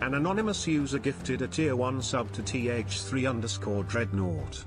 An anonymous user gifted a tier 1 sub to th3_dreadnought.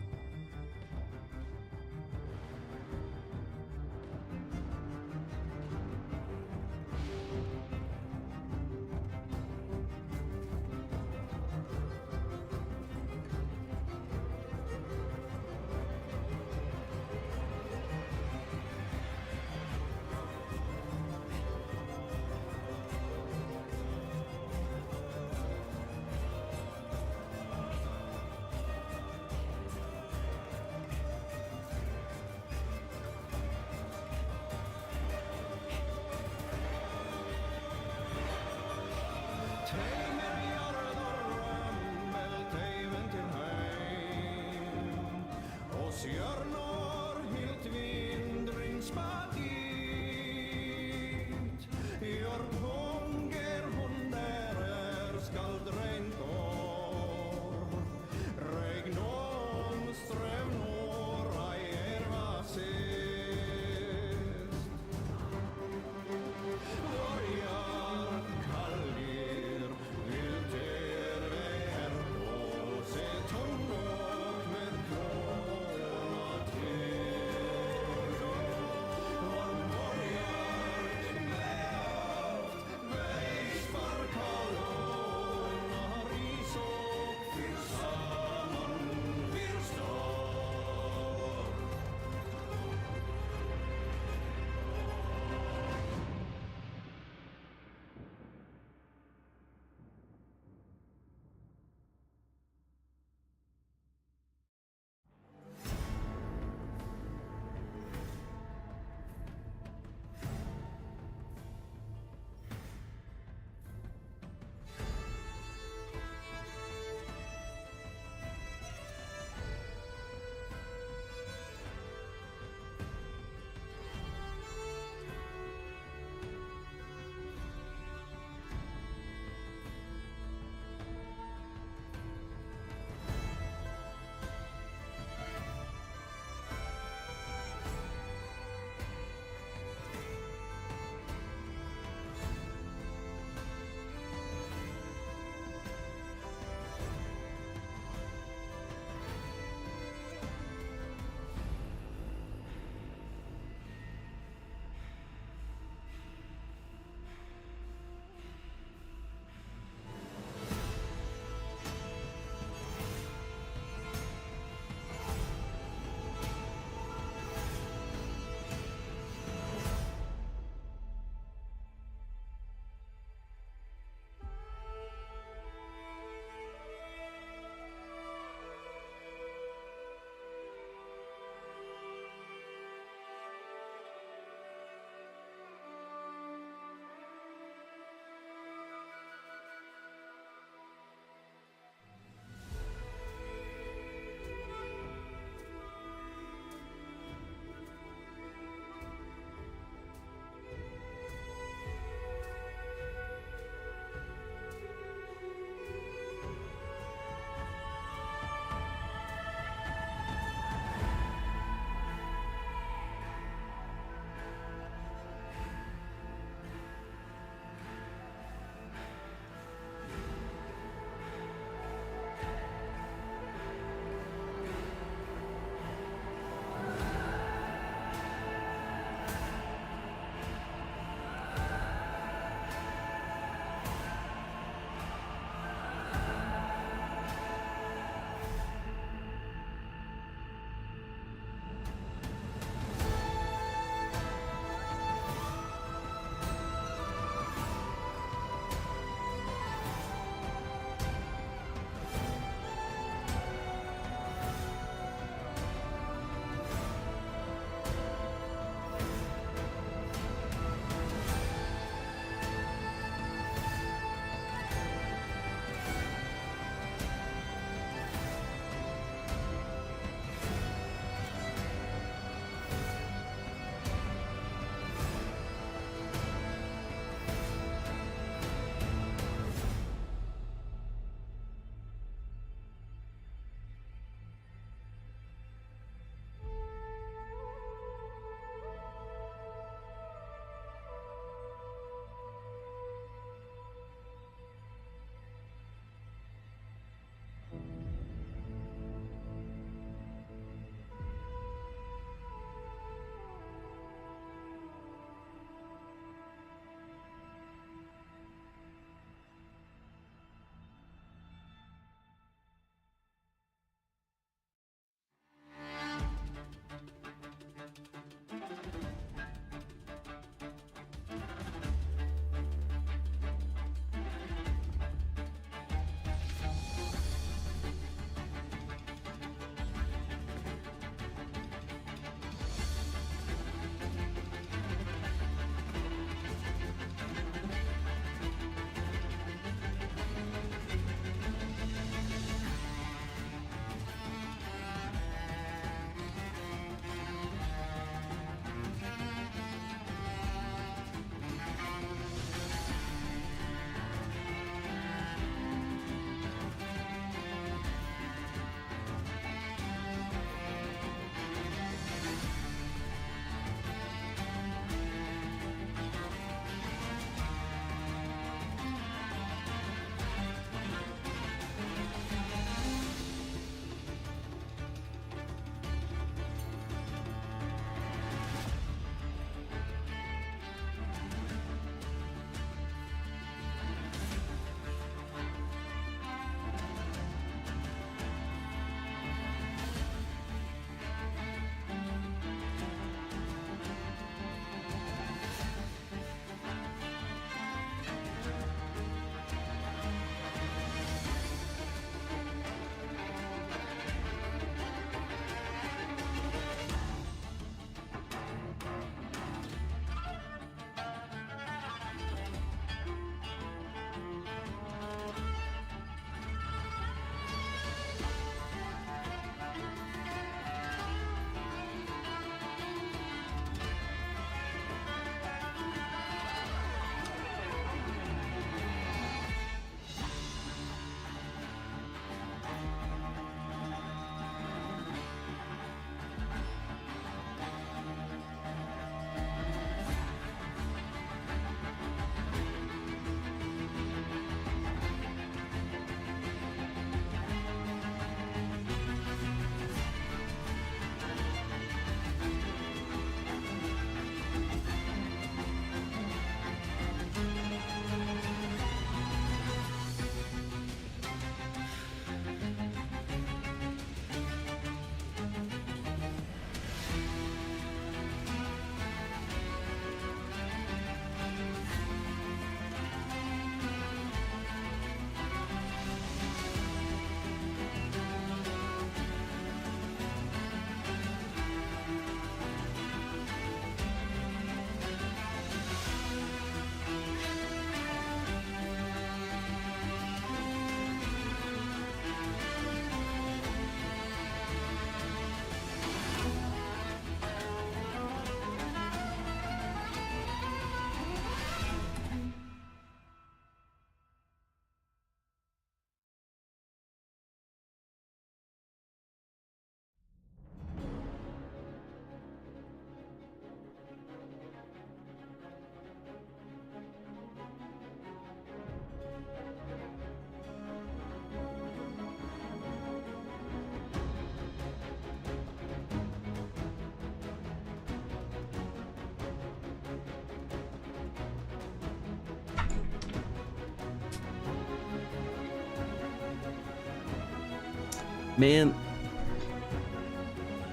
Man,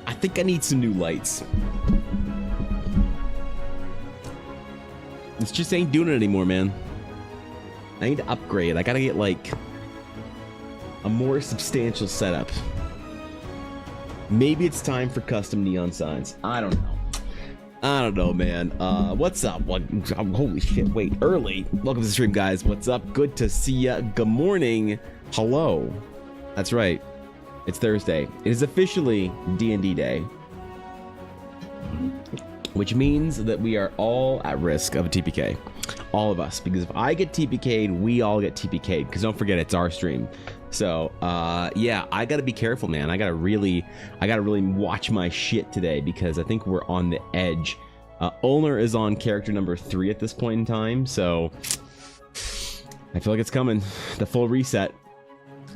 I think I need some new lights. This just ain't doing it anymore, man. I need to upgrade. I gotta get like a more substantial setup. Maybe it's time for custom neon signs. I don't know, man. What's up? Holy shit, wait, early. Welcome to the stream, guys. What's up? Good to see ya. Good morning. Hello. That's right. It's Thursday. It is officially D&D Day. Which means that we are all at risk of a TPK. All of us. Because if I get TPK'd, we all get TPK'd. Because don't forget, it's our stream. So, yeah, I gotta be careful, man. I gotta really watch my shit today. Because I think we're on the edge. Ulner is on character number 3 at this point in time. So, I feel like it's coming. The full reset.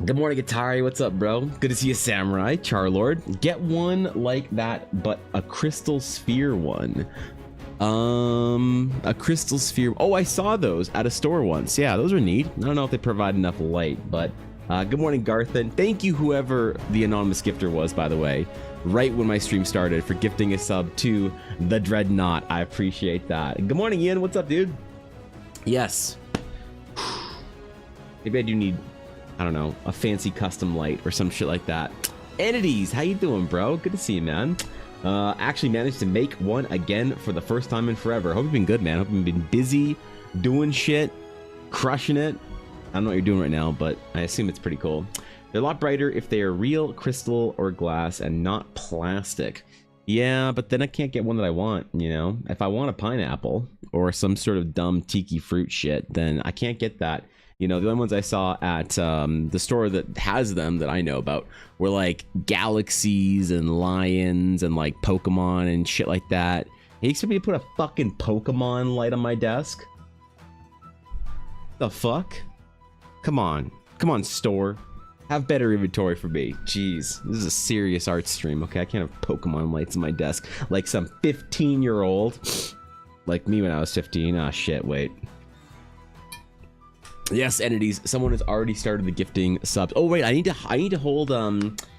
Good morning, Atari. What's up, bro? Good to see you, Samurai. Charlord. Get one like that, but a crystal sphere one. A crystal sphere. Oh, I saw those at a store once. Yeah, those are neat. I don't know if they provide enough light, but good morning, Garthan. Thank you, whoever the anonymous gifter was, by the way, right when my stream started, for gifting a sub to the Dreadnought. I appreciate that. Good morning, Ian. What's up, dude? Yes. Maybe I do need, I don't know, a fancy custom light or some shit like that. Entities, how you doing, bro? Good to see you, man. Actually managed to make one again for the first time in forever. Hope you've been good, man. Hope you've been busy, doing shit, crushing it. I don't know what you're doing right now, but I assume it's pretty cool. They're a lot brighter if they are real crystal or glass and not plastic. Yeah, but then I can't get one that I want, you know? If I want a pineapple or some sort of dumb tiki fruit shit, then I can't get that. You know, the only ones I saw at the store that has them that I know about were like galaxies and lions and like Pokemon and shit like that. You expect me to put a fucking Pokemon light on my desk? The fuck? Come on, store. Have better inventory for me. Jeez, this is a serious art stream, okay? I can't have Pokemon lights on my desk like some 15-year-old. Like me when I was 15. Ah, shit, wait. Yes, entities. Someone has already started the gifting subs. Oh wait, I need to hold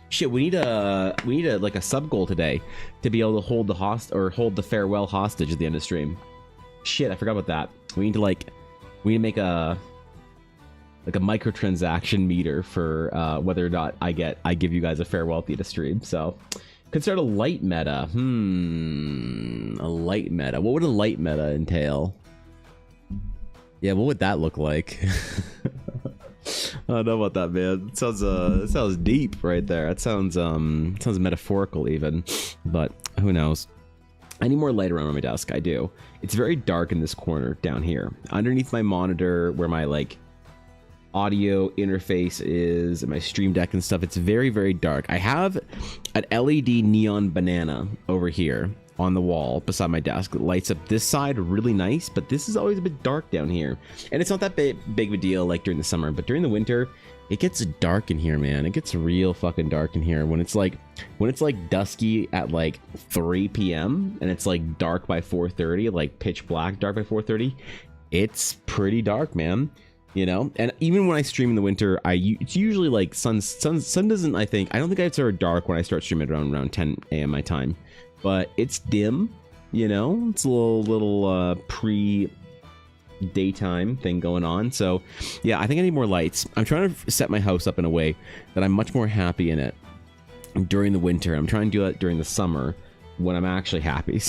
shit. We need a like a sub goal today to be able to hold the farewell hostage at the end of the stream. Shit, I forgot about that. We need to make a microtransaction meter for whether or not I give you guys a farewell at the end of stream. So could start a light meta. A light meta. What would a light meta entail? Yeah, what would that look like? I don't know about that, man. It sounds deep right there. It sounds metaphorical even, but who knows? I need more light around my desk. I do. It's very dark in this corner down here, underneath my monitor, where my like audio interface is, and my stream deck and stuff. It's very, very dark. I have an LED neon banana over here on the wall beside my desk. It lights up this side really nice, but this is always a bit dark down here. And it's not that big of a deal like during the summer, but during the winter, it gets dark in here, man. It gets real fucking dark in here when it's like dusky at like 3 p.m. and it's like dark by 4:30, like pitch black dark by 4:30. It's pretty dark, man. You know, and even when I stream in the winter, it's usually like sun doesn't, I don't think I start dark when I start streaming around 10 a.m. my time. But it's dim, you know, it's a little pre-daytime thing going on. So, yeah, I think I need more lights. I'm trying to set my house up in a way that I'm much more happy in it during the winter. I'm trying to do that during the summer when I'm actually happy.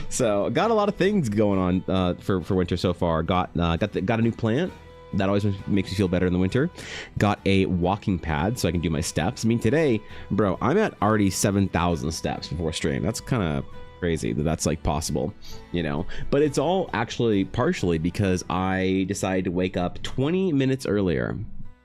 So, got a lot of things going on for winter so far. Got a new plant. That always makes me feel better in the winter. Got a walking pad so I can do my steps. I mean, today, bro, I'm at already 7,000 steps before stream. That's kind of crazy that that's like possible, you know. But it's all actually partially because I decided to wake up 20 minutes earlier.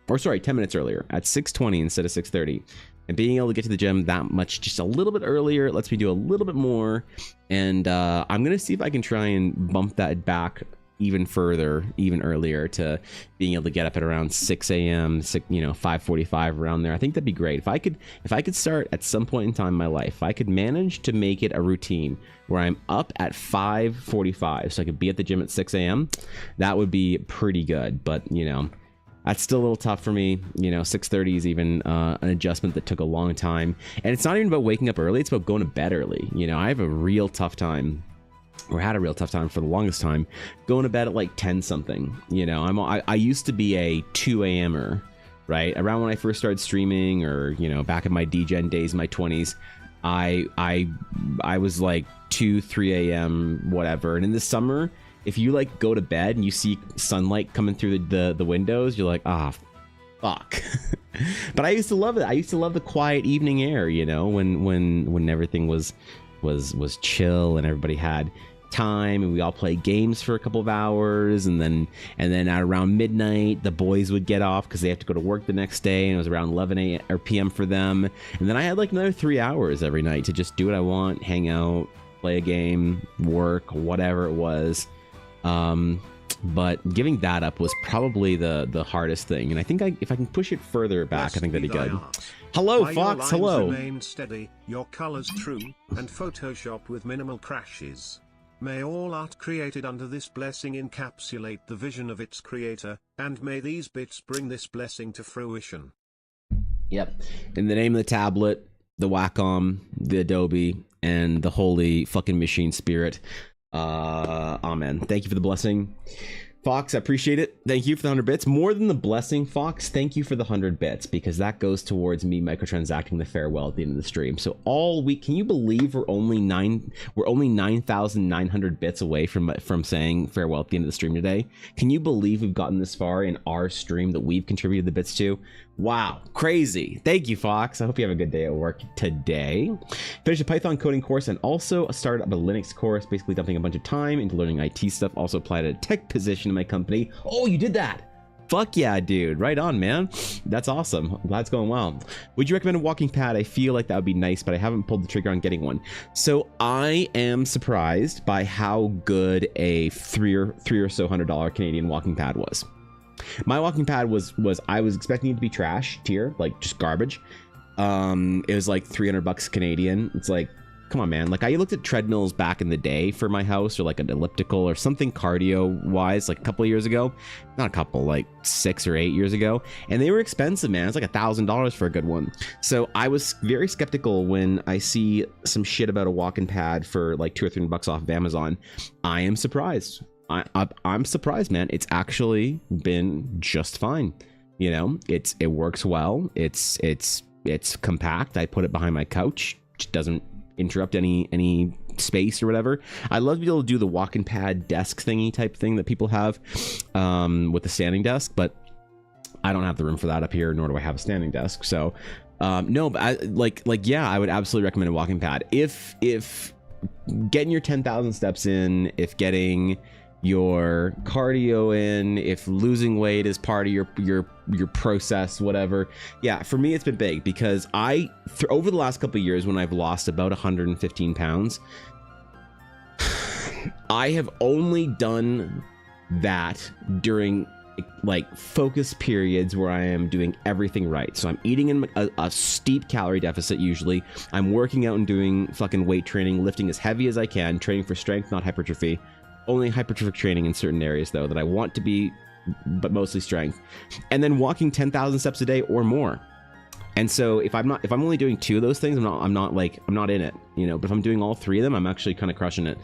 Or sorry, 10 minutes earlier at 6:20 instead of 6:30. And being able to get to the gym that much, just a little bit earlier, lets me do a little bit more. And I'm going to see if I can try and bump that back even further, even earlier, to being able to get up at around 6 a.m., 5:45 around there. I think that'd be great. If I could start at some point in time in my life, if I could manage to make it a routine where I'm up at 5:45 so I could be at the gym at 6 a.m., that would be pretty good. But, you know, That's still a little tough for me. 6:30 is even an adjustment that took a long time. And it's not even about waking up early. It's about going to bed early. I have a real tough time, or had a real tough time for the longest time, going to bed at like 10 something. I used to be a 2 a.m.er, right? Around when I first started streaming, or, back in my DGen days, my 20s, I was like 2, 3 a.m., whatever. And in the summer, if you like go to bed and you see sunlight coming through the windows, you're like, fuck. But I used to love it. I used to love the quiet evening air, when everything was chill and everybody had time, and we all played games for a couple of hours, and then at around midnight the boys would get off because they have to go to work the next day, and it was around 11 a.m. or p.m. for them, and then I had like another 3 hours every night to just do what I want, hang out, play a game, work, whatever it was. But giving that up was probably the hardest thing, and I think if I can push it further back, I think that'd be good. Hello, Fox. Hello. Remain steady, your colors true, and Photoshop with minimal crashes. May all art created under this blessing encapsulate the vision of its creator, and may these bits bring this blessing to fruition. Yep. In the name of the tablet, the Wacom, the Adobe, and the holy fucking machine spirit. Amen. Thank you for the blessing, Fox. I appreciate it. Thank you for the 100 bits. More than the blessing, Fox, thank you for the 100 bits, because that goes towards me microtransacting the farewell at the end of the stream. So all week, can you believe we're only 9,900 bits away from saying farewell at the end of the stream today? Can you believe we've gotten this far in our stream that we've contributed the bits to? Wow, crazy. Thank you, Fox. I hope you have a good day at work today. Finished a Python coding course, and also started up a Linux course, basically dumping a bunch of time into learning IT stuff. Also applied a tech position in my company. Oh, you did that? Fuck yeah, dude. Right on, man. That's awesome. Glad it's going well. Would you recommend a walking pad? I feel like that would be nice, but I haven't pulled the trigger on getting one. So I am surprised by how good a three or so $100 Canadian walking pad was. My walking pad was I was expecting it to be trash tier, like just garbage. It was like $300 Canadian. It's like, come on, man. Like, I looked at treadmills back in the day for my house, or like an elliptical or something cardio wise, like a couple of years ago. Not a couple, like 6 or 8 years ago, and they were expensive, man. It's like $1,000 for a good one. So I was very skeptical when I see some shit about a walking pad for like $2 or $300 off of Amazon. I am surprised. I'm surprised, man. It's actually been just fine. It works well. It's compact. I put it behind my couch. It doesn't interrupt any space or whatever. I love to be able to do the walking pad desk thingy type thing that people have with the standing desk, but I don't have the room for that up here, nor do I have a standing desk. So no, but yeah, I would absolutely recommend a walking pad. If getting your 10,000 steps in, if getting your cardio in, if losing weight is part of your process, whatever. Yeah, for me it's been big, because over the last couple of years, when I've lost about 115 pounds, I have only done that during like focus periods where I am doing everything right. So I'm eating in a steep calorie deficit usually. I'm working out and doing fucking weight training, lifting as heavy as I can, training for strength, not hypertrophy. Only hypertrophic training in certain areas though that I want to be, but mostly strength. And then walking 10,000 steps a day or more. And so if I'm only doing 2 of those things, I'm not in it, but if I'm doing all 3 of them, I'm actually kind of crushing it.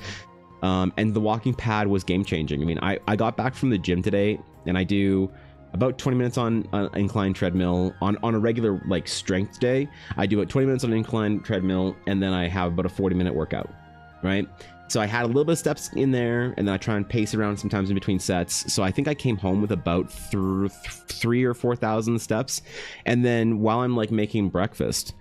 And the walking pad was game changing. I mean, I got back from the gym today, and I do about 20 minutes on an incline treadmill on a regular like strength day. I do about 20 minutes on an incline treadmill, and then I have about a 40-minute workout, right? So I had a little bit of steps in there, and then I try and pace around sometimes in between sets. So I think I came home with about 3,000 or 4,000 steps. And then while I'm like making breakfast,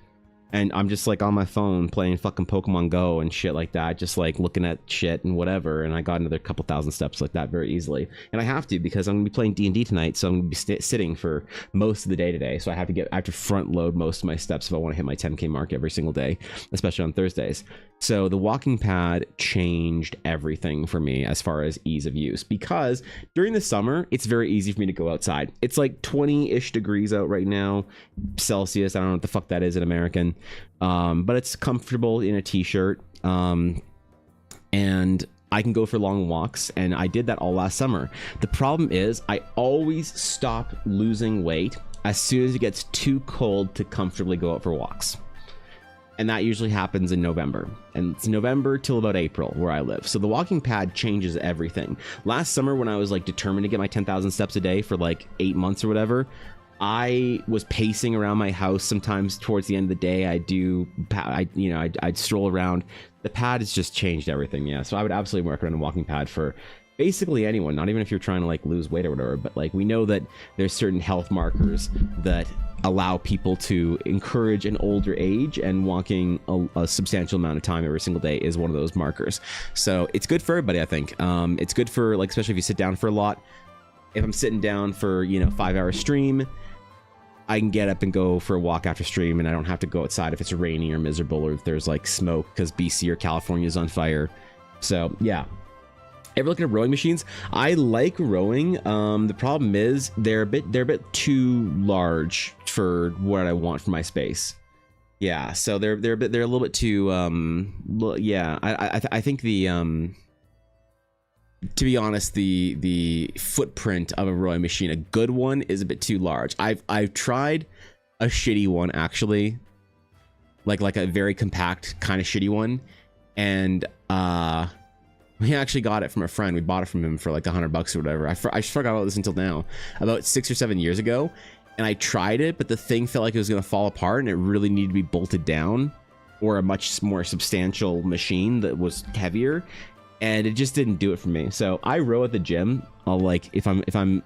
and I'm just like on my phone playing fucking Pokemon Go and shit like that, just like looking at shit and whatever, and I got another couple thousand steps like that very easily. And I have to, because I'm gonna be playing D&D tonight, so I'm gonna be sitting for most of the day today. So I have to front load most of my steps if I want to hit my 10k mark every single day, especially on Thursdays. So the walking pad changed everything for me as far as ease of use, because during the summer it's very easy for me to go outside. It's like 20-ish degrees out right now, Celsius. I don't know what the fuck that is in American, but it's comfortable in a t-shirt, and I can go for long walks, and I did that all last summer. The problem is I always stop losing weight as soon as it gets too cold to comfortably go out for walks. And that usually happens in November. And it's November till about April where I live. So the walking pad changes everything. Last summer when I was like determined to get my 10,000 steps a day for like 8 months or whatever, I was pacing around my house. Sometimes towards the end of the day, I'd stroll around. The pad has just changed everything. Yeah, so I would absolutely recommend a walking pad for basically anyone, not even if you're trying to like lose weight or whatever, but like we know that there's certain health markers that allow people to encourage an older age, and walking a substantial amount of time every single day is one of those markers. So it's good for everybody, I think. It's good for, like, especially if you sit down for a lot. If I'm sitting down for, 5-hour stream, I can get up and go for a walk after stream, and I don't have to go outside if it's raining or miserable or if there's like smoke because BC or California is on fire. So yeah. Ever looking at rowing machines? I like rowing. The problem is they're a bit too large for what I want for my space. Yeah, so they're a little bit too yeah. I think the to be honest, the footprint of a rowing machine, a good one, is a bit too large. I've tried a shitty one actually, like a very compact kind of shitty one, and we actually got it from a friend. We bought it from him for like $100 or whatever. I forgot about this until now. About 6 or 7 years ago, and I tried it, but the thing felt like it was going to fall apart, and it really needed to be bolted down, or a much more substantial machine that was heavier, and it just didn't do it for me. So I row at the gym. I'll like if I'm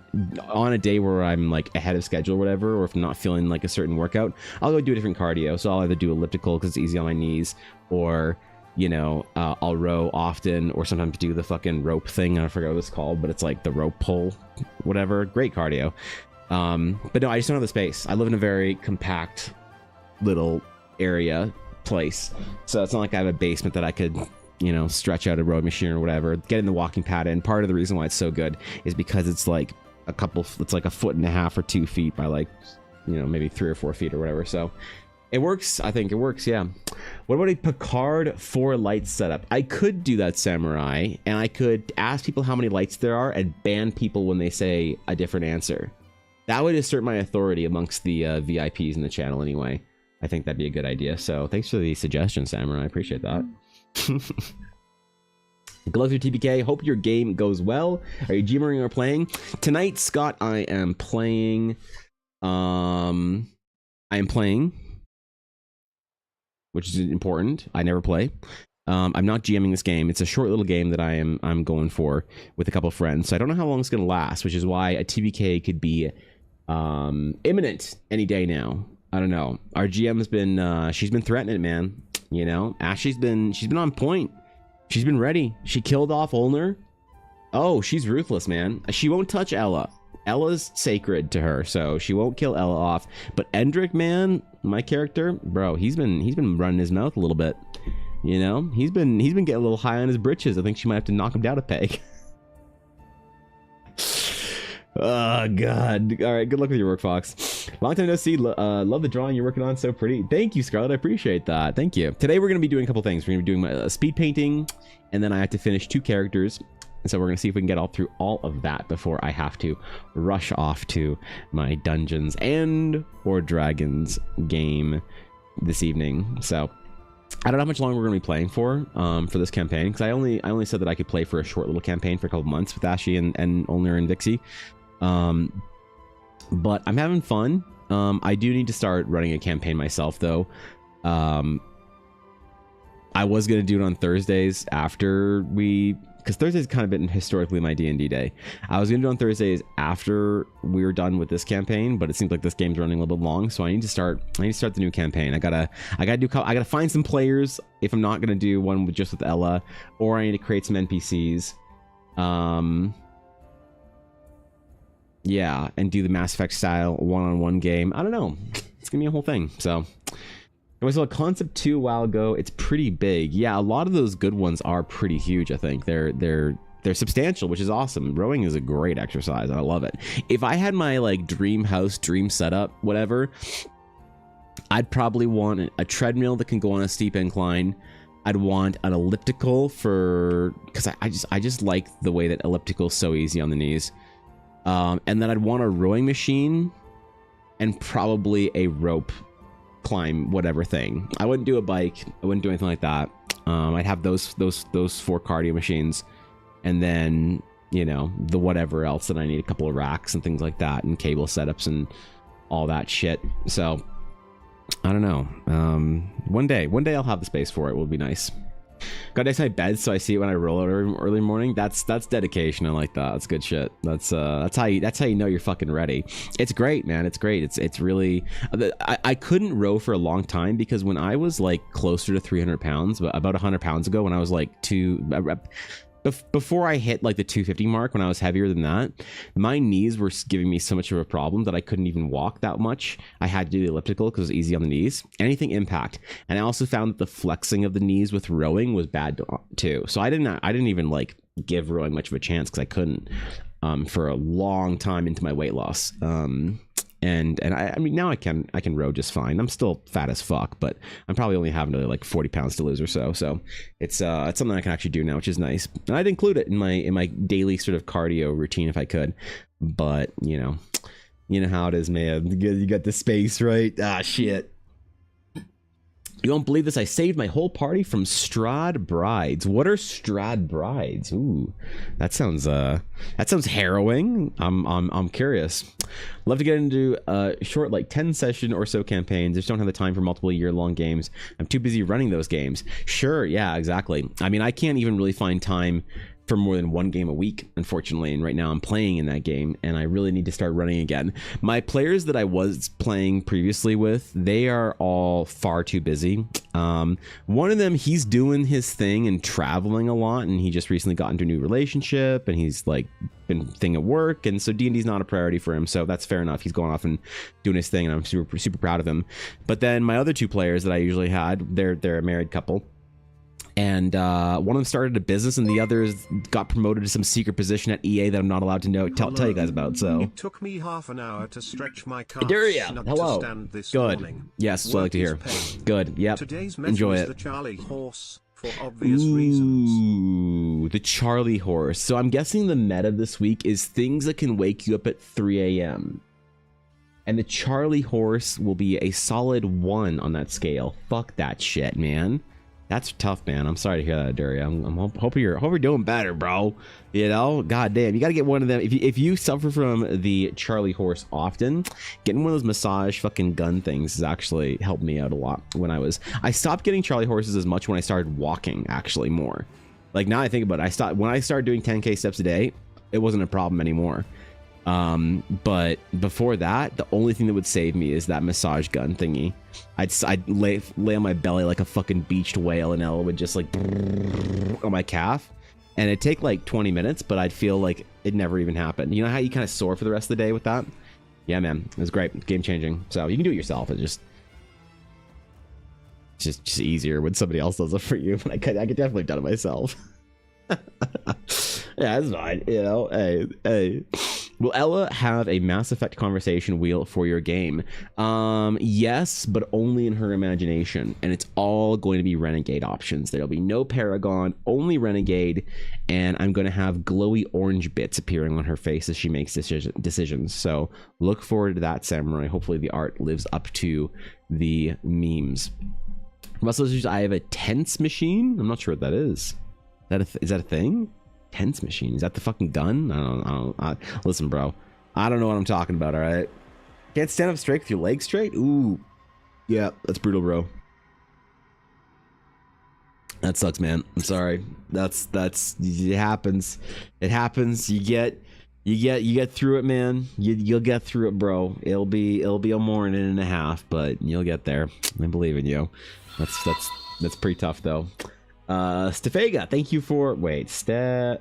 on a day where I'm like ahead of schedule or whatever, or if I'm not feeling like a certain workout, I'll go do a different cardio. So I'll either do elliptical because it's easy on my knees, or I'll row often, or sometimes do the fucking rope thing. I forget what it's called, but it's like the rope pull, whatever. Great cardio. But no, I just don't have the space. I live in a very compact little area place, so it's not like I have a basement that I could stretch out a rowing machine or whatever. Getting the walking pad in, part of the reason why it's so good is because it's like it's like 1.5 or 2 feet by like maybe 3 or 4 feet or whatever. So it works. I think it works. Yeah. What about a Picard 4 light setup? I could do that, Samurai, and I could ask people how many lights there are and ban people when they say a different answer. That would assert my authority amongst the VIPs in the channel anyway. I think that'd be a good idea. So thanks for the suggestion, Samurai. I appreciate that. Good luck with your TPK. Hope your game goes well. Are you GMering or playing? Tonight, Scott, I am playing. Which is important. I never play. I'm not GMing this game. It's a short little game that I'm going for with a couple of friends. So I don't know how long it's going to last, which is why a TBK could be imminent any day now. I don't know. Our GM has been she's been threatening it, man. Ashley's been on point. She's been ready. She killed off Olner. Oh, she's ruthless, man. She won't touch Ella. Ella's sacred to her, so she won't kill Ella off. But Endrick, man, my character, bro, he's been running his mouth a little bit. He's been getting a little high on his britches. I think she might have to knock him down a peg. Oh god. All right, good luck with your work, Fox. Long time no see. Love the drawing you're working on, so pretty. Thank you, Scarlett. I appreciate that. Thank you. Today we're going to be doing a couple things. We're going to be doing my speed painting, and then I have to finish 2 characters. And so we're going to see if we can get through all of that before I have to rush off to my Dungeons and or Dragons game this evening. So I don't know how much longer we're going to be playing for this campaign, because I only said that I could play for a short little campaign for a couple months with Ashley and Olner and Vixie. But I'm having fun. I do need to start running a campaign myself, though. I was going to do it on Thursdays after because Thursday's kind of been historically my D&D day. I was going to do it on Thursdays after we were done with this campaign, but it seems like this game's running a little bit long, so I need to start the new campaign. I gotta find some players if I'm not going to do one just with Ella, or I need to create some NPCs. Yeah, and do the Mass Effect style one-on-one game. I don't know. It's gonna be a whole thing. So I saw a Concept 2 a while ago. It's pretty big. Yeah, a lot of those good ones are pretty huge, I think. They're substantial, which is awesome. Rowing is a great exercise. I love it. If I had my like dream house, dream setup, whatever, I'd probably want a treadmill that can go on a steep incline, I'd want an elliptical for, because I just like the way that elliptical's so easy on the knees. And then I'd want a rowing machine and probably a rope climb whatever thing. I wouldn't do a bike. I wouldn't do anything like that. I'd have those 4 cardio machines, and then, you know, the whatever else that I need, a couple of racks and things like that, and cable setups and all that shit. So I don't know. One day I'll have the space for it. Will be nice. Got next to my bed so I see it when I roll out early morning. That's dedication. I like that. That's good shit. That's how you know you're fucking ready. It's great, man. It's great. It's really. I couldn't row for a long time because when I was like closer to 300 pounds, about 100 pounds ago, when I was like before I hit like the 250 mark, when I was heavier than that, my knees were giving me so much of a problem that I couldn't even walk that much. I had to do the elliptical because it was easy on the knees. Anything impact. And I also found that the flexing of the knees with rowing was bad too. So I didn't even like give rowing much of a chance because I couldn't for a long time into my weight loss. And I mean, now I can row just fine. I'm still fat as fuck, but I'm probably only having like 40 pounds to lose or so. So it's something I can actually do now, which is nice. And I'd include it in my daily sort of cardio routine if I could. But you know how it is, man. You got the space, right? Ah, shit. You won't believe this. I saved my whole party from Strahd brides. What are Strahd brides? Ooh, that sounds harrowing. I'm curious. Love to get into short, like 10 session or so campaigns. Just don't have the time for multiple year-long games. I'm too busy running those games. Sure, yeah, exactly. I mean, I can't even really find time for more than one game a week, unfortunately, and right now I'm playing in that game and I really need to start running again. My players that I was playing previously with, they are all far too busy. One of them, he's doing his thing and traveling a lot, and he just recently got into a new relationship, and he's like been thing at work, and so D&D's not a priority for him, so that's fair enough. He's going off and doing his thing, and I'm super proud of him. But then my other 2 players that I usually had, they're a married couple. And one of them started a business, and the others got promoted to some secret position at EA that I'm not allowed to tell you guys about. So it took me half an hour to stretch my calves. Hello. To stand this Good. Morning. Yes, that's what I like to hear. Good. Yep. Today's Enjoy is it. The Charlie horse for obvious reasons. Ooh, the Charlie horse. So I'm guessing the meta this week is things that can wake you up at 3 a.m. And the Charlie horse will be a solid 1 on that scale. Fuck that shit, man. That's tough, man. I'm sorry to hear that, Dury. I'm hoping you're doing better, bro. You know, god damn, you gotta get one of them. If you suffer from the Charlie horse often, getting one of those massage fucking gun things has actually helped me out a lot. I stopped getting Charlie horses as much when I started walking, actually, more. Like, now I think about it, when I started doing 10k steps a day, it wasn't a problem anymore. But before that, the only thing that would save me is that massage gun thingy. I'd lay on my belly like a fucking beached whale, and Ella would just like on my calf, and it'd take like 20 minutes, but I'd feel like it never even happened. You know how you kind of sore for the rest of the day with that? Yeah, man, it was great, game changing. So you can do it yourself. It's just easier when somebody else does it for you. But I could definitely have done it myself. Yeah, it's fine. You know, hey. Will Ella have a Mass Effect conversation wheel for your game? Yes, but only in her imagination, and it's all going to be Renegade options. There'll be no Paragon, only Renegade, and I'm going to have glowy orange bits appearing on her face as she makes decisions. So look forward to that, Samurai. Hopefully the art lives up to the memes. Muscle, I have a tense machine. I'm not sure what that is. Is that a thing? Tense machine, is that the fucking gun? I don't listen, bro, I don't know what I'm talking about. All right, can't stand up straight with your legs straight. Ooh, yeah, that's brutal, bro. That sucks, man. I'm sorry. That's it happens. You get through it, man. You'll get through it, bro. It'll be a morning and a half, but you'll get there. I believe in you. That's pretty tough, though. Stefega, thank you for Stefega.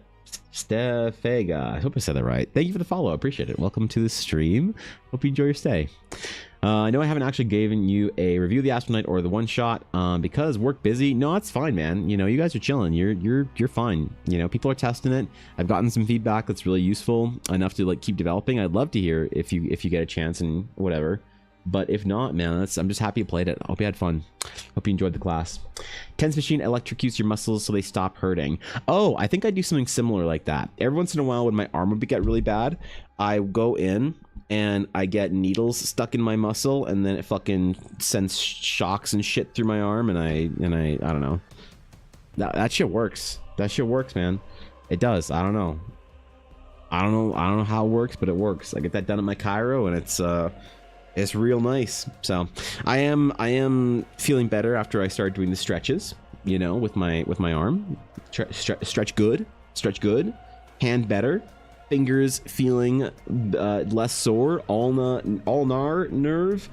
I hope I said that right. Thank you for the follow. I appreciate it. Welcome to the stream. Hope you enjoy your stay. I know I haven't actually given you a review of the Astronaut or the one shot because work busy. No, it's fine, man. You know, you guys are chilling. You're fine. You know, people are testing it. I've gotten some feedback that's really useful enough to like keep developing. I'd love to hear if you get a chance and whatever. But if not, man, I'm just happy you played it. I hope you had fun. Hope you enjoyed the class. Tense machine electrocutes your muscles so they stop hurting. Oh, I think I do something similar like that. Every once in a while when my arm would get really bad, I go in and I get needles stuck in my muscle, and then it fucking sends shocks and shit through my arm, and I don't know. That shit works. That shit works, man. It does. I don't know how it works, but it works. I get that done at my chiro, and it's real nice. So I am feeling better after I started doing the stretches, you know, with my arm. Stretch good. Hand better. Fingers feeling less sore. Ulnar nerve.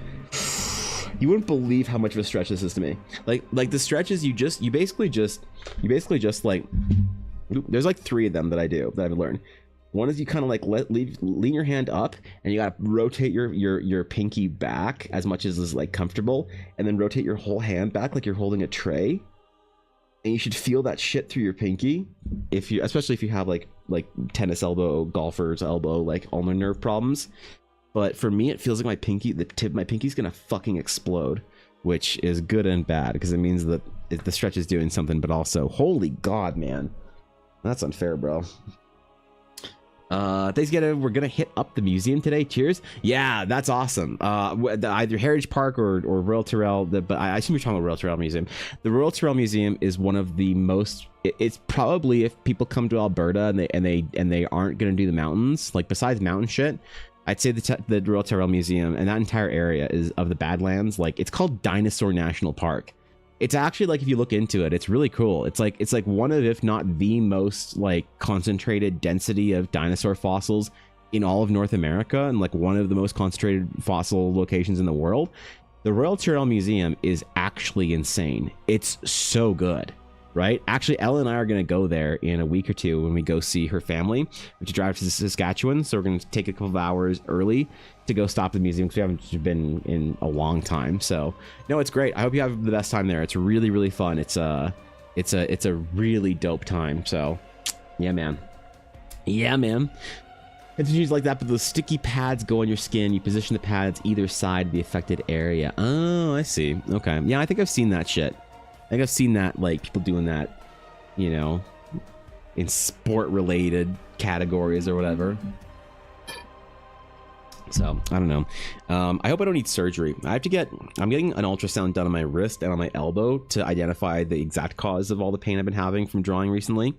You wouldn't believe how much of a stretch this is to me. Like the stretches, you basically just like, there's like 3 of them that I've learned. One is you kind of like lean your hand up, and you gotta rotate your pinky back as much as is like comfortable, and then rotate your whole hand back like you're holding a tray. And you should feel that shit through your pinky, especially if you have like tennis elbow, golfer's elbow, like ulnar nerve problems. But for me, it feels like the tip of my pinky's gonna fucking explode, which is good and bad, because it means that the stretch is doing something, but also, holy God, man, that's unfair, bro. We're gonna hit up the museum today. Cheers. Yeah, that's awesome. Either Heritage Park or Royal Tyrrell. But I assume you're talking about Royal Tyrrell Museum. The Royal Tyrrell Museum is one of the most. It's probably, if people come to Alberta and they aren't gonna do the mountains, like besides mountain shit, I'd say the Royal Tyrrell Museum and that entire area is of the Badlands. Like, it's called Dinosaur National Park. It's actually, like, if you look into it, it's really cool. It's like one of, if not the most like concentrated density of dinosaur fossils in all of North America, and like one of the most concentrated fossil locations in the world. The Royal Tyrrell Museum is actually insane. It's so good, right? Actually, Ella and I are going to go there in a week or two when we go see her family, which drive to Saskatchewan. So we're going to take a couple of hours early to go stop at the museum, because we haven't been in a long time. So no, it's great. I hope you have the best time there. It's really, really fun. It's a really dope time. So yeah, man. It's usually like that, but the sticky pads go on your skin. You position the pads either side of the affected area. Oh, I see. Okay. Yeah, I think I've seen that shit. I think I've seen that, like, people doing that, you know, in sport-related categories or whatever. So, I don't know. I hope I don't need surgery. I'm getting an ultrasound done on my wrist and on my elbow to identify the exact cause of all the pain I've been having from drawing recently.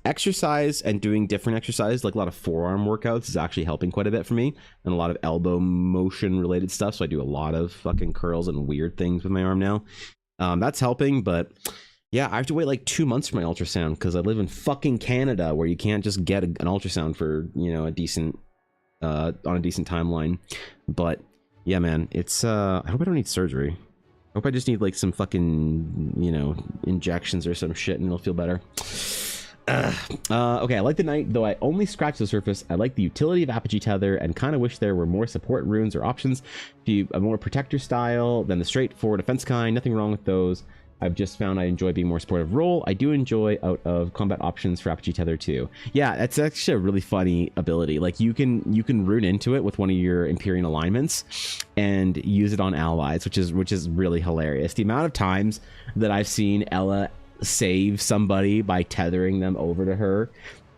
Exercise and doing different exercise, like a lot of forearm workouts, is actually helping quite a bit for me, and a lot of elbow motion related stuff. So I do a lot of fucking curls and weird things with my arm now. That's helping, but yeah, I have to wait like 2 months for my ultrasound, because I live in fucking Canada, where you can't just get an ultrasound for, you know, on a decent timeline. But yeah, man, it's I hope I don't need surgery. I hope I just need like some fucking, you know, injections or some shit, and it'll feel better. Okay, I like the knight, though I only scratched the surface. I like the utility of Apogee Tether, and kind of wish there were more support runes or options. A more protector style than the straightforward defense kind. Nothing wrong with those. I've just found I enjoy being more supportive role. I do enjoy out of combat options for Apogee Tether too. Yeah, that's actually a really funny ability. Like, you can rune into it with one of your Empyrean alignments and use it on allies, which is really hilarious. The amount of times that I've seen Ella save somebody by tethering them over to her,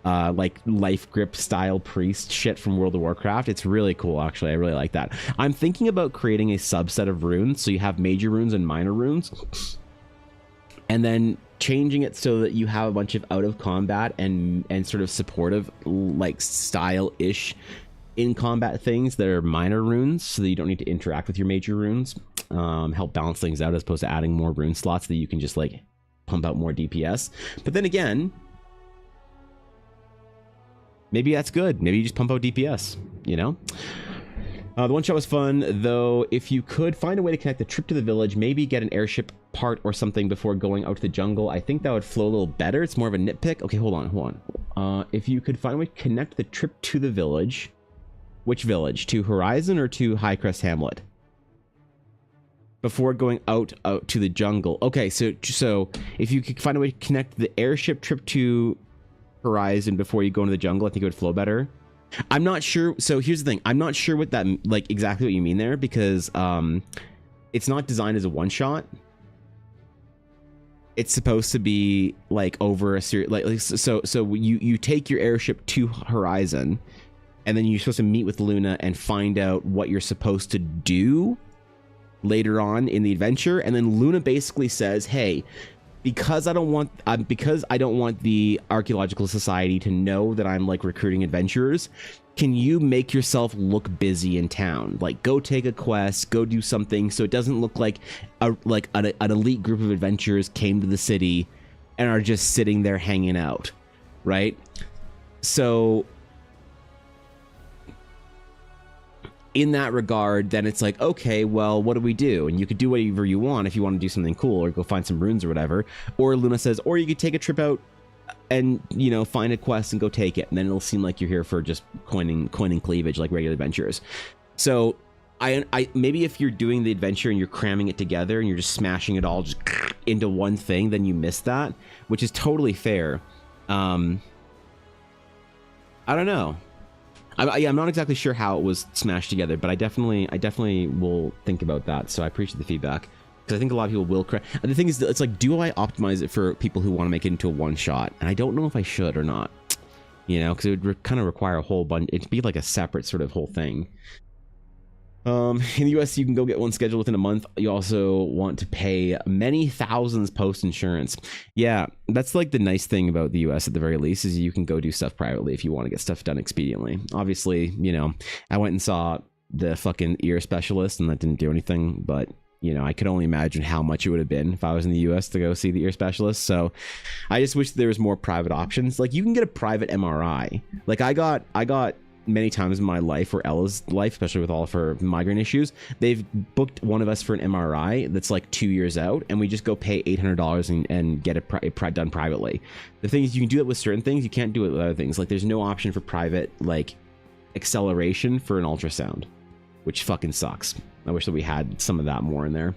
like life grip style priest shit from World of Warcraft. It's really cool, actually. I really like that. I'm thinking about creating a subset of runes, so you have major runes and minor runes, and then changing it so that you have a bunch of out of combat and sort of supportive, like, style-ish in combat things that are minor runes, so that you don't need to interact with your major runes. Help balance things out, as opposed to adding more rune slots that you can just like pump out more DPS. But then again, maybe that's good. Maybe you just pump out DPS, you know? The one shot was fun, though. If you could find a way to connect the trip to the village, maybe get an airship part or something before going out to the jungle, I think that would flow a little better. It's more of a nitpick. Okay, hold on. If you could find a way to connect the trip to the village, which village? To Horizon or to Highcrest Hamlet? Before going out to the jungle. Okay, so if you could find a way to connect the airship trip to Horizon before you go into the jungle, I think it would flow better. I'm not sure. So here's the thing. I'm not sure what that, like, exactly what you mean there, because it's not designed as a one shot. It's supposed to be like over a series, like so you take your airship to Horizon, and then you're supposed to meet with Luna and find out what you're supposed to do later on in the adventure. And then Luna basically says, hey, because I don't want the Archaeological Society to know that I'm like recruiting adventurers, can you make yourself look busy in town? Like, go take a quest, go do something, so it doesn't look like an elite group of adventurers came to the city and are just sitting there hanging out, right? So in that regard, then it's like, okay, well, what do we do? And you could do whatever you want if you want to do something cool, or go find some runes or whatever. Or Luna says, or you could take a trip out and, you know, find a quest and go take it, and then it'll seem like you're here for just coining cleavage like regular adventurers. So I maybe if you're doing the adventure and you're cramming it together and you're just smashing it all just into one thing, then you miss that, which is totally fair. I don't know. I'm not exactly sure how it was smashed together, but I definitely will think about that. So I appreciate the feedback, because I think a lot of people will. And the thing is, it's like, do I optimize it for people who want to make it into a one shot? And I don't know if I should or not, you know, because it would kind of require a whole bunch. It'd be like a separate sort of whole thing. In the US, you can go get one scheduled within a month. You also want to pay many thousands post insurance. Yeah, that's like the nice thing about the US at the very least, is you can go do stuff privately if you want to get stuff done expediently. Obviously, you know, I went and saw the fucking ear specialist and that didn't do anything, but you know, I could only imagine how much it would have been if I was in the US to go see the ear specialist. So I just wish there was more private options. Like, you can get a private MRI. Like I got many times in my life, or Ella's life, especially with all of her migraine issues, they've booked one of us for an MRI that's like 2 years out, and we just go pay $800 and get it done privately. The thing is, you can do it with certain things, you can't do it with other things. Like, there's no option for private, like, acceleration for an ultrasound, which fucking sucks. I wish that we had some of that more in there.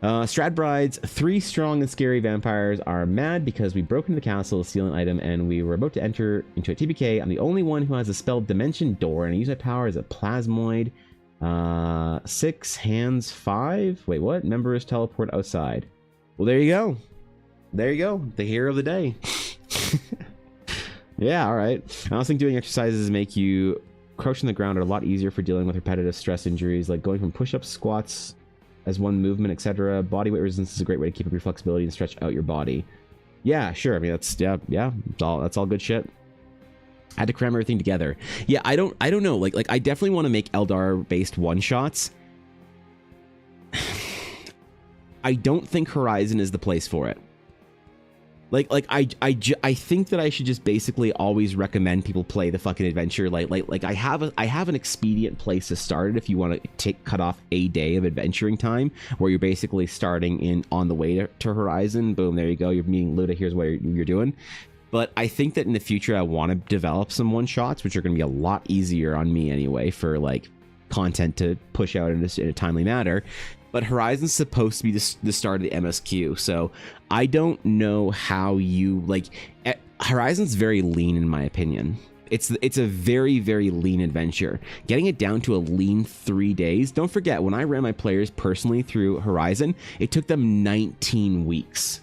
Stradbride's 3 strong and scary vampires are mad because we broke into the castle to steal an item, and we were about to enter into a TPK. I'm the only one who has a spell Dimension Door, and I use my power as a plasmoid. 6 hands 5. Wait, what? Members teleport outside. Well, there you go. There you go. The hero of the day. Yeah, all right. I also think doing exercises make you crouch on the ground are a lot easier for dealing with repetitive stress injuries, like going from push-ups, squats as one movement, etc. Body weight resistance is a great way to keep up your flexibility and stretch out your body. Yeah, sure. I mean, that's that's all good shit. I had to cram everything together. Yeah, I don't know. Like I definitely want to make Eldar based one shots. I don't think Horizon is the place for it. I think that I should just basically always recommend people play the fucking adventure. Like I have an expedient place to start it if you want to cut off a day of adventuring time, where you're basically starting on the way to Horizon. Boom, there you go. You're meeting Luda. Here's what you're doing. But I think that in the future I want to develop some one shots, which are going to be a lot easier on me anyway, for like content to push out in a timely manner. But Horizon's supposed to be the start of the MSQ, so I don't know how you like. Horizon's very lean, in my opinion. It's a very, very lean adventure. Getting it down to a lean 3 days. Don't forget, when I ran my players personally through Horizon, it took them 19 weeks.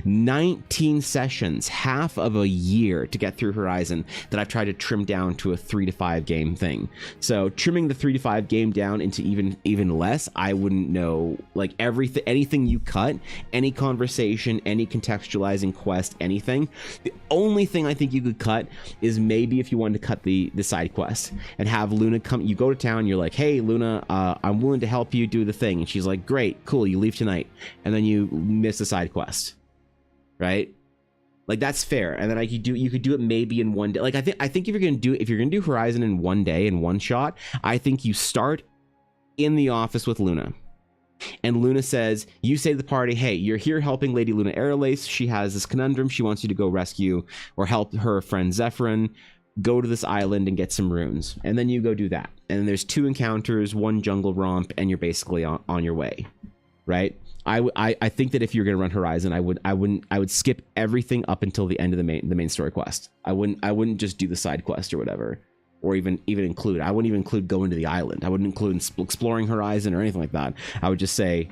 19 sessions, half of a year to get through Horizon, that I've tried to trim down to a 3 to 5 game thing. So trimming the 3 to 5 game down into even less, I wouldn't know. Like anything you cut, any conversation, any contextualizing quest, anything. The only thing I think you could cut is maybe if you wanted to cut the side quest and have Luna come. You go to town, you're like, hey Luna, I'm willing to help you do the thing, and she's like, great, cool, you leave tonight, and then you miss the side quest. Right, like that's fair, and then you could do it maybe in one day. Like I think if you're gonna do Horizon in one day in one shot, I think you start in the office with Luna, and Luna says, you say to the party, hey, you're here helping Lady Luna Aerolace. She has this conundrum. She wants you to go rescue or help her friend Zephyrin. Go to this island and get some runes, and then you go do that. And then there's 2 encounters, 1 jungle romp, and you're basically on your way, right? I think that if you're going to run Horizon, I would skip everything up until the end of the main story quest. I wouldn't just do the side quest or whatever. or even include. I wouldn't even include going to the island. I wouldn't include exploring Horizon or anything like that. I would just say,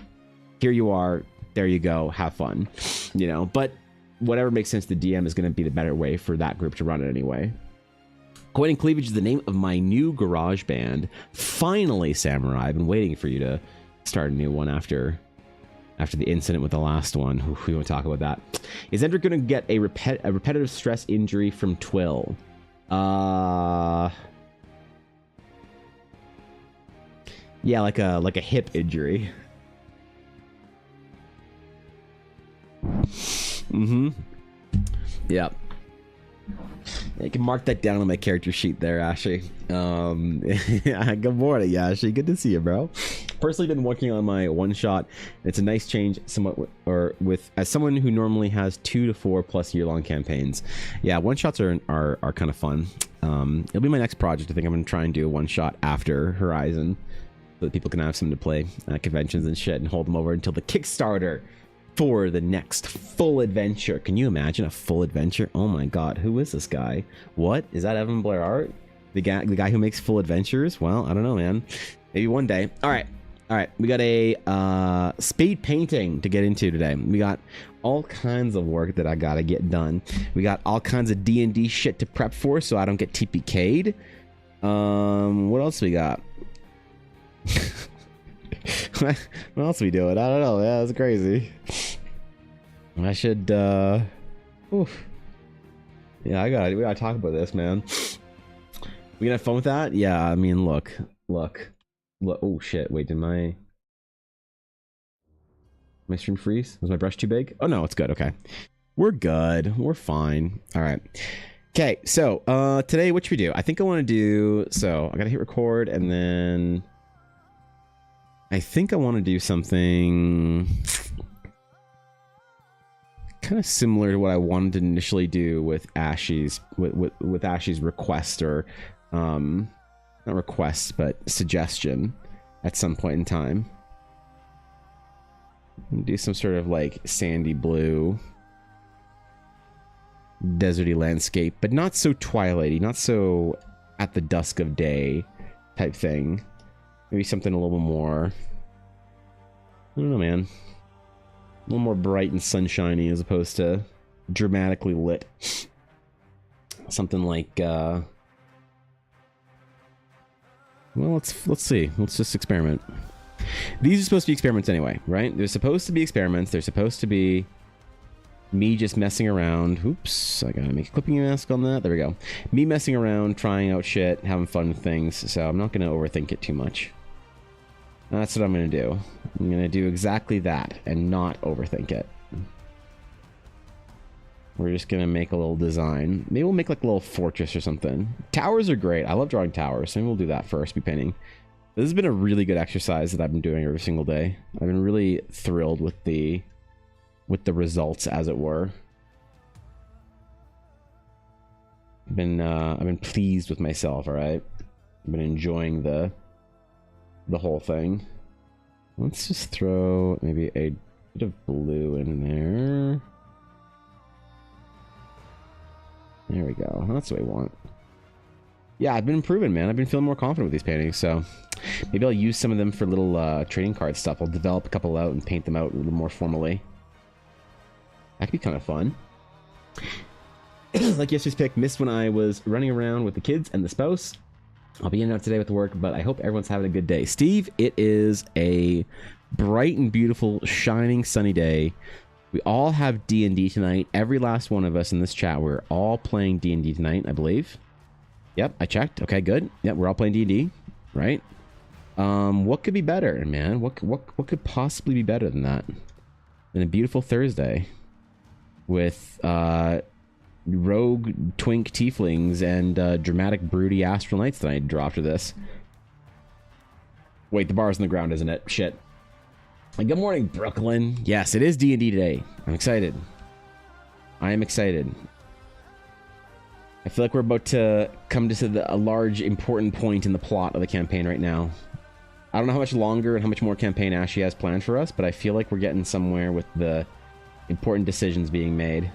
here you are, there you go, have fun, you know. But whatever makes sense to DM is going to be the better way for that group to run it anyway. Coin and Cleavage is the name of my new garage band. Finally, Samurai. I've been waiting for you to start a new one after the incident with the last one. Oof, we won't talk about that. Is Ender going to get a repetitive stress injury from Twill? Yeah, like a hip injury. Yep. I can mark that down on my character sheet there, Ashley. Yeah, good morning, Ashley. Good to see you, bro. Personally been working on my one shot. It's a nice change somewhat as someone who normally has 2 to 4 plus year-long campaigns. Yeah, one shots are kind of fun. It'll be my next project. I think I'm gonna try and do a one shot after Horizon so that people can have something to play at conventions and shit and hold them over until the Kickstarter for the next full adventure. Can you imagine a full adventure? Oh my god, who is this guy? What is that? Evan Blair Art, the guy who makes full adventures? Well, I don't know, man. Maybe one day. All right, we got a speed painting to get into today. We got all kinds of work that I gotta get done. We got all kinds of D&D shit to prep for so I don't get TPK'd. What else we got? What else are we doing? I don't know. Yeah, that's crazy. I should oof. Yeah, we gotta talk about this, man. We gonna have fun with that? Yeah, I mean, look. Oh shit, wait, did my stream freeze? Was my brush too big? Oh no, it's good. Okay, we're good, we're fine. All right. Okay, so today what should we do? I think I want to do, so I gotta hit record, and then I think I want to do something kind of similar to what I wanted to initially do with Ashley's with Ashley's request, or not request but suggestion at some point in time. Do some sort of like sandy blue deserty landscape, but not so twilighty, not so at the dusk of day type thing. Maybe something a little more, I don't know, man, a little more bright and sunshiny as opposed to dramatically lit. Something like well, let's see, let's just experiment. These are supposed to be experiments anyway, right? They're supposed to be experiments. They're supposed to be me just messing around. Oops, I gotta make a clipping mask on that. There we go. Me messing around, trying out shit, having fun with things. So I'm not gonna overthink it too much. That's what I'm gonna do. I'm gonna do exactly that and not overthink it. We're just gonna make a little design. Maybe we'll make like a little fortress or something. Towers are great. I love drawing towers. So maybe we'll do that first, be painting. This has been a really good exercise that I've been doing every single day. I've been really thrilled with the results, as it were. I've been pleased with myself. All right, I've been enjoying the whole thing. Let's just throw maybe a bit of blue in there. There we go. That's what I want. Yeah, I've been improving, man. I've been feeling more confident with these paintings, so maybe I'll use some of them for little trading card stuff. I'll develop a couple out and paint them out a little more formally. That could be kind of fun. Like yesterday's pick, missed when I was running around with the kids and the spouse. I'll be in and out today with work, but I hope everyone's having a good day. Steve, it is a bright and beautiful, shining, sunny day. We all have D&D tonight. Every last one of us in this chat, we're all playing D&D tonight, I believe. Yep, I checked. Okay, good. Yep, we're all playing D&D, right? What could be better, man? What could possibly be better than that? Than a beautiful Thursday with rogue twink tieflings and dramatic broody astral knights that I draw after this. Wait, the bar's on the ground, isn't it? Shit. Good morning, Brooklyn. Yes, it is D&D today. I'm excited. I am excited. I feel like we're about to come to a large, important point in the plot of the campaign right now. I don't know how much longer and how much more campaign Ashley has planned for us, but I feel like we're getting somewhere with the important decisions being made,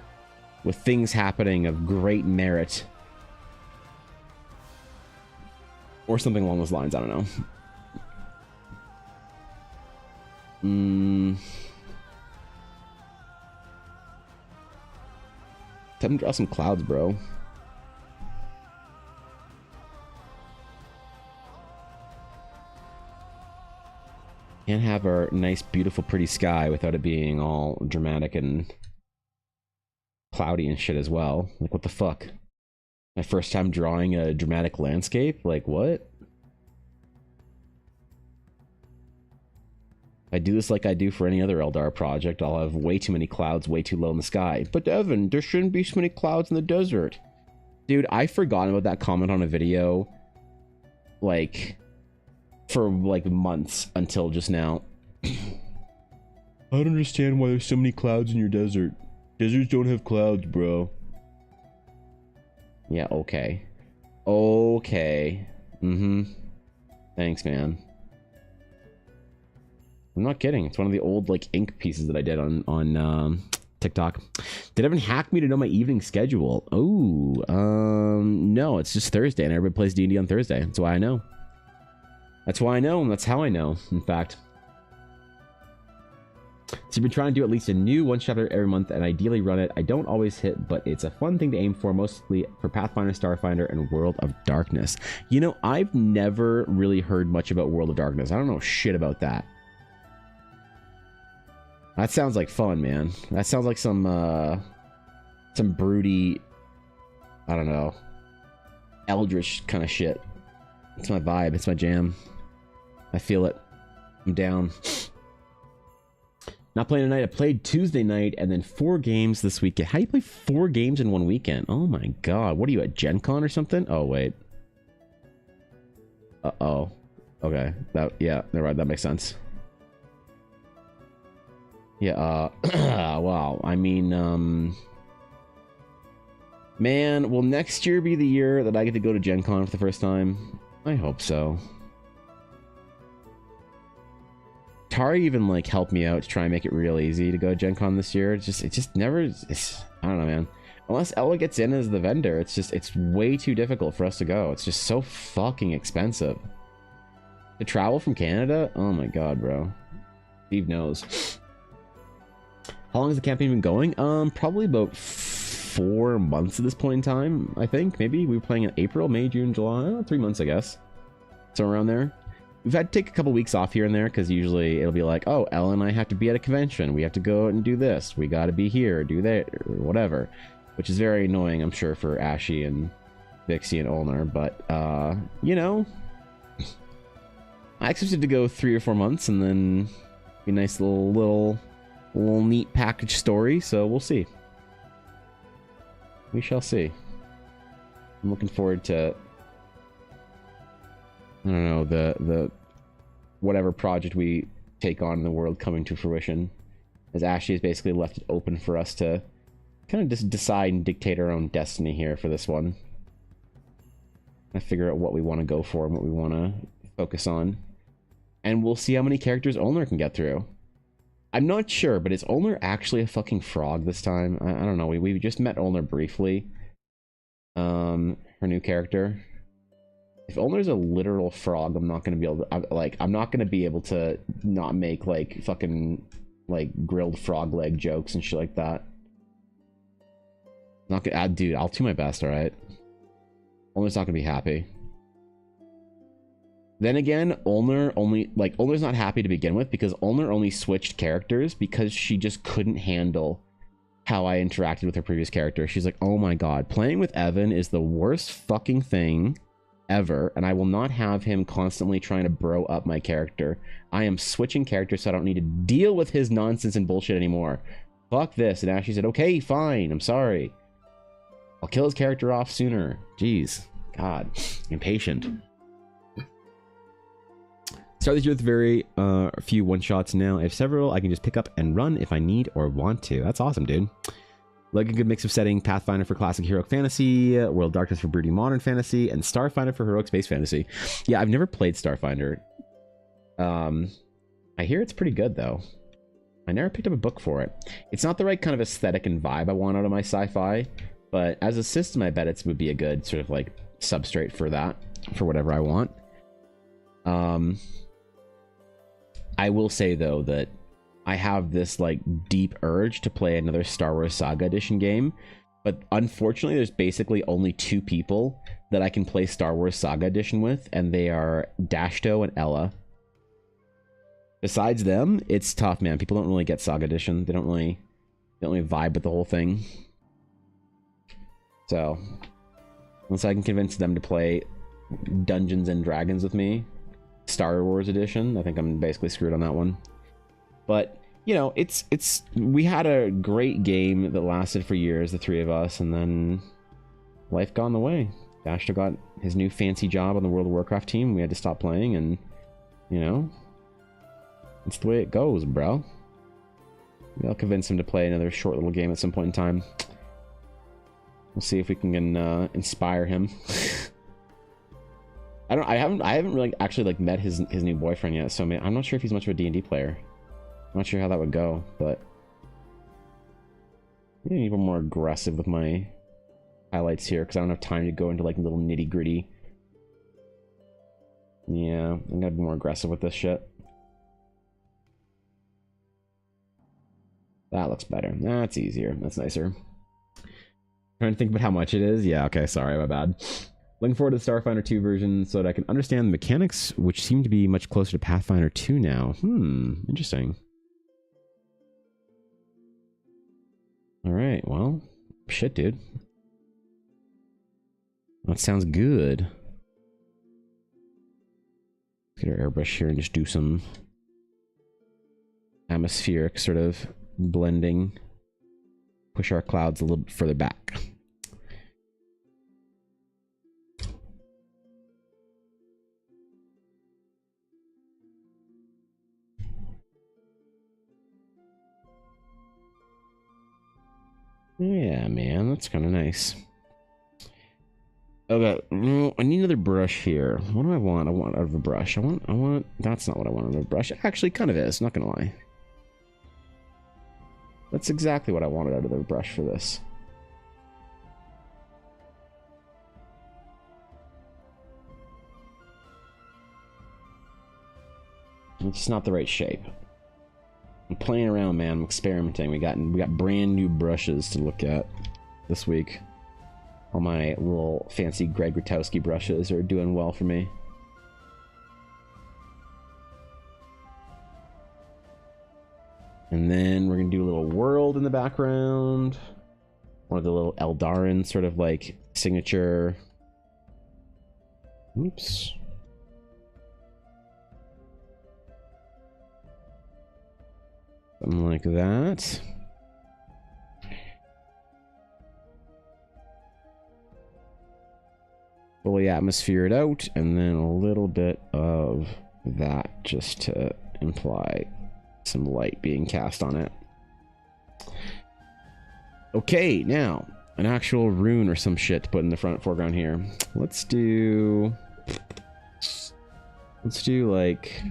with things happening of great merit. Or something along those lines, I don't know. Tell him to draw some clouds, bro. Can't have our nice, beautiful, pretty sky without it being all dramatic and cloudy and shit as well. Like, what the fuck? My first time drawing a dramatic landscape? Like, what? I do this like I do for any other Eldar project. I'll have way too many clouds way too low in the sky. But Evan, there shouldn't be so many clouds in the desert. Dude, I forgot about that comment on a video, like, for like months until just now. I don't understand why there's so many clouds in your desert. Deserts don't have clouds, bro. Yeah, okay. Okay. Thanks, man. I'm not kidding. It's one of the old like ink pieces that I did on TikTok. Did Evan hack me to know my evening schedule? Oh, no, it's just Thursday and everybody plays D&D on Thursday. That's why I know. That's why I know, and that's how I know, in fact. So you've been trying to do at least a new one chapter every month and ideally run it. I don't always hit, but it's a fun thing to aim for, mostly for Pathfinder, Starfinder, and World of Darkness. You know, I've never really heard much about World of Darkness. I don't know shit about that. That sounds like fun, man. That sounds like some broody, I don't know, eldritch kind of shit. It's my vibe. It's my jam. I feel it. I'm down. Not playing tonight. I played Tuesday night and then 4 games this weekend. How do you play 4 games in one weekend? Oh my god. What are you at, Gen Con or something? Oh, wait. Uh-oh. Okay. Yeah, never mind. That makes sense. Yeah, wow. I mean, man, will next year be the year that I get to go to Gen Con for the first time? I hope so. Tari even, like, helped me out to try and make it real easy to go to Gen Con this year. It just never, I don't know, man. Unless Ella gets in as the vendor, it's way too difficult for us to go. It's just so fucking expensive. To travel from Canada? Oh my god, bro. Steve knows. How long has the campaign been going? Probably about 4 months at this point in time, I think. Maybe we were playing in April, May, June, July. 3 months, I guess. So around there. We've had to take a couple weeks off here and there because usually it'll be like, oh, Ella and I have to be at a convention. We have to go and do this. We got to be here, do that, or whatever. Which is very annoying, I'm sure, for Ashy and Vixie and Ulnar. But, you know, I expected to go 3 or 4 months and then be a nice little neat package story, so we'll see. We shall see. I'm looking forward to, I don't know, the whatever project we take on in the world coming to fruition, as Ashley has basically left it open for us to kind of just decide and dictate our own destiny here for this one. I figure out what we want to go for and what we want to focus on, and we'll see how many characters Ulnar can get through. I'm not sure, but is Ulnar actually a fucking frog this time? I don't know. We just met Ulnar briefly. Her new character. If Ulnar's a literal frog, I'm not gonna be able to, I'm not gonna be able to not make like fucking like grilled frog leg jokes and shit like that. Not gonna, dude. I'll do my best. All right. Ulnar's not gonna be happy. Then again, Ulnar's not happy to begin with because Ulnar only switched characters because she just couldn't handle how I interacted with her previous character. She's like, oh my god, playing with Evan is the worst fucking thing ever, and I will not have him constantly trying to bro up my character. I am switching characters so I don't need to deal with his nonsense and bullshit anymore. Fuck this. And Ashley said, okay, fine, I'm sorry. I'll kill his character off sooner. Jeez. God. Impatient. Start this year with very few one-shots now. I have several I can just pick up and run if I need or want to. That's awesome, dude. Like a good mix of setting: Pathfinder for classic heroic fantasy, World of Darkness for broody modern fantasy, and Starfinder for heroic space fantasy. Yeah, I've never played Starfinder. I hear it's pretty good, though. I never picked up a book for it. It's not the right kind of aesthetic and vibe I want out of my sci-fi, but as a system, I bet it would be a good sort of like substrate for that. for whatever I want. I will say though that I have this like deep urge to play another Star Wars Saga Edition game, but unfortunately there's basically only 2 people that I can play Star Wars Saga Edition with, and they are Dashto and Ella. Besides them, it's tough, man. People don't really get Saga Edition. They don't really vibe with the whole thing. So unless I can convince them to play Dungeons and Dragons with me, Star Wars Edition, I think I'm basically screwed on that one. But you know, we had a great game that lasted for years, the 3 of us, and then life got in the way. Dashto got his new fancy job on the World of Warcraft team. We had to stop playing, and you know, it's the way it goes, bro. Maybe I'll convince him to play another short little game at some point in time. We'll see if we can inspire him. I haven't really actually like met his new boyfriend yet, so I'm not sure if he's much of a D&D player. I'm not sure how that would go, but I'm gonna be even more aggressive with my highlights here because I don't have time to go into like little nitty gritty. Yeah, I'm gonna be more aggressive with this shit. That looks better. That's easier. That's nicer. Trying to think about how much it is. Yeah, okay, sorry, my bad. Looking forward to the Starfinder 2 version so that I can understand the mechanics, which seem to be much closer to Pathfinder 2 now. Interesting. Alright, well, shit, dude. That sounds good. Let's get our airbrush here and just do some atmospheric sort of blending. Push our clouds a little bit further back. Yeah, man, that's kind of nice. Okay, I need another brush here. What do I want? I want out of a brush. I want. That's not what I want out of a brush. It actually kind of is. Not gonna lie. That's exactly what I wanted out of the brush for this. It's just not the right shape. I'm playing around, man. I'm experimenting. We got brand new brushes to look at this week. All my little fancy Greg Rutowski brushes are doing well for me. And then we're gonna do a little world in the background. One of the little Eldarin sort of like signature. Oops. Something like that. Fully atmosphere it out, and then a little bit of that just to imply some light being cast on it. Okay, now an actual rune or some shit to put in the front foreground here. Let's do like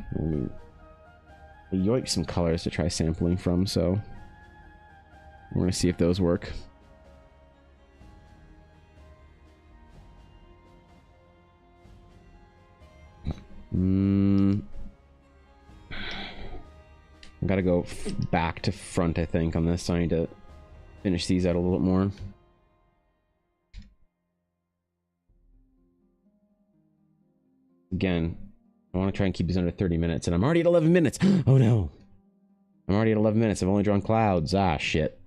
yoink some colors to try sampling from, so we're gonna see if those work. I gotta go back to front, I think, on this, so I need to finish these out a little bit more. Again, I want to try and keep these under 30 minutes, and I'm already at 11 minutes. Oh no, I'm already at 11 minutes. I've only drawn clouds. Ah, shit.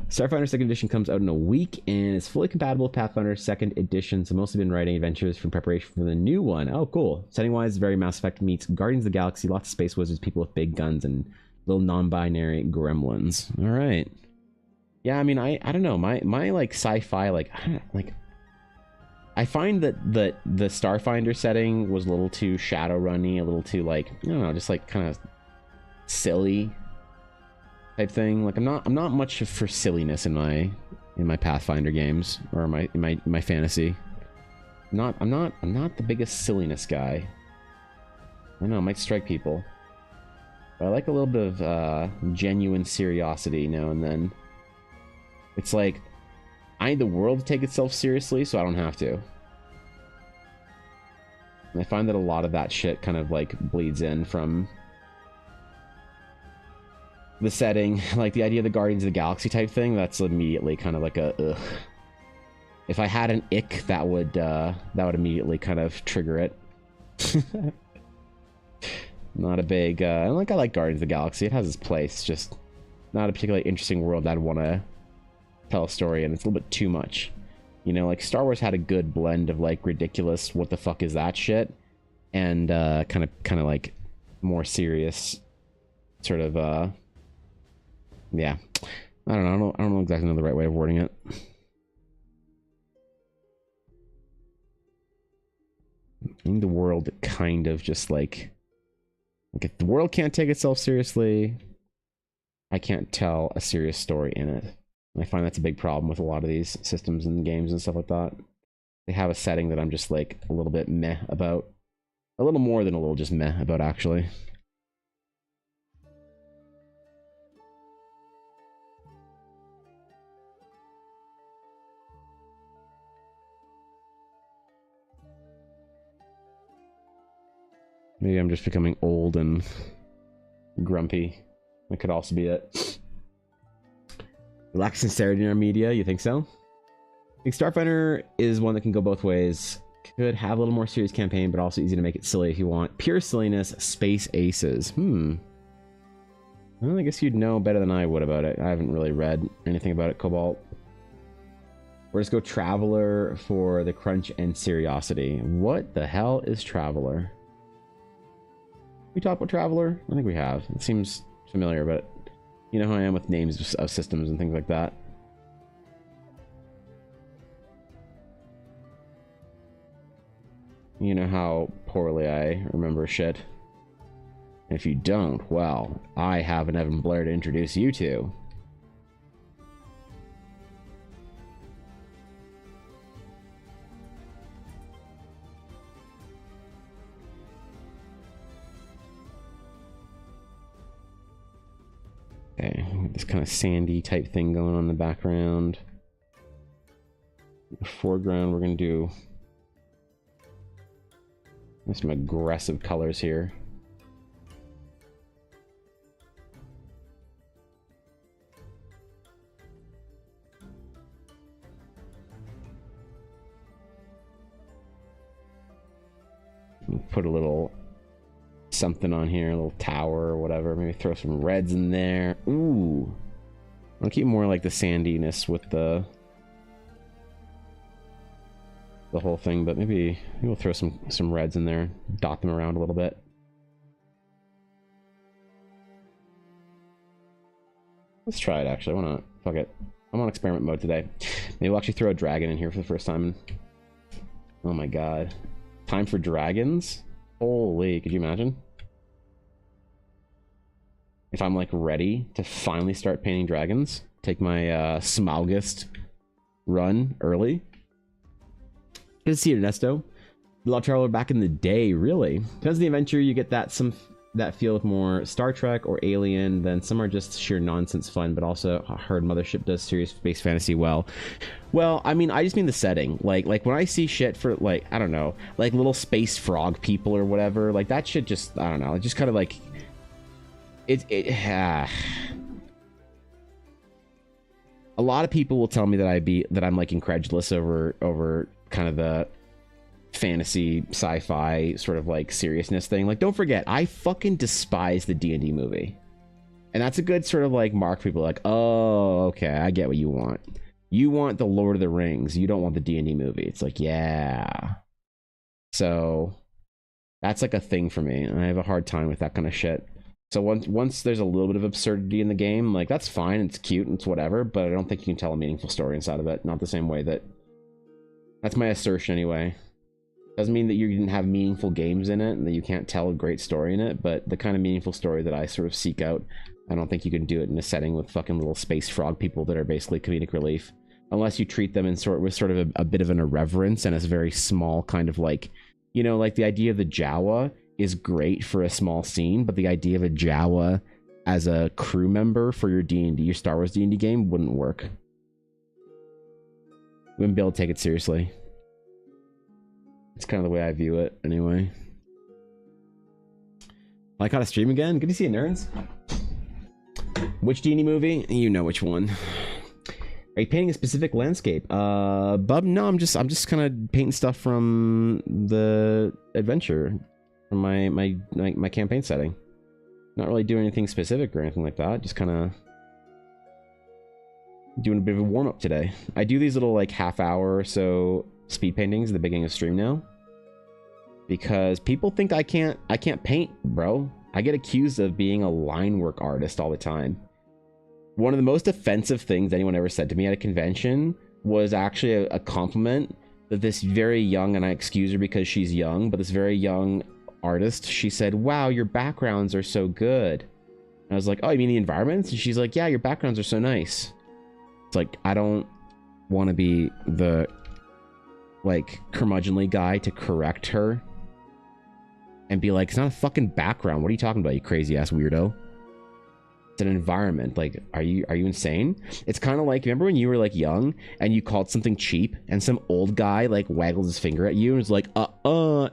Starfinder 2nd Edition comes out in a week, and it's fully compatible with Pathfinder 2nd Edition, so mostly been writing adventures from preparation for the new one. Oh, cool. Setting-wise, very Mass Effect meets Guardians of the Galaxy, lots of space wizards, people with big guns, and little non-binary gremlins. All right. Yeah, I mean, I don't know. My like sci-fi, I find that the Starfinder setting was a little too Shadowrunny, a little too like, I don't know, just like kind of silly type thing. Like I'm not much for silliness in my Pathfinder games or my fantasy. I'm not the biggest silliness guy. I know it might strike people, but I like a little bit of genuine seriosity now and then. It's like I need the world to take itself seriously, so I don't have to. And I find that a lot of that shit kind of like bleeds in from the setting, like the idea of the Guardians of the Galaxy type thing. That's immediately kind of like a ugh. If I had an ick, that would immediately kind of trigger it. Not a big I like Guardians of the Galaxy. It has its place, just not a particularly interesting world I'd want to tell a story, and it's a little bit too much. You know, like Star Wars had a good blend of like ridiculous, what the fuck is that shit, and kind of like more serious sort of yeah. I don't know exactly the right way of wording it. I think the world kind of just like if the world can't take itself seriously, I can't tell a serious story in it. And I find that's a big problem with a lot of these systems and games and stuff like that. They have a setting that I'm just like a little bit meh about. A little more than a little just meh about, actually. Maybe I'm just becoming old and grumpy. That could also be it. Lack sincerity in our media, you think so? I think Starfighter is one that can go both ways. Could have a little more serious campaign, but also easy to make it silly if you want. Pure silliness, space aces. Well, I guess you'd know better than I would about it. I haven't really read anything about it, Cobalt. Or just go Traveler for the crunch and seriosity. What the hell is Traveler? We talked about Traveler? I think we have. It seems familiar, but you know how I am with names of systems and things like that. You know how poorly I remember shit. And if you don't, well, I have an Evan Blair to introduce you to. Okay, this kind of sandy type thing going on in the background. In the foreground, we're going to do some aggressive colors here. Put a little something on here, a little tower or whatever. Maybe throw some reds in there. Ooh. I'll keep more like the sandiness with the whole thing, but maybe we'll throw some reds in there, dot them around a little bit. Let's try it, actually. Why not? Fuck it. I'm on experiment mode today. Maybe we'll actually throw a dragon in here for the first time. Oh my god. Time for dragons? Holy, could you imagine? If I'm like ready to finally start painting dragons, take my Smaugust run early. Good to see you, Ernesto. Law Traveler back in the day, really. Depends on the adventure, you get that feel with more Star Trek or Alien, then some are just sheer nonsense fun, but also I heard Mothership does serious space fantasy well. Well, I mean, I just mean the setting. Like when I see shit for like, I don't know, like little space frog people or whatever, like that shit just, I don't know, it just kind of like, a lot of people will tell me that I'm like incredulous over kind of the fantasy sci-fi sort of like seriousness thing. Like, don't forget, I fucking despise the D&D movie, and that's a good sort of like mark. People are like, oh, okay, I get what you want. You want the Lord of the Rings, you don't want the D&D movie. It's like, yeah, so that's like a thing for me, and I have a hard time with that kind of shit. So once there's a little bit of absurdity in the game, like that's fine, it's cute and it's whatever, but I don't think you can tell a meaningful story inside of it. Not the same way that, that's my assertion anyway. Doesn't mean that you didn't have meaningful games in it and that you can't tell a great story in it, but the kind of meaningful story that I sort of seek out, I don't think you can do it in a setting with fucking little space frog people that are basically comedic relief, unless you treat them in with sort of a bit of an irreverence and as a very small kind of like, you know, like the idea of the Jawa is great for a small scene, but the idea of a Jawa as a crew member for your D&D, your Star Wars D&D game wouldn't work. You wouldn't be able to take it seriously. It's kind of the way I view it, anyway. I caught a stream again. Good to see you, nerds. Which D&D movie? You know which one. Are you painting a specific landscape? Bub, no, I'm just kind of painting stuff from the adventure, from my campaign setting. Not really doing anything specific or anything like that. Just kind of doing a bit of a warm up today. I do these little like half hour or so speed paintings at the beginning of stream now, because people think I can't paint, bro. I get accused of being a line work artist all the time. One of the most offensive things anyone ever said to me at a convention was actually a compliment that this very young, and I excuse her because she's young, but this very young artist, she said, "Wow, your backgrounds are so good." And I was like, "Oh, you mean the environments?" And she's like, "Yeah, your backgrounds are so nice." It's like, I don't want to be the like curmudgeonly guy to correct her and be like, "It's not a fucking background. What are you talking about, you crazy ass weirdo? It's an environment." Like, are you insane? It's kind of like, remember when you were like young and you called something cheap and some old guy like waggled his finger at you and was like,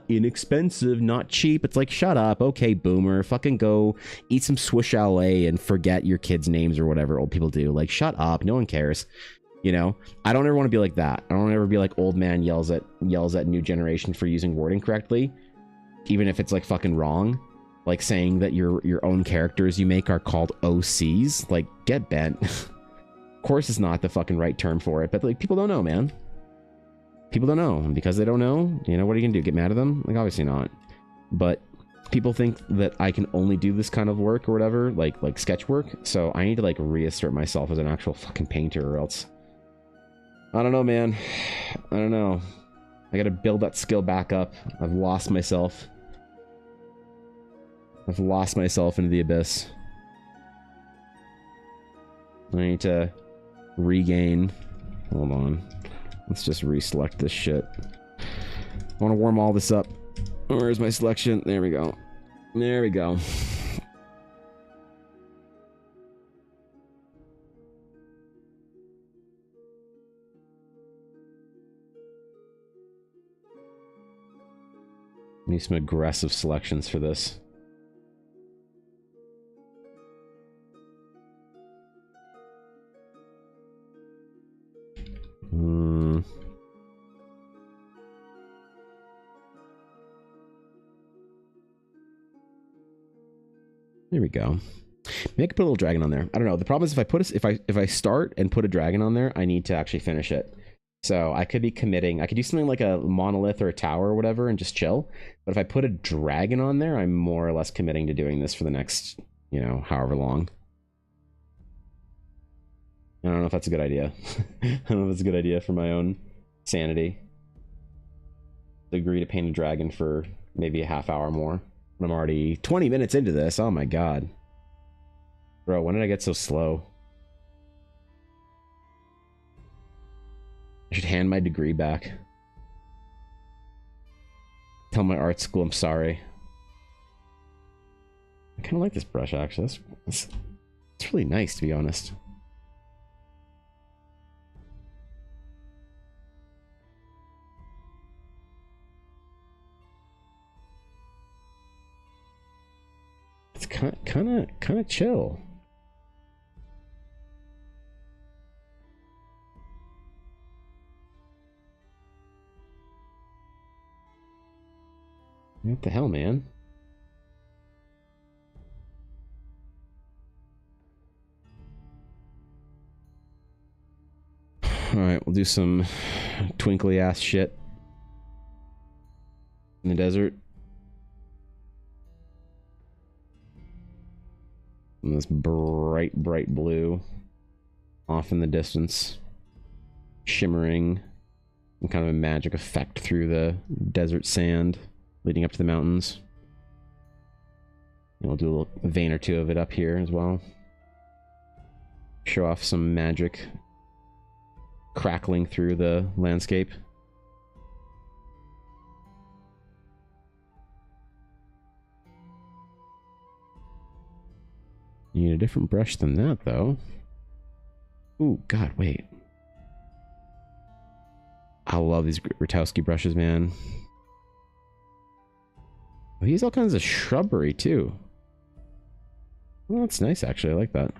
inexpensive, not cheap. It's like, shut up. Okay, boomer, fucking go eat some Swiss chalet and forget your kids' names or whatever old people do. Like, shut up. No one cares. You know, I don't ever want to be like that. I don't ever be like old man yells at new generation for using wording correctly, even if it's like fucking wrong. Like saying that your own characters you make are called OCs. Like, get bent. Of course it's not the fucking right term for it, but like, people don't know, man. People don't know, and because they don't know, you know, what are you gonna do, get mad at them? Like, obviously not. But people think that I can only do this kind of work or whatever, like sketch work, so I need to like reassert myself as an actual fucking painter, or else I don't know, man. I don't know. I gotta build that skill back up. I've lost myself. I've lost myself into the abyss. I need to regain. Hold on. Let's just reselect this shit. I want to warm all this up. Where's my selection? There we go. There we go. Need some aggressive selections for this. There we go. Maybe I could put a little dragon on there. I don't know. The problem is if I start and put a dragon on there, I need to actually finish it. So I could be committing. I could do something like a monolith or a tower or whatever and just chill. But if I put a dragon on there, I'm more or less committing to doing this for the next, you know, however long. I don't know if that's a good idea. I don't know if it's a good idea for my own sanity. To agree to paint a dragon for maybe a half hour more. I'm already 20 minutes into this. Oh my god. Bro, when did I get so slow? I should hand my degree back. Tell my art school I'm sorry. I kind of like this brush, actually. It's really nice, to be honest. It's kind of chill. What the hell, man? Alright, we'll do some twinkly ass shit in the desert. And this bright blue off in the distance, shimmering, and kind of a magic effect through the desert sand leading up to the mountains. And we'll do a little vein or two of it up here as well. Show off some magic crackling through the landscape. You need a different brush than that, though. Ooh, God, wait. I love these Rutowski brushes, man. Oh, he's all kinds of shrubbery too. Well, that's nice actually. I like that.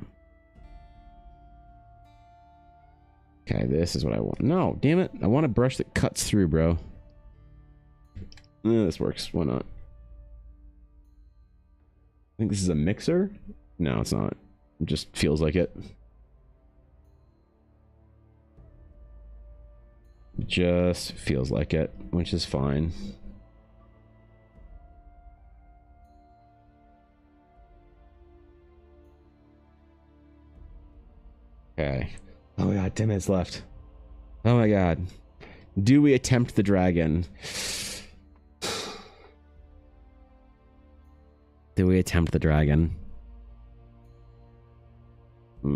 Okay, this is what I want. No, damn it. I want a brush that cuts through, bro. This works. Why not? I think this is a mixer? No, it's not. It just feels like it. Just feels like it, which is fine. Okay. Oh my god, 10 minutes left. Oh my god. Do we attempt the dragon? Do we attempt the dragon? I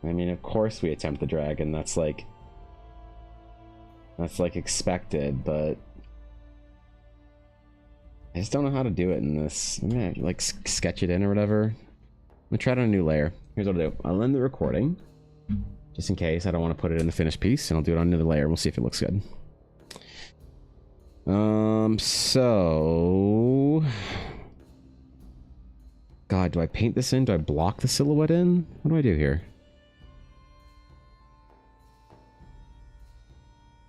mean, of course we attempt the dragon. That's like expected, but I just don't know how to do it in this. I'm gonna like sketch it in or whatever. I'm gonna try it on a new layer. Here's what I'll do. I'll end the recording just in case I don't want to put it in the finished piece, and I'll do it on another layer. We'll see if it looks good. So God, do I paint this in? Do I block the silhouette in? What do I do here?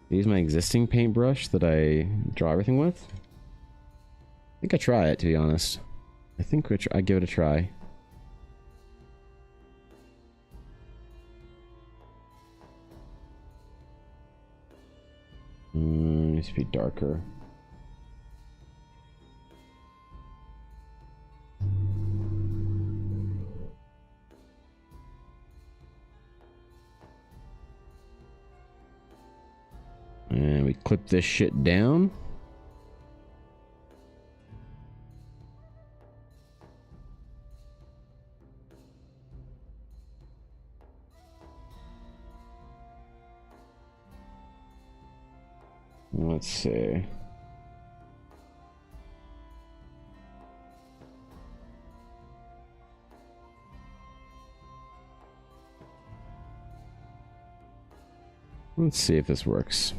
Use my existing paintbrush that I draw everything with? I think I try it, to be honest. I think I give it a try. Needs to be darker. And we clip this shit down. Let's see. Let's see if this works.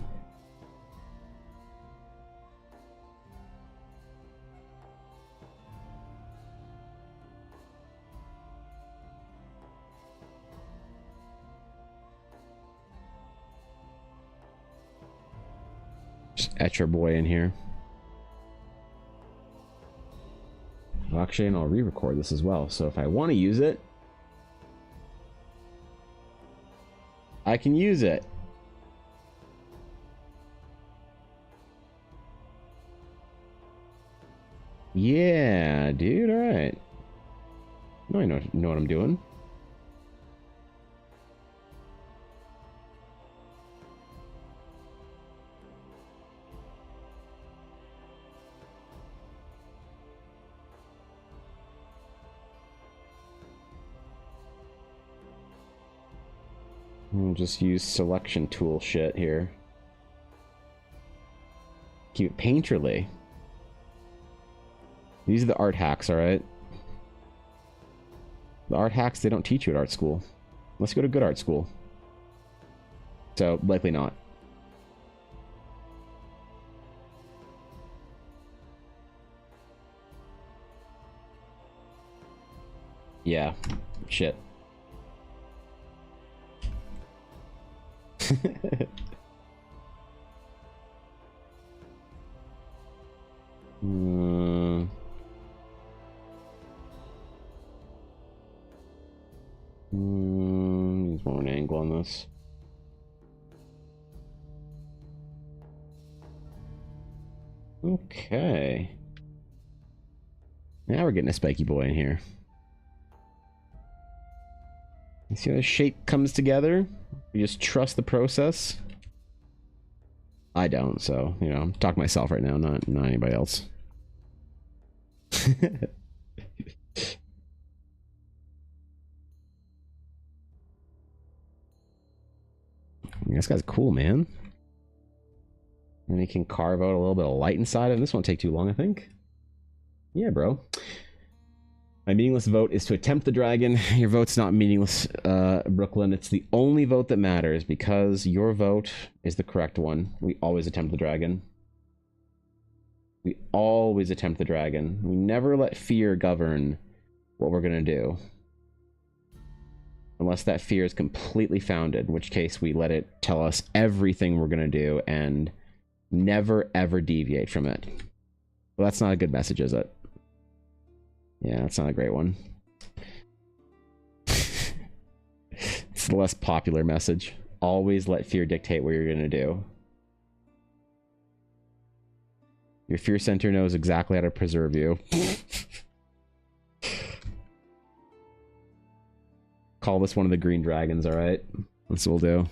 Just etch our boy in here. Well, actually, and I'll re-record this as well. So if I want to use it, I can use it. Yeah, dude. All right. I know what I'm doing. I'll just use selection tool shit here. Keep it painterly. These are the art hacks, alright? The art hacks they don't teach you at art school. Let's go to good art school. So, likely not. Yeah. Shit. Needs more of an angle on this. Okay. Now we're getting a spiky boy in here. You see how the shape comes together? You just trust the process. I don't, so, you know, I'm talking to myself right now, not anybody else. This guy's cool, man. And he can carve out a little bit of light inside of him. This won't take too long, I think. Yeah, bro. My meaningless vote is to attempt the dragon. Your vote's not meaningless, Brooklyn. It's the only vote that matters because your vote is the correct one. We always attempt the dragon. We always attempt the dragon. We never let fear govern what we're going to do. Unless that fear is completely founded, in which case we let it tell us everything we're going to do and never ever deviate from it. Well, that's not a good message, is it? Yeah, that's not a great one. It's the less popular message. Always let fear dictate what you're going to do. Your fear center knows exactly how to preserve you. Call this one of the green dragons, alright? That's what we'll do.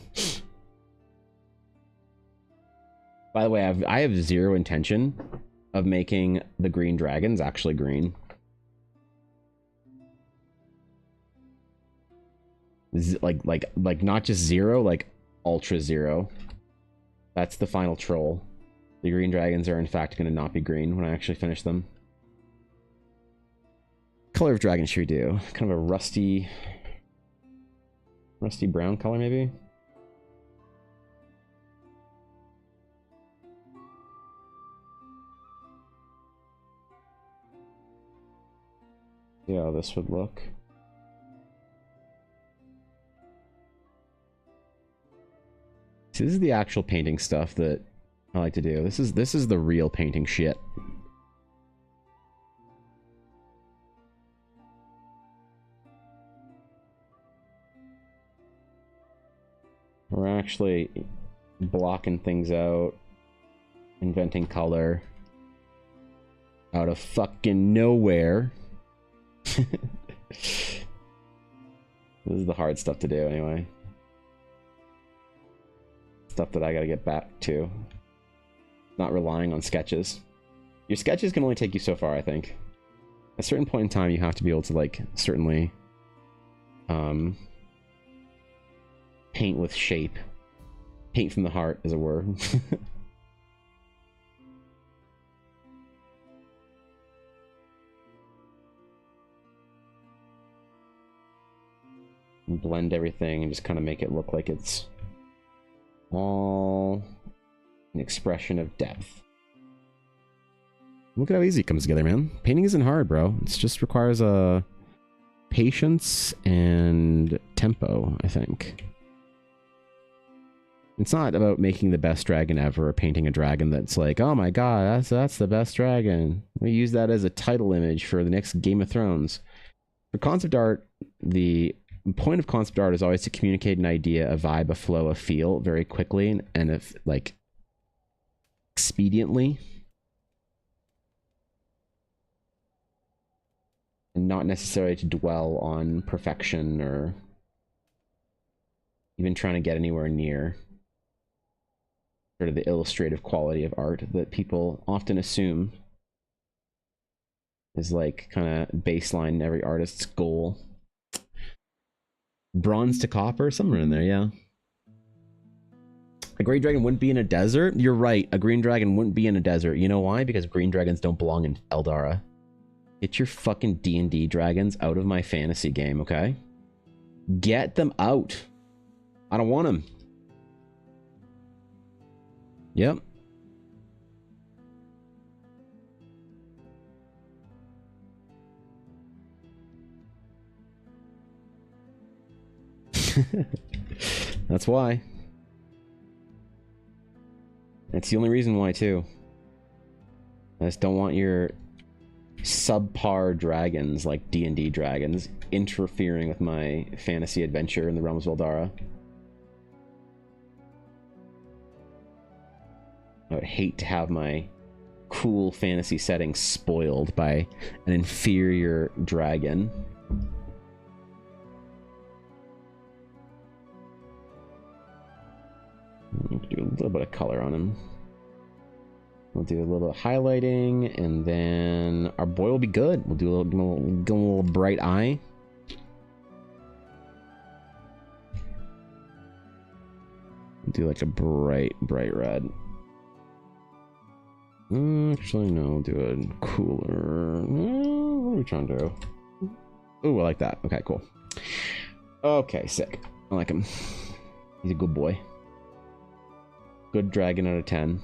By the way, I have zero intention of making the green dragons actually green. Like not just zero, like ultra zero. That's the final troll. The green dragons are in fact going to not be green when I actually finish them. Color of dragon should we do? Kind of a rusty brown color maybe? See how this would look. See, this is the actual painting stuff that I like to do. This is the real painting shit. We're actually blocking things out, inventing color out of fucking nowhere. This is the hard stuff to do anyway. Stuff that I gotta get back to. Not relying on sketches. Your sketches can only take you so far, I think. At a certain point in time, you have to be able to, like, certainly paint with shape. Paint from the heart, as it were. And blend everything and just kind of make it look like it's all an expression of depth. Look at how easy it comes together, man. Painting isn't hard, bro. It just requires a patience and tempo, I think. It's not about making the best dragon ever or painting a dragon that's like, oh my god, that's the best dragon. We use that as a title image for the next Game of Thrones. For concept art, the point of concept art is always to communicate an idea, a vibe, a flow, a feel very quickly and if like expediently, and not necessarily to dwell on perfection or even trying to get anywhere near sort of the illustrative quality of art that people often assume is like kind of baseline every artist's goal. Bronze to copper, somewhere in there, yeah. A green dragon wouldn't be in a desert? You're right, a green dragon wouldn't be in a desert. You know why? Because green dragons don't belong in Eldara. Get your fucking D&D dragons out of my fantasy game, okay? Get them out. I don't want them. Yep. That's why. That's the only reason why, too. I just don't want your subpar dragons, like D&D dragons, interfering with my fantasy adventure in the realms of Eldara. I would hate to have my cool fantasy setting spoiled by an inferior dragon. Do a little bit of color on him. We'll do a little bit of highlighting, and then our boy will be good. We'll do a little bright eye. We'll do like a bright red. Actually, no, we'll do a cooler. What are we trying to do? Ooh, I like that. Okay, cool. Okay, sick. I like him. He's a good boy. Good dragon out of 10.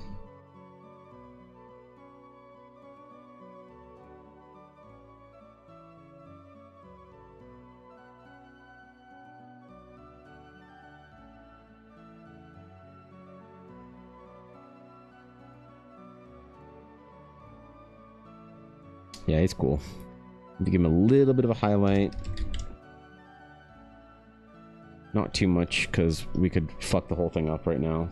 Yeah, he's cool. Need to give him a little bit of a highlight. Not too much, because we could fuck the whole thing up right now.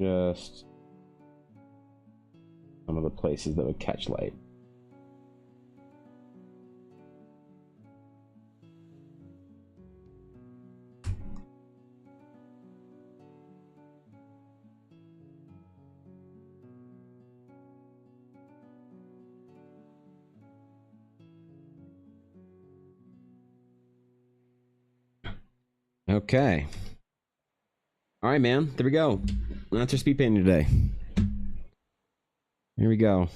Just some of the places that would catch light. Okay. All right, man. There we go. That's our speed painting today. Here we go.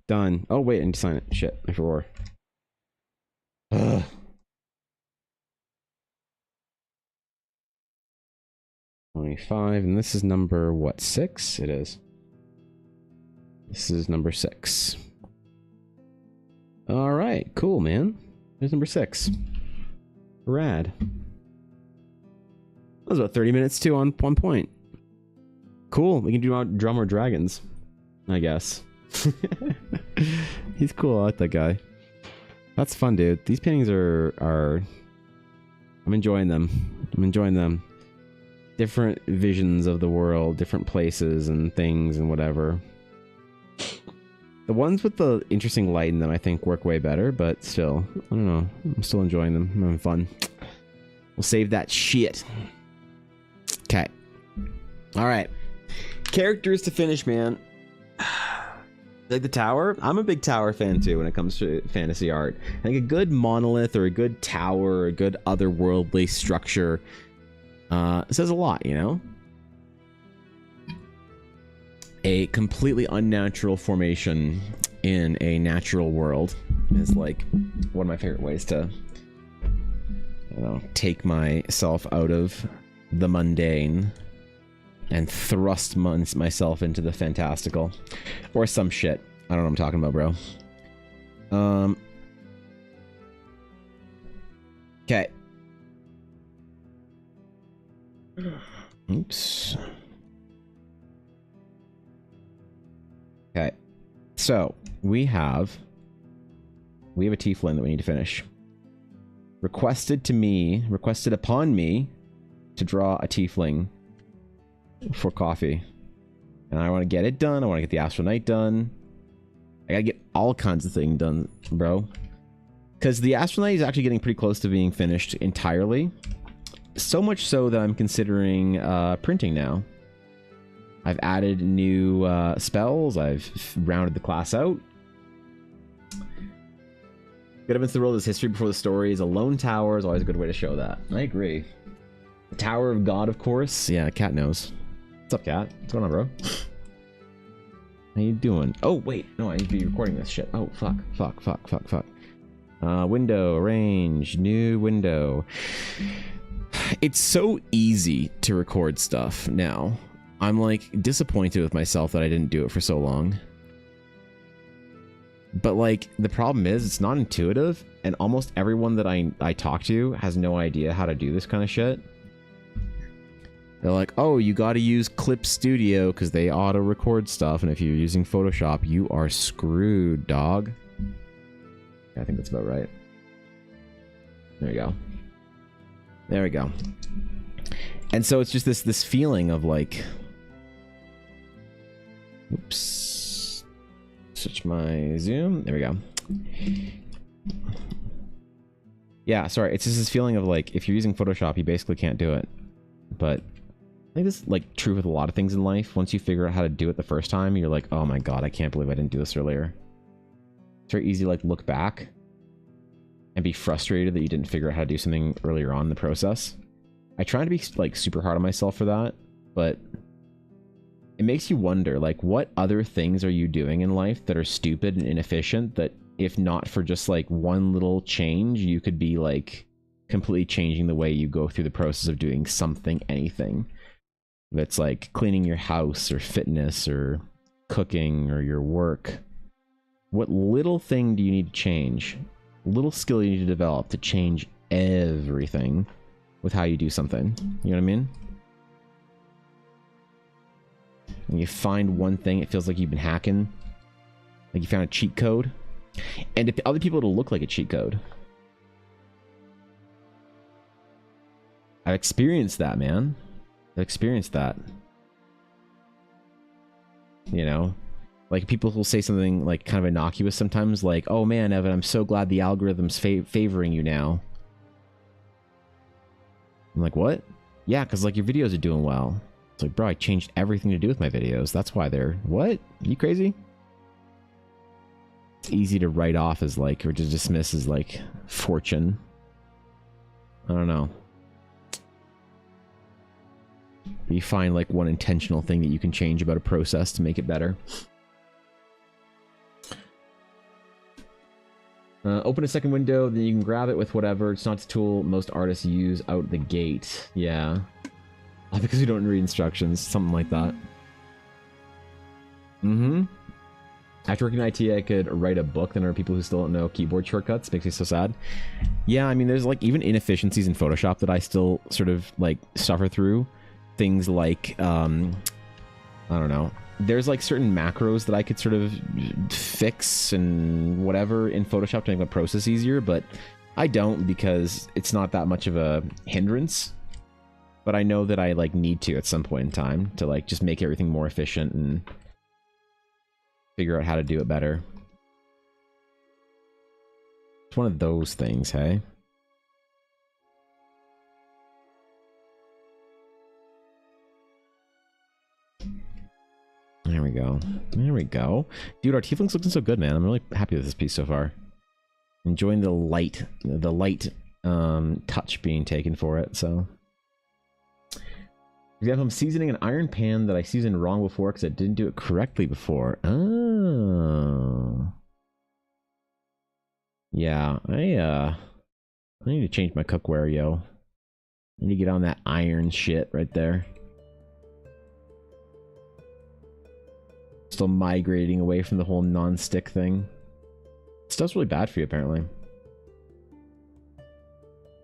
Done. Oh, wait. I need to sign it. Shit. I forgot. Ugh. $25. And this is number, what, 6? It is. This is number 6. All right. Cool, man. There's number 6. Rad. That was about 30 minutes too on 1 point. Cool. We can draw more dragons, I guess. He's cool. I like that guy. That's fun, dude. These paintings are I'm enjoying them. I'm enjoying them. Different visions of the world, different places and things and whatever. The ones with the interesting light in them, I think, work way better, but still, I don't know. I'm still enjoying them. I'm having fun. We'll save that shit. Okay. All right. Characters to finish, man. Like the tower. I'm a big tower fan too when it comes to fantasy art. I think a good monolith or a good tower or a good otherworldly structure says a lot, you know? A completely unnatural formation in a natural world is like one of my favorite ways to, you know, take myself out of the mundane and thrust myself into the fantastical or some shit. I don't know what I'm talking about, bro. Okay. Oops. Okay. So we have a tiefling that we need to finish. Requested upon me to draw a tiefling for coffee. And I want to get it done. I want to get the Astral Knight done. I gotta get all kinds of things done, bro. Because the Astral Knight is actually getting pretty close to being finished entirely. So much so that I'm considering printing now. I've added new spells. I've rounded the class out. Good events of the world is history before the story. A lone tower is always a good way to show that. I agree. The Tower of God, of course. Yeah, Cat knows. What's up, Cat? What's going on, bro? How you doing? Oh, wait. No, I need to be recording this shit. Oh, fuck. Window, arrange, new window. It's so easy to record stuff now. I'm like disappointed with myself that I didn't do it for so long. But like the problem is it's not intuitive, and almost everyone that I talk to has no idea how to do this kind of shit. They're like, oh, you got to use Clip Studio because they auto record stuff, and if you're using Photoshop, you are screwed, dog. I think that's about right. There you go. There we go. And so it's just this feeling of like, oops, switch my zoom. There we go. Yeah, sorry. It's just this feeling of like, if you're using Photoshop, you basically can't do it. But I think this is like true with a lot of things in life. Once you figure out how to do it the first time, you're like, oh my God, I can't believe I didn't do this earlier. It's very easy to like look back and be frustrated that you didn't figure out how to do something earlier on in the process. I try to be like super hard on myself for that, but it makes you wonder, like, what other things are you doing in life that are stupid and inefficient that if not for just like one little change, you could be like completely changing the way you go through the process of doing something, anything. If it's like cleaning your house or fitness or cooking or your work. What little thing do you need to change? Little skill you need to develop to change everything with how you do something. You know what I mean? When you find one thing, it feels like you've been hacking. Like you found a cheat code. And if other people, it'll look like a cheat code. I've experienced that, man. I've experienced that. You know? Like, people will say something, like, kind of innocuous sometimes, like, oh man, Evan, I'm so glad the algorithm's favoring you now. I'm like, what? Yeah, because, like, your videos are doing well. It's like, bro, I changed everything to do with my videos. That's why they're... What? Are you crazy? It's easy to write off as, like, or to dismiss as, like, fortune. I don't know. You find, like, one intentional thing that you can change about a process to make it better. Open a second window, then you can grab it with whatever. It's not the tool most artists use out the gate. Yeah. Because we don't read instructions. Something like that. Mm-hmm. After working in IT, I could write a book. Then there are people who still don't know keyboard shortcuts. Makes me so sad. Yeah, I mean, there's like even inefficiencies in Photoshop that I still sort of like suffer through. Things like, I don't know. There's like certain macros that I could sort of fix and whatever in Photoshop to make my process easier, but I don't because it's not that much of a hindrance. But I know that I like need to at some point in time to like just make everything more efficient and figure out how to do it better. It's one of those things, hey? There we go. There we go. Dude, our tiefling's looking so good, man. I'm really happy with this piece so far. Enjoying the light touch being taken for it, so. For example, I'm seasoning an iron pan that I seasoned wrong before because I didn't do it correctly before. Oh. Yeah, I need to change my cookware, yo. I need to get on that iron shit right there. Still migrating away from the whole non-stick thing. Stuff's really bad for you, apparently.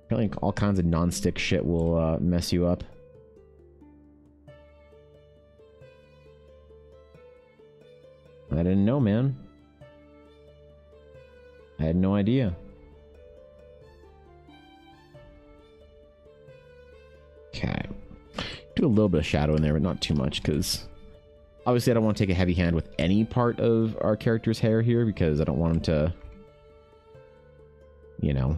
Apparently all kinds of non-stick shit will mess you up. I didn't know, man. I had no idea. Okay. Do a little bit of shadow in there, but not too much, because... Obviously, I don't want to take a heavy hand with any part of our character's hair here because I don't want him to, you know,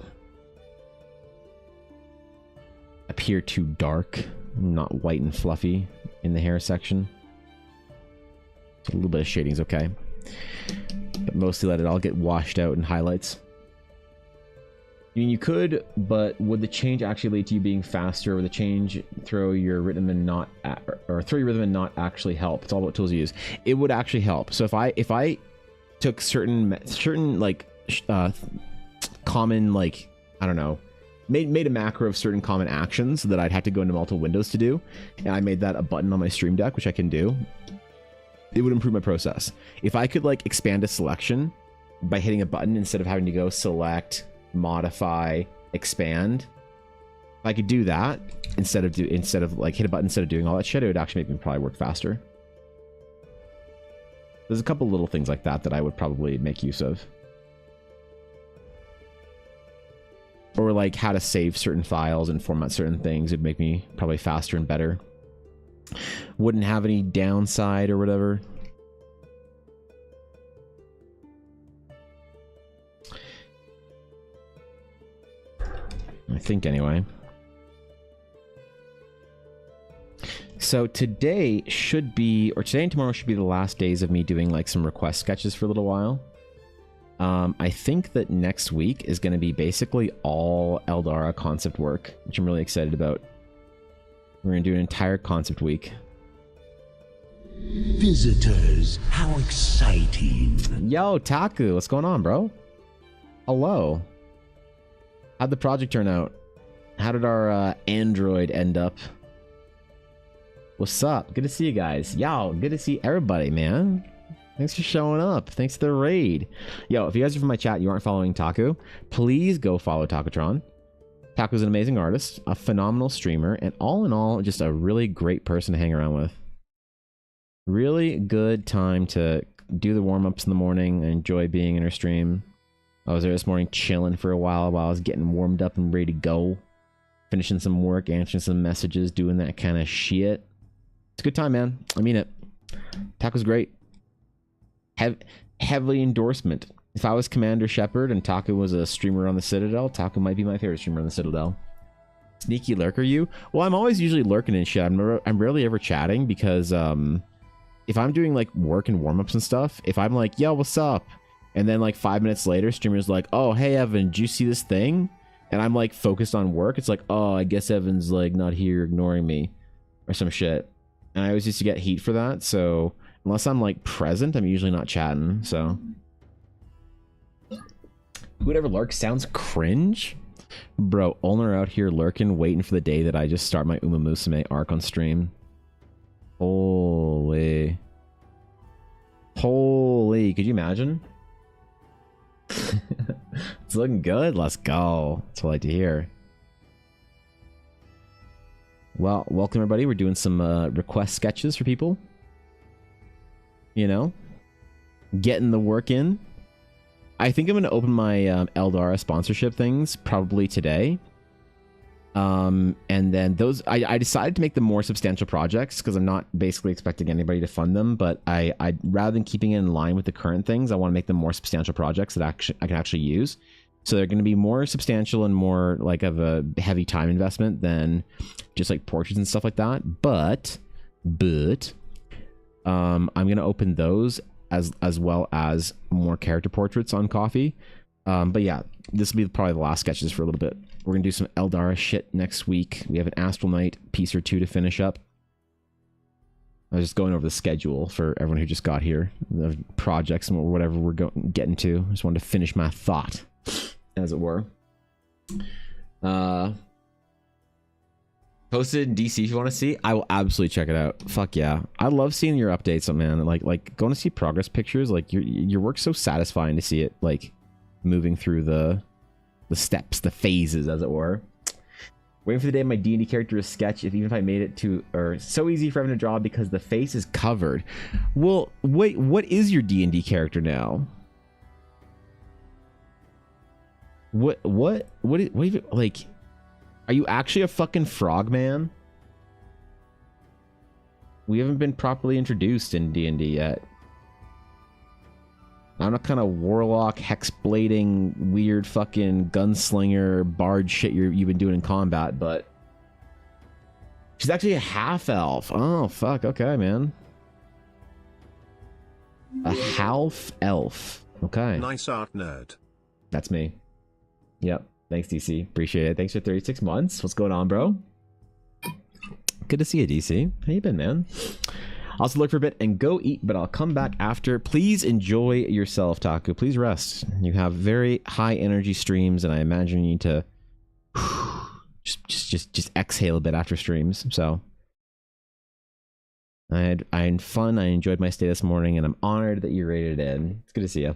appear too dark, not white and fluffy in the hair section. So a little bit of shading's okay. But mostly let it all get washed out in highlights. I mean, you could, but would the change actually lead to you being faster? Or would the change throw your rhythm and not, or throw your rhythm and not actually help? It's all about tools you use. It would actually help. So if I took certain like common, like, I don't know, made a macro of certain common actions that I'd have to go into multiple windows to do, and I made that a button on my Stream Deck, which I can do, it would improve my process. If I could like expand a selection by hitting a button instead of having to go select, modify, expand, if I could do that instead of like hit a button instead of doing all that shit, it would actually make me probably work faster. There's a couple little things like that that I would probably make use of. Or like how to save certain files and format certain things would make me probably faster and better. Wouldn't have any downside or whatever. I think anyway. So today should be, or today and tomorrow should be the last days of me doing like some request sketches for a little while. I think that next week is going to be basically all Eldara concept work, which I'm really excited about. We're going to do an entire concept week. visitors. How exciting. Yo, Taku, what's going on, bro? Hello. How'd the project turn out? How did our android end up? What's up? Good to see you guys. Yo, good to see everybody, man. Thanks for showing up. Thanks for the raid. Yo, if you guys are from my chat, you aren't following Taku, please go follow Takutron. Taku's an amazing artist, a phenomenal streamer, and all in all, just a really great person to hang around with. Really good time to do the warm-ups in the morning and enjoy being in her stream. I was there this morning chilling for a while I was getting warmed up and ready to go. Finishing some work, answering some messages, doing that kind of shit. It's a good time, man. I mean it. Taku's great. Heavily endorsement. If I was Commander Shepard and Taku was a streamer on the Citadel, Taku might be my favorite streamer on the Citadel. Sneaky lurker you? Well, I'm always usually lurking and shit. I'm rarely ever chatting because if I'm doing like work and warm-ups and stuff, if I'm like, yo, what's up? And then like 5 minutes later, streamer's like, oh, hey, Evan, did you see this thing? And I'm like focused on work. It's like, oh, I guess Evan's like not here, ignoring me or some shit. And I always used to get heat for that. So unless I'm like present, I'm usually not chatting. So whoever lurks sounds cringe. Bro, Ulner out here lurking, waiting for the day that I just start my Uma Musume arc on stream. Holy. Holy, could you imagine? It's looking good. Let's go. That's what I like to hear. Well, welcome everybody. We're doing some request sketches for people. You know, getting the work in. I think I'm going to open my Eldara sponsorship things probably today. And then those, I decided to make them more substantial projects because I'm not basically expecting anybody to fund them. But I rather than keeping it in line with the current things, I want to make them more substantial projects that I can actually use. So they're going to be more substantial and more like of a heavy time investment than just like portraits and stuff like that. But I'm going to open those as well as more character portraits on Coffee. But yeah, this will be probably the last sketches for a little bit. We're going to do some Eldara shit next week. We have an Astral Knight piece or two to finish up. I was just going over the schedule for everyone who just got here. The projects and whatever we're getting to. I just wanted to finish my thought, as it were. Posted in DC if you want to see. I will absolutely check it out. Fuck yeah. I love seeing your updates, man. Like going to see progress pictures. Like your work's so satisfying to see it like moving through the steps, the phases, as it were. Waiting for the day my D&D character is sketch, even if I made it to, or so easy for everyone to draw because the face is covered. Well, wait, what is your D&D character now? What like, are you actually a fucking frogman? We haven't been properly introduced in D&D yet. I'm not kind of warlock, hexblading, weird fucking gunslinger, bard shit you've been doing in combat, but she's actually a half-elf. Oh, fuck. Okay, man. A half-elf. Okay. Nice art, nerd. That's me. Yep. Thanks, DC. Appreciate it. Thanks for 36 months. What's going on, bro? Good to see you, DC. How you been, man? I'll also look for a bit and go eat, but I'll come back after. Please enjoy yourself, Taku. Please rest. You have very high energy streams, and I imagine you need to just exhale a bit after streams. So I had fun. I enjoyed my stay this morning, and I'm honored that you rated in. It's good to see you.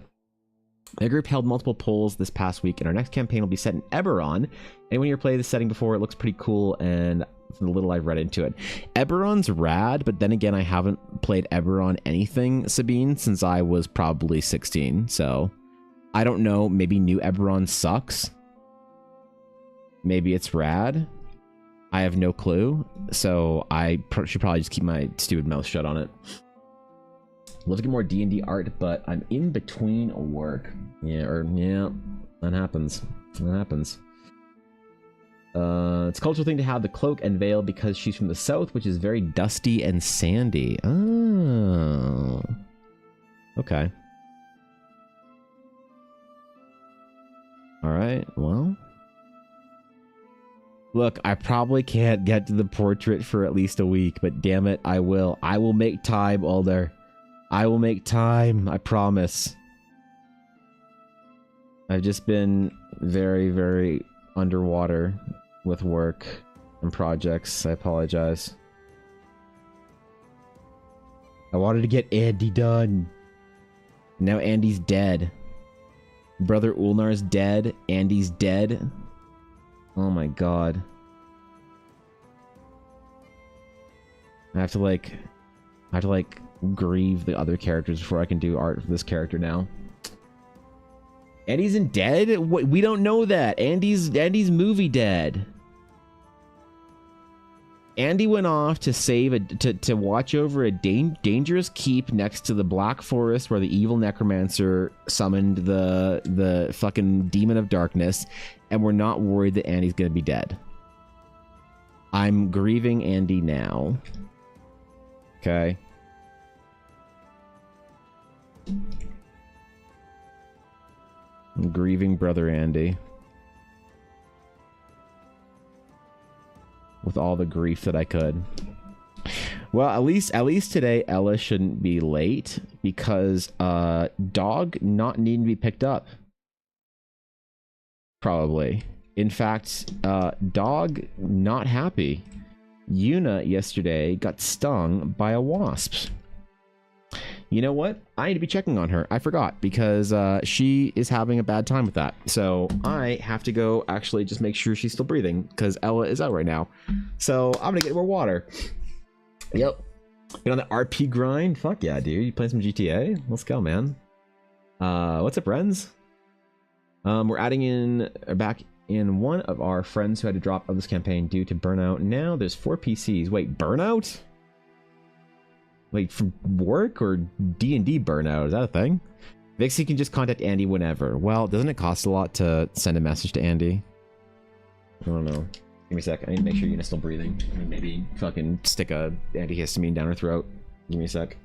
My group held multiple polls this past week, and our next campaign will be set in Eberron. Anyone here played this setting before? It looks pretty cool, and from the little I've read into it, Eberron's rad, but then again, I haven't played Eberron anything, Sabine, since I was probably 16, so I don't know. Maybe New Eberron sucks. Maybe it's rad. I have no clue, so I should probably just keep my stupid mouth shut on it. Love to get more D&D art, but I'm in between work. Yeah, that happens. That happens. It's a cultural thing to have the cloak and veil because she's from the south, which is very dusty and sandy. Oh. Okay. Alright, well. Look, I probably can't get to the portrait for at least a week, but damn it, I will. I will make time, Alder. I will make time. I promise. I've just been very, very underwater with work and projects. I apologize. I wanted to get Andy done. Now Andy's dead. Brother Ulnar's dead. Andy's dead. Oh my god. I have to like grieve the other characters before I can do art for this character now. Andy's dead? We don't know that. Andy's movie dead. Andy went off to to watch over a dangerous keep next to the Black Forest where the evil necromancer summoned the fucking demon of darkness, and we're not worried that Andy's gonna be dead. I'm grieving Andy now. Okay. I'm grieving brother Andy. With all the grief that I could. Well, at least today Ella shouldn't be late because dog not needing to be picked up. Probably. In fact, dog not happy. Yuna yesterday got stung by a wasp. You know what? I need to be checking on her. I forgot because she is having a bad time with that. So I have to go actually just make sure she's still breathing because Ella is out right now. So I'm gonna get more water. Yep. Been on the RP grind. Fuck yeah, dude. You playing some GTA? Let's go, man. What's up, friends? We're adding in back in one of our friends who had to drop out of this campaign due to burnout. Now there's 4 PCs. Wait, burnout? Like from work or D&D burnout? Is that a thing? Vixie can just contact Andy whenever. Well, doesn't it cost a lot to send a message to Andy? I don't know. Give me a sec. I need to make sure Yuna's still breathing. I mean, maybe fucking stick a antihistamine down her throat. Give me a sec.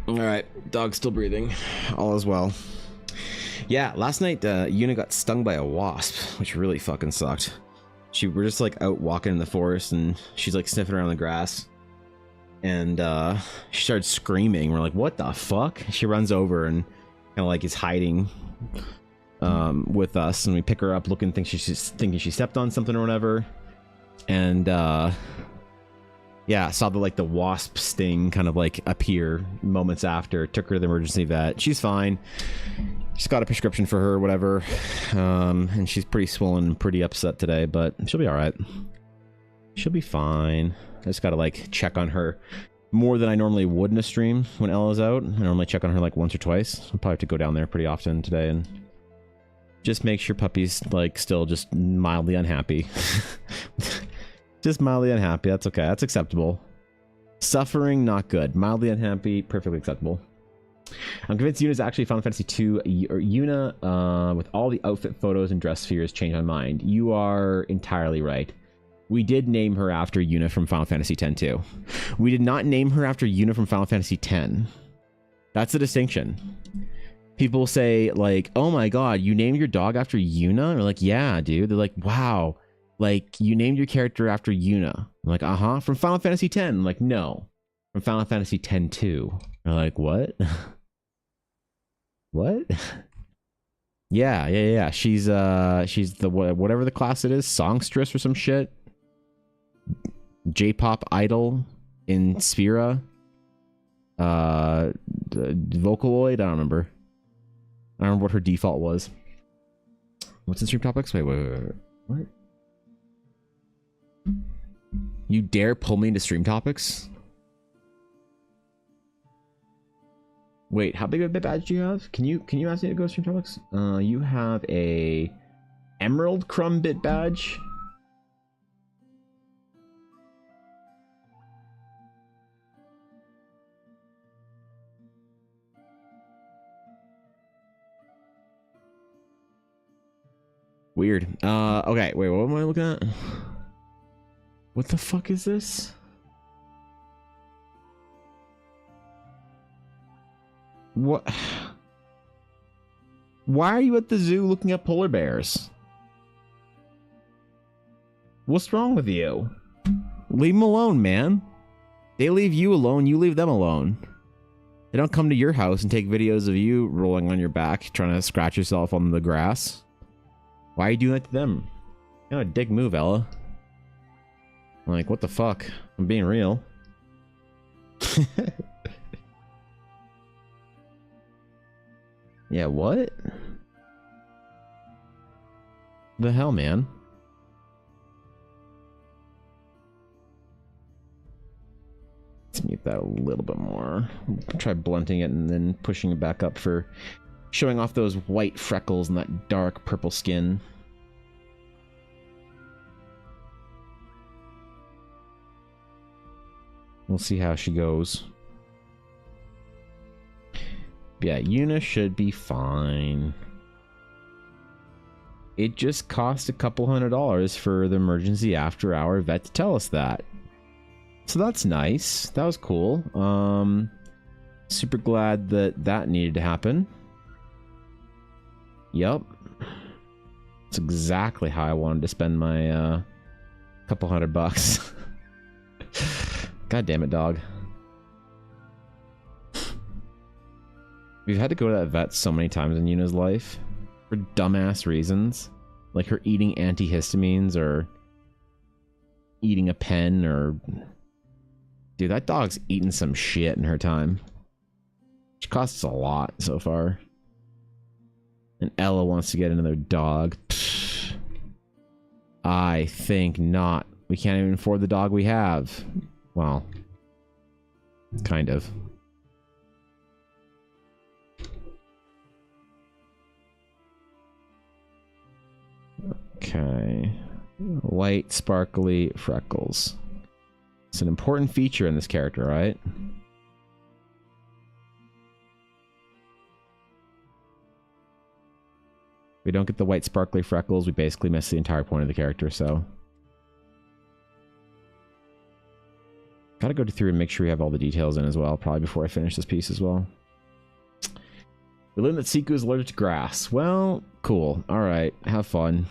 All right, dog's still breathing. All is well. Yeah, last night Yuna got stung by a wasp, which really fucking sucked. We're just like out walking in the forest, and she's like sniffing around the grass, and she started screaming. We're like, "What the fuck?" She runs over and kind of like is hiding with us, and we pick her up, thinking she stepped on something or whatever, and yeah, saw the wasp sting kind of like appear moments after. Took her to the emergency vet. She's fine. Just got a prescription for her, whatever. And she's pretty swollen and pretty upset today, but she'll be all right. She'll be fine. I just got to like check on her more than I normally would in a stream when Ella's out. I normally check on her like once or twice. I'll probably have to go down there pretty often today and just make sure puppy's like still just mildly unhappy. Just mildly unhappy. That's okay. That's acceptable. Suffering, not good. Mildly unhappy, perfectly acceptable. I'm convinced Yuna's actually Final Fantasy 2. Yuna, with all the outfit photos and dress spheres, changed my mind. You are entirely right. We did name her after Yuna from Final Fantasy X too. We did not name her after Yuna from Final Fantasy X. That's the distinction. People say like, "Oh my god, you named your dog after Yuna?" We're like, "Yeah, dude." They're like, "Wow. Like, you named your character after Yuna." I'm like, "Uh-huh. From Final Fantasy X." I'm like, "No. From Final Fantasy X too." They're like, "What?" What? Yeah. She's the whatever the class it is, songstress or some shit. J-pop idol in Sphera. Vocaloid, I don't remember. I don't remember what her default was. What's in stream topics? Wait. What? You dare pull me into stream topics? Wait, how big of a bit badge do you have? Can you ask me to go to stream topics? You have a Emerald Crumb bit badge. Weird. Okay, wait, what am I looking at? What the fuck is this? What? Why are you at the zoo looking at polar bears? What's wrong with you? Leave them alone, man. They leave you alone, you leave them alone. They don't come to your house and take videos of you rolling on your back, trying to scratch yourself on the grass. Why are you doing that to them? You know, a dick move, Ella. I'm like, what the fuck? I'm being real. Yeah, what? The hell, man? Let's mute that a little bit more. Try blunting it and then pushing it back up for showing off those white freckles and that dark purple skin. We'll see how she goes. Yeah, Yuna should be fine. It just cost a couple $100 for the emergency after-hour vet to tell us that. So that's nice. That was cool. Super glad that needed to happen. Yep. That's exactly how I wanted to spend my couple $100. God damn it, dog. We've had to go to that vet so many times in Yuna's life for dumbass reasons, like her eating antihistamines or eating a pen or... Dude, that dog's eaten some shit in her time. Which costs a lot so far. And Ella wants to get another dog. Pfft. I think not. We can't even afford the dog we have. Well, kind of. Okay. White, sparkly freckles. It's an important feature in this character, right? If we don't get the white, sparkly freckles, we basically miss the entire point of the character, so... Gotta go through and make sure we have all the details in as well, probably before I finish this piece as well. We learned that Siku is allergic to grass. Well, cool. Alright, have fun.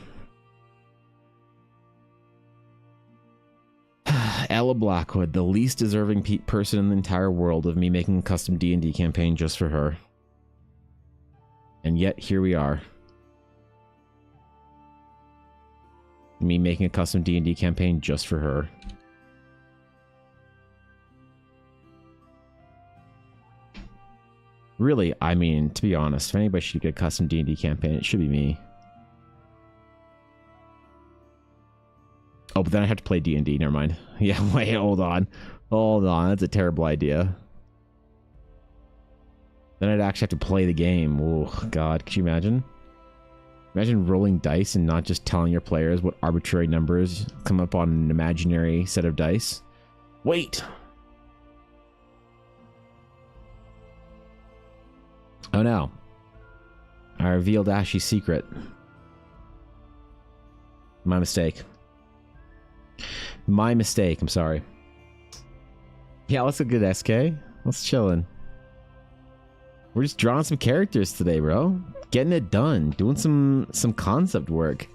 Ella Blackwood, the least deserving person in the entire world of me making a custom D&D campaign just for her. And yet, here we are. Me making a custom D&D campaign just for her. Really, I mean, to be honest, if anybody should get a custom D&D campaign, it should be me. Oh, but then I have to play D&D, never mind. Yeah, wait, hold on. Hold on, that's a terrible idea. Then I'd actually have to play the game. Oh, God, could you imagine? Imagine rolling dice and not just telling your players what arbitrary numbers come up on an imaginary set of dice. Wait! Oh no. I revealed Ashy's secret. My mistake. My mistake, I'm sorry. Yeah, let's look at SK. Let's chillin'. We're just drawing some characters today, bro. Getting it done. Doing some concept work.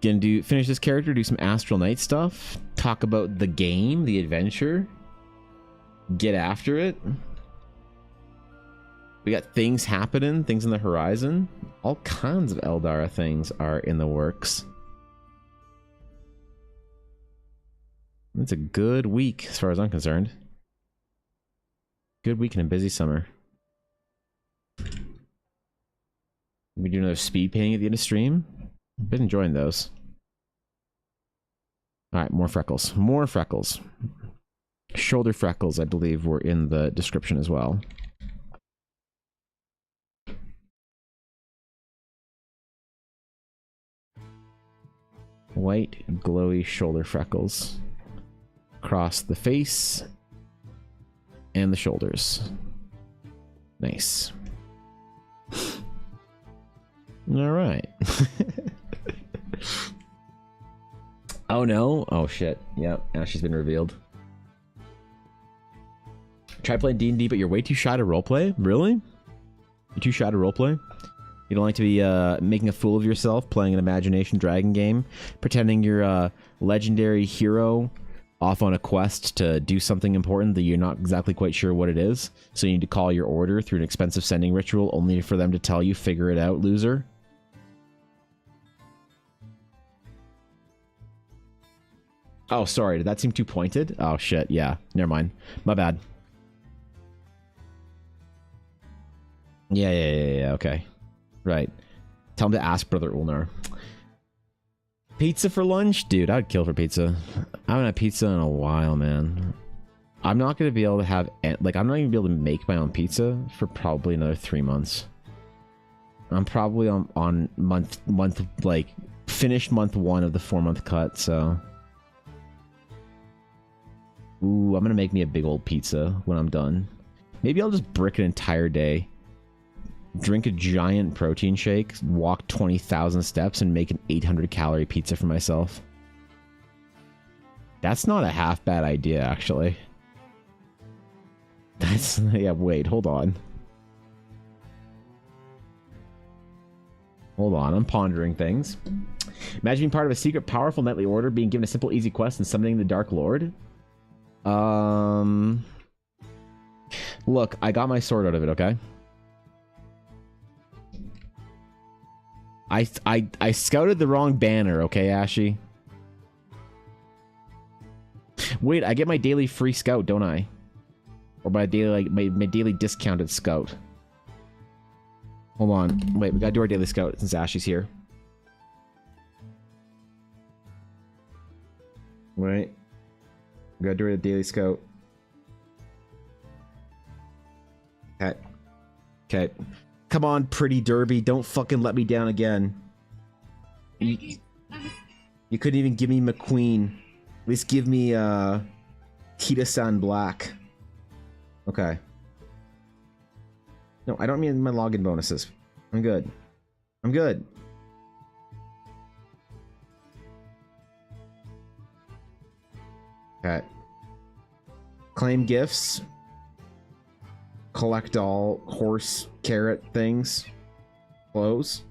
Gonna finish this character, do some Astral Knight stuff. Talk about the game, the adventure. Get after it. We got things happening, things in the horizon. All kinds of Eldara things are in the works. It's a good week, as far as I'm concerned. Good week and a busy summer. We do another speed painting at the end of stream. I've been enjoying those. Alright, more freckles. More freckles. Shoulder freckles, I believe, were in the description as well. White, glowy shoulder freckles. Across the face and the shoulders. Nice. Alright. Oh no. Oh shit. Yep. Now she's been revealed. Try playing D&D, but you're way too shy to roleplay? Really? You're too shy to roleplay? You don't like to be making a fool of yourself playing an imagination dragon game? Pretending you're a legendary hero off on a quest to do something important that you're not exactly quite sure what it is? So you need to call your order through an expensive sending ritual only for them to tell you, figure it out, loser? Oh, sorry. Did that seem too pointed? Oh, shit. Yeah. Never mind. My bad. Yeah. Okay. Right. Tell him to ask Brother Ulnar. Pizza for lunch? Dude, I'd kill for pizza. I haven't had pizza in a while, man. I'm not going to be able to have... Like, I'm not even going to be able to make my own pizza for probably another 3 months. I'm probably on month... Like, finished month 1 of the 4-month cut, so... Ooh, I'm going to make me a big old pizza when I'm done. Maybe I'll just brick an entire day. Drink a giant protein shake, walk 20,000 steps, and make an 800-calorie pizza for myself. That's not a half bad idea, actually. That's... Yeah, wait, hold on. Hold on, I'm pondering things. Imagine being part of a secret, powerful knightly order, being given a simple, easy quest, and summoning the Dark Lord. Look, I got my sword out of it, okay? I scouted the wrong banner, okay, Ashy? Wait, I get my daily free scout, don't I? Or my daily, like, my daily discounted scout. Hold on. Wait, we gotta do our daily scout since Ashy's here. Wait. We gotta do our daily scout. Okay. Okay. Come on, pretty Derby. Don't fucking let me down again. You couldn't even give me McQueen. At least give me, Kita-san Black. Okay. No, I don't mean my login bonuses. I'm good. I'm good. Okay. Claim gifts. Collect all horse carrot things. Close.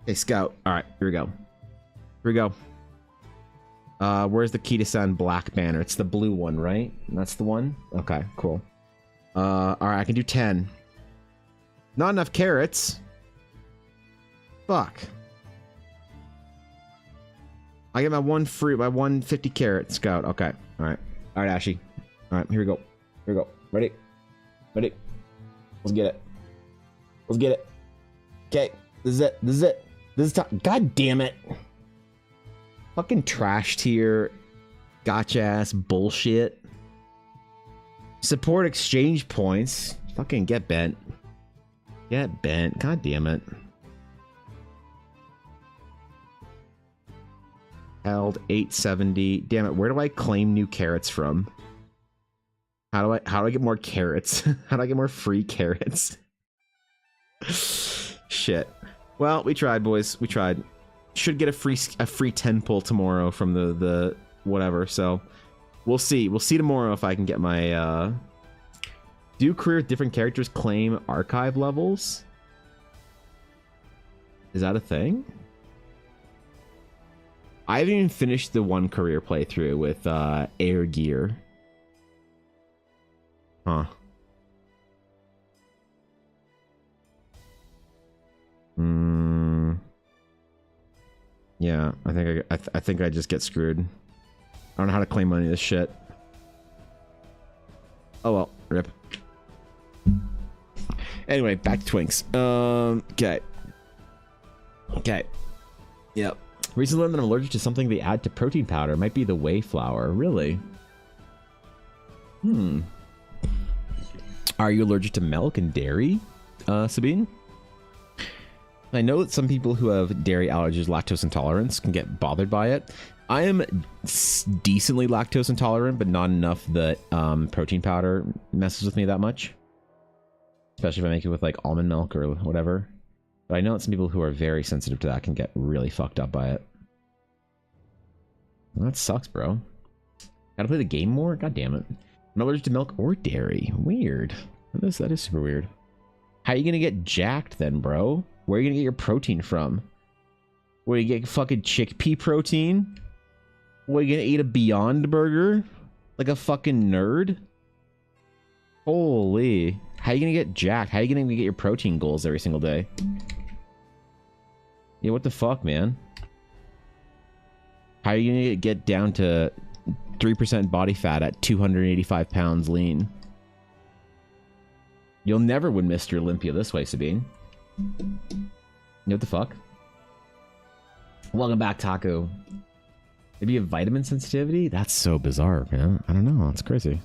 Hey, Scout. All right, here we go. Here we go. Where's the key to send black banner? It's the blue one, right? That's the one? Okay, cool. All right, I can do 10. Not enough carrots. Fuck. I get my 150 carrot, Scout. Okay. All right. All right, Ashy. All right, here we go. Here we go. Ready? Ready? Let's get it. Let's get it. Okay. This is it. This is it. This is time. God damn it. Fucking trash tier. Gotcha ass bullshit. Support exchange points. Fucking get bent. Get bent. God damn it. Held 870. Damn it. Where do I claim new carrots from? How do I get more carrots? How do I get more free carrots? Shit. Well, we tried, boys. We tried. Should get a free 10 pull tomorrow from the whatever. So we'll see. We'll see tomorrow if I can get my do career with different characters claim archive levels. Is that a thing? I haven't even finished the one career playthrough with air gear. Huh. Yeah, I think I just get screwed. I don't know how to claim any of this shit. Oh well, rip. Anyway, back to Twinks. Okay. Okay. Yep. Recently learned that I'm allergic to something they add to protein powder. It might be the whey flour. Really? Are you allergic to milk and dairy, Sabine? I know that some people who have dairy allergies, lactose intolerance, can get bothered by it. I am decently lactose intolerant, but not enough that protein powder messes with me that much. Especially if I make it with like almond milk or whatever. But I know that some people who are very sensitive to that can get really fucked up by it. Well, that sucks, bro. Gotta play the game more? God damn it. I'm allergic to milk or dairy. Weird. That is super weird. How are you gonna get jacked then, bro? Where are you gonna get your protein from? Where you get fucking chickpea protein? What, are you gonna eat a Beyond Burger? Like a fucking nerd? Holy. How are you gonna get jacked? How are you gonna get your protein goals every single day? Yeah, what the fuck, man? How are you gonna get down to 3% body fat at 285 pounds lean? You'll never win Mr. Olympia this way, Sabine. You know what the fuck? Welcome back, Taco. Maybe a vitamin sensitivity? That's so bizarre, man. I don't know. That's crazy.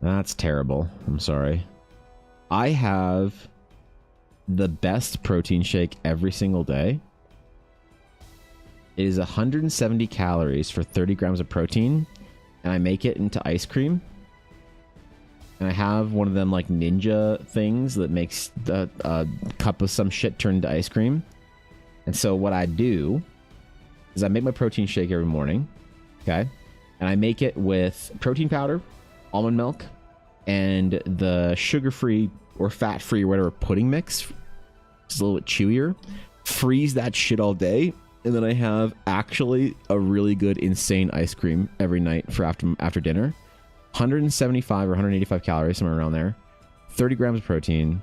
That's terrible. I'm sorry. I have the best protein shake every single day. It is 170 calories for 30 grams of protein, and I make it into ice cream. And I have one of them like ninja things that makes the cup of some shit turn into ice cream. And so what I do is I make my protein shake every morning, okay? And I make it with protein powder, almond milk, and the sugar-free or fat-free or whatever pudding mix. It's a little bit chewier. Freeze that shit all day, and then I have actually a really good, insane ice cream every night for after dinner. 175 or 185 calories, somewhere around there. 30 grams of protein.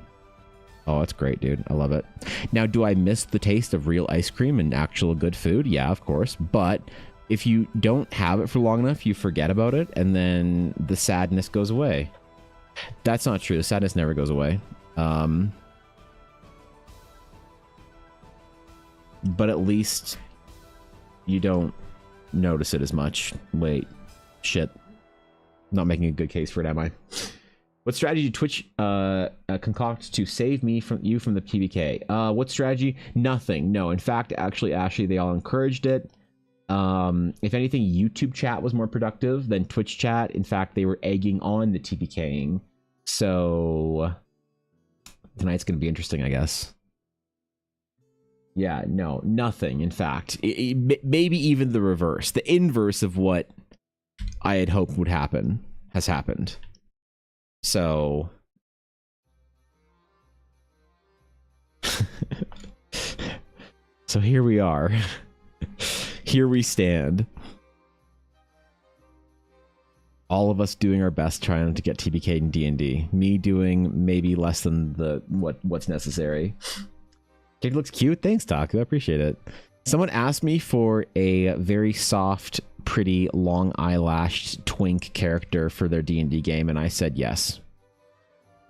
Oh, that's great, dude. I love it. Now, do I miss the taste of real ice cream and actual good food? Yeah, of course. But if you don't have it for long enough, you forget about it, and then the sadness goes away. That's not true. The sadness never goes away. But at least you don't notice it as much. Wait. Shit. Not making a good case for it, am I? What strategy did Twitch concoct to save me from you from the PBK? What strategy? Nothing. No. In fact, actually, they all encouraged it. If anything, YouTube chat was more productive than Twitch chat. In fact, they were egging on the TPKing. So tonight's going to be interesting, I guess. Yeah, no, nothing. In fact, maybe even the reverse, the inverse of what I had hoped would happen has happened. So so here we are. Here we stand. All of us doing our best trying to get TBK in D&D. Me doing maybe less than what's necessary. It looks cute. Thanks, Taku. I appreciate it. Someone asked me for a very soft, pretty, long eyelashed twink character for their D&D game, and I said yes.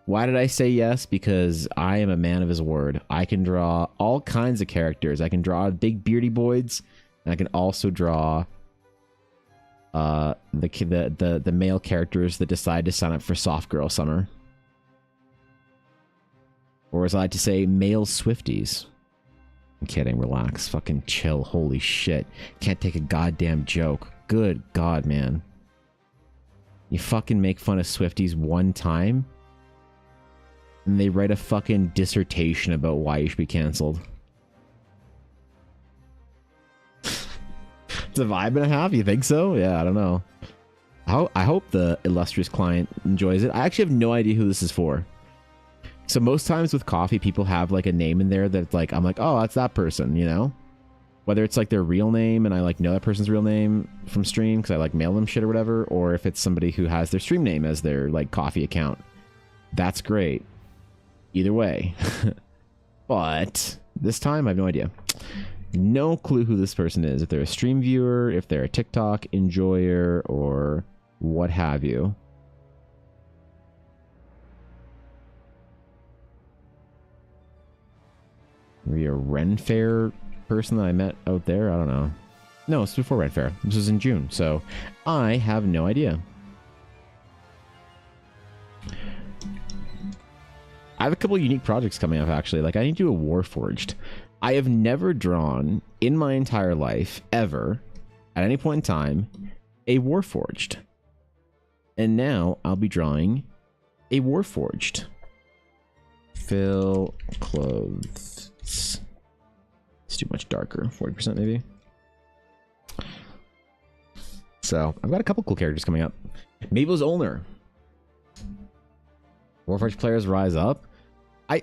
Why did I say yes? Because I am a man of his word. I can draw all kinds of characters. I can draw big beardy boys, and I can also draw the male characters that decide to sign up for Soft Girl Summer. Or as I like to say, male Swifties. I'm kidding, relax, fucking chill, holy shit. Can't take a goddamn joke. Good God, man. You fucking make fun of Swifties one time, and they write a fucking dissertation about why you should be cancelled. It's a vibe and a half, you think so? Yeah, I don't know. I hope the illustrious client enjoys it. I actually have no idea who this is for. So most times with coffee, people have like a name in there that's like, I'm like, oh, that's that person, you know? Whether it's like their real name and I like know that person's real name from stream because I like mail them shit or whatever, or if it's somebody who has their stream name as their like coffee account. That's great. Either way. But this time I have no idea. No clue who this person is. If they're a stream viewer, if they're a TikTok enjoyer, or what have you. Maybe a Ren Fair person that I met out there? I don't know. No, it's before Ren Fair. This was in June, so I have no idea. I have a couple of unique projects coming up, actually. Like, I need to do a Warforged. I have never drawn, in my entire life, ever, at any point in time, a Warforged. And now I'll be drawing a Warforged. Fill clothes. It's too much darker. 40% maybe. So I've got a couple cool characters coming up. Mabel's Olner. Warforged players rise up.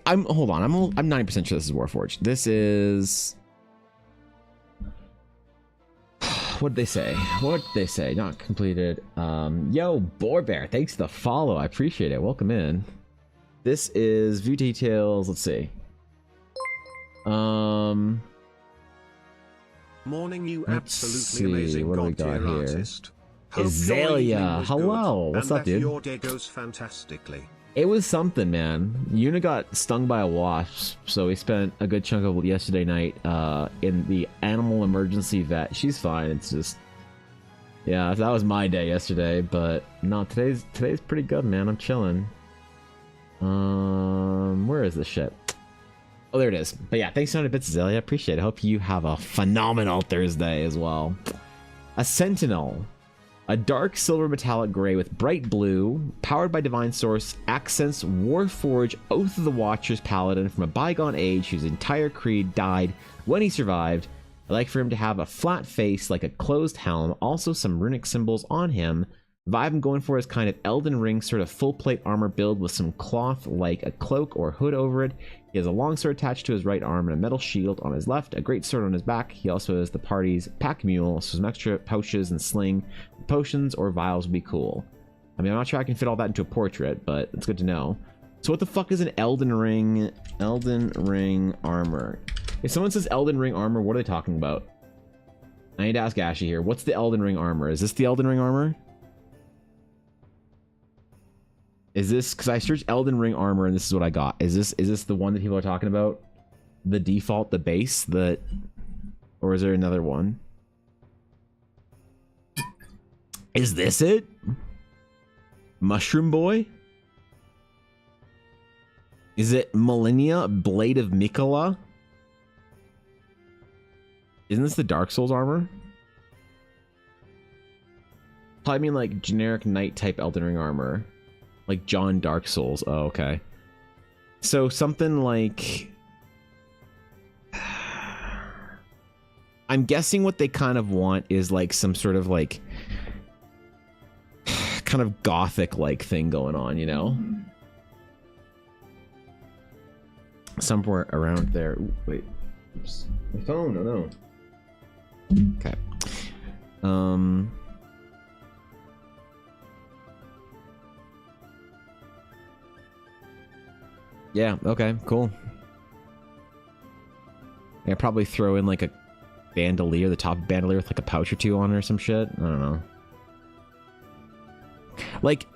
I'm hold on. I'm 90% sure this is Warforged. This is. What did they say? What did they say? Not completed. Yo, Boarbear, thanks for the follow. I appreciate it. Welcome in. This is view details. Let's see. Morning, you absolutely amazing god-tier artist. Azalea, hello. What's up, dude? Your day goes fantastically. It was something, man. Yuna got stung by a wasp, so we spent a good chunk of yesterday night in the animal emergency vet. She's fine. It's just, yeah, that was my day yesterday, but no, today's pretty good, man. I'm chilling. Where is this shit? Oh, there it is. But yeah, thanks so much, Bits Azalea. Appreciate it. Hope you have a phenomenal Thursday as well. A Sentinel. A dark silver metallic gray with bright blue, powered by divine source, accents Warforge Oath of the Watchers paladin from a bygone age whose entire creed died when he survived. I'd like for him to have a flat face like a closed helm, also some runic symbols on him. The vibe I'm going for is kind of Elden Ring sort of full plate armor build with some cloth like a cloak or hood over it. He has a long sword attached to his right arm and a metal shield on his left, a great sword on his back. He also has the party's pack mule, so some extra pouches and sling. Potions or vials would be cool. I mean, I'm not sure I can fit all that into a portrait, but it's good to know. So what the fuck is an Elden Ring armor? If someone says Elden Ring armor, what are they talking about? I need to ask Ashy here. What's the Elden Ring armor? Is this the Elden Ring armor? Is this, because I searched Elden Ring armor and this is what I got. Is this the one that people are talking about? The default, the base, or is there another one? Is this it? Mushroom Boy? Is it Millennia Blade of Mikola? Isn't this the Dark Souls armor? Probably mean like generic knight type Elden Ring armor. Like John Dark Souls. Oh, okay. So something like... I'm guessing what they kind of want is like some sort of like kind of gothic like thing going on, you know? Somewhere around there. Ooh, wait. Oops. My phone, oh no. Okay. Yeah, okay, cool. Yeah, probably throw in like a bandolier, the top bandolier with like a pouch or two on it or some shit. I don't know. Like,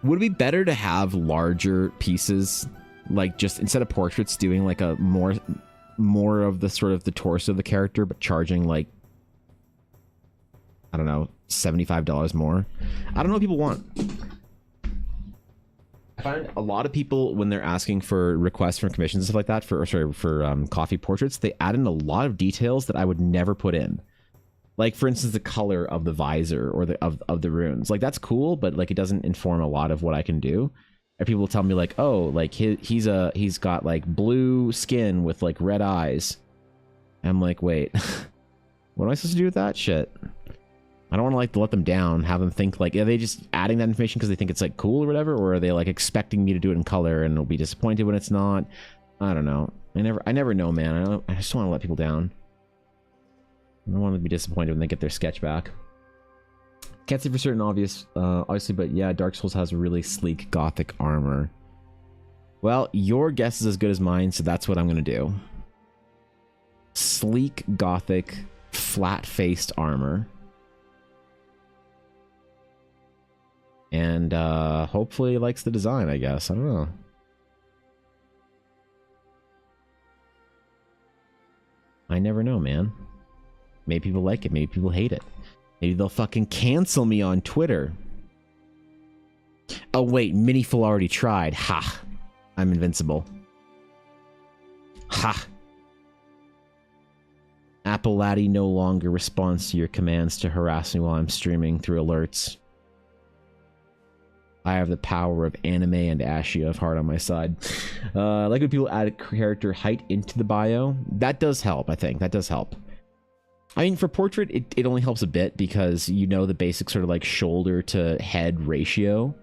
would it be better to have larger pieces, like just instead of portraits doing like a more of the sort of the torso of the character, but charging like, I don't know, $75 more? I don't know what people want. I find a lot of people, when they're asking for requests for commissions and stuff like that for coffee portraits, they add in a lot of details that I would never put in. Like, for instance, the color of the visor or of the runes. Like, that's cool, but like it doesn't inform a lot of what I can do. And people will tell me like, oh, like he's got like blue skin with like red eyes. And I'm like, wait, what am I supposed to do with that shit? I don't want to like let them down, have them think like, are they just adding that information because they think it's like cool or whatever, or are they like expecting me to do it in color and they'll be disappointed when it's not? I don't know. I never know, man. I just don't want to let people down. I don't want to be disappointed when they get their sketch back. Can't say for certain, obviously, but yeah, Dark Souls has really sleek gothic armor. Well, your guess is as good as mine, so that's what I'm gonna do. Sleek gothic, flat-faced armor. And hopefully he likes the design, I guess. I don't know. I never know, man. Maybe people like it, maybe people hate it. Maybe they'll fucking cancel me on Twitter. Oh wait, Miniful already tried. Ha! I'm invincible. Ha! Apple Laddie no longer responds to your commands to harass me while I'm streaming through alerts. I have the power of anime and Ashy of heart on my side. I like when people add character height into the bio. That does help, I think. That does help. I mean, for portrait, it only helps a bit because you know the basic sort of like shoulder to head ratio.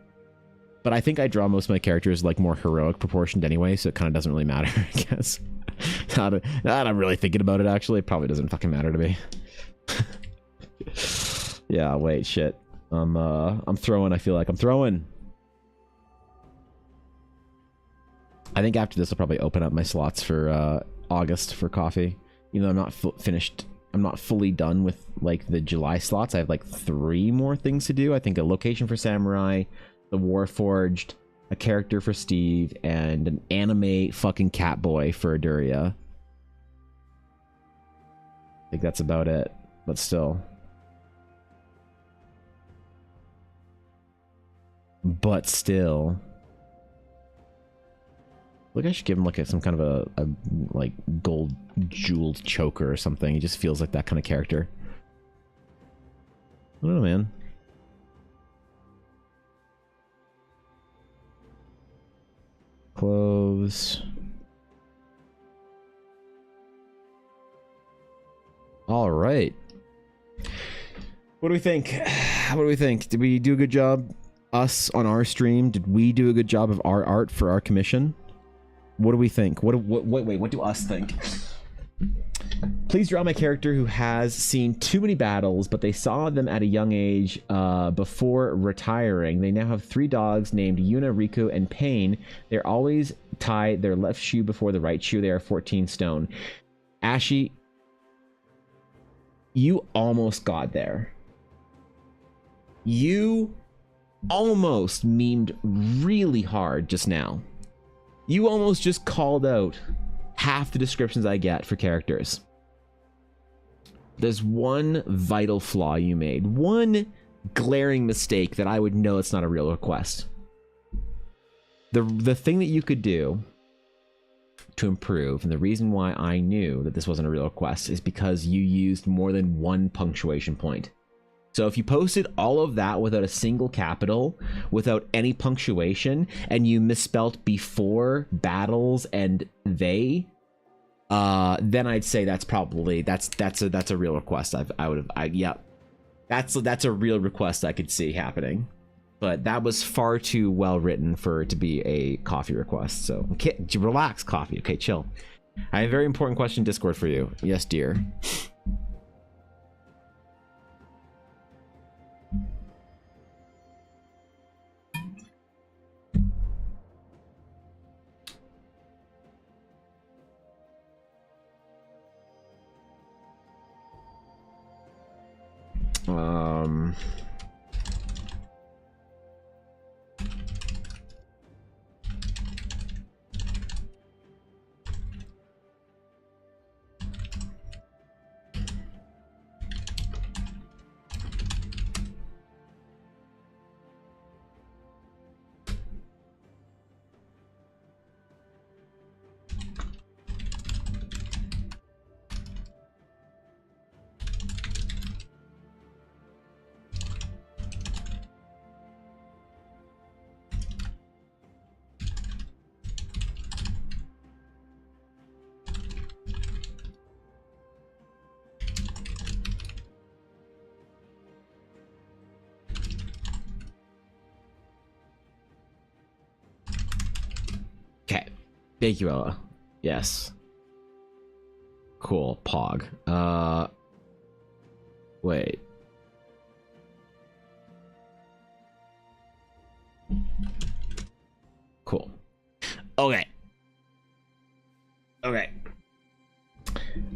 But I think I draw most of my characters like more heroic proportioned anyway, so it kind of doesn't really matter, I guess. Not I'm really thinking about it, actually. It probably doesn't fucking matter to me. Yeah, wait, shit. I'm throwing. I feel like I'm throwing. I think after this, I'll probably open up my slots for August for coffee. Even though I'm not finished. I'm not fully done with like the July slots. I have like 3 more things to do. I think a location for Samurai, the Warforged, a character for Steve, and an anime fucking Catboy for Aduria. I think that's about it. But still. Look, I should give him like some kind of a like gold jeweled choker or something. He just feels like that kind of character. I don't know, man. Clothes. All right. What do we think? What do we think? Did we do a good job? Us on our stream, did we do a good job of our art for our commission? What do we think? Wait, what do us think? Please draw my character who has seen too many battles, but they saw them at a young age before retiring. They now have 3 dogs named Yuna, Riku, and Pain. They're always tie their left shoe before the right shoe. They are 14 stone. Ashy, you almost got there. You almost memed really hard just now. You almost just called out half the descriptions I get for characters. There's one vital flaw you made. One glaring mistake that I would know it's not a real request. The thing that you could do to improve, and the reason why I knew that this wasn't a real request, is because you used more than 1 punctuation point. So if you posted all of that without a single capital, without any punctuation, and you misspelt before battles and they, then I'd say that's probably that's a real request. Yeah, that's a real request I could see happening. But that was far too well written for it to be a coffee request. So okay, relax, coffee. Okay, chill. I have a very important question in Discord for you. Yes, dear. Okay. Thank you, Ella. Yes. Cool. Pog. Wait. Cool. Okay. Okay.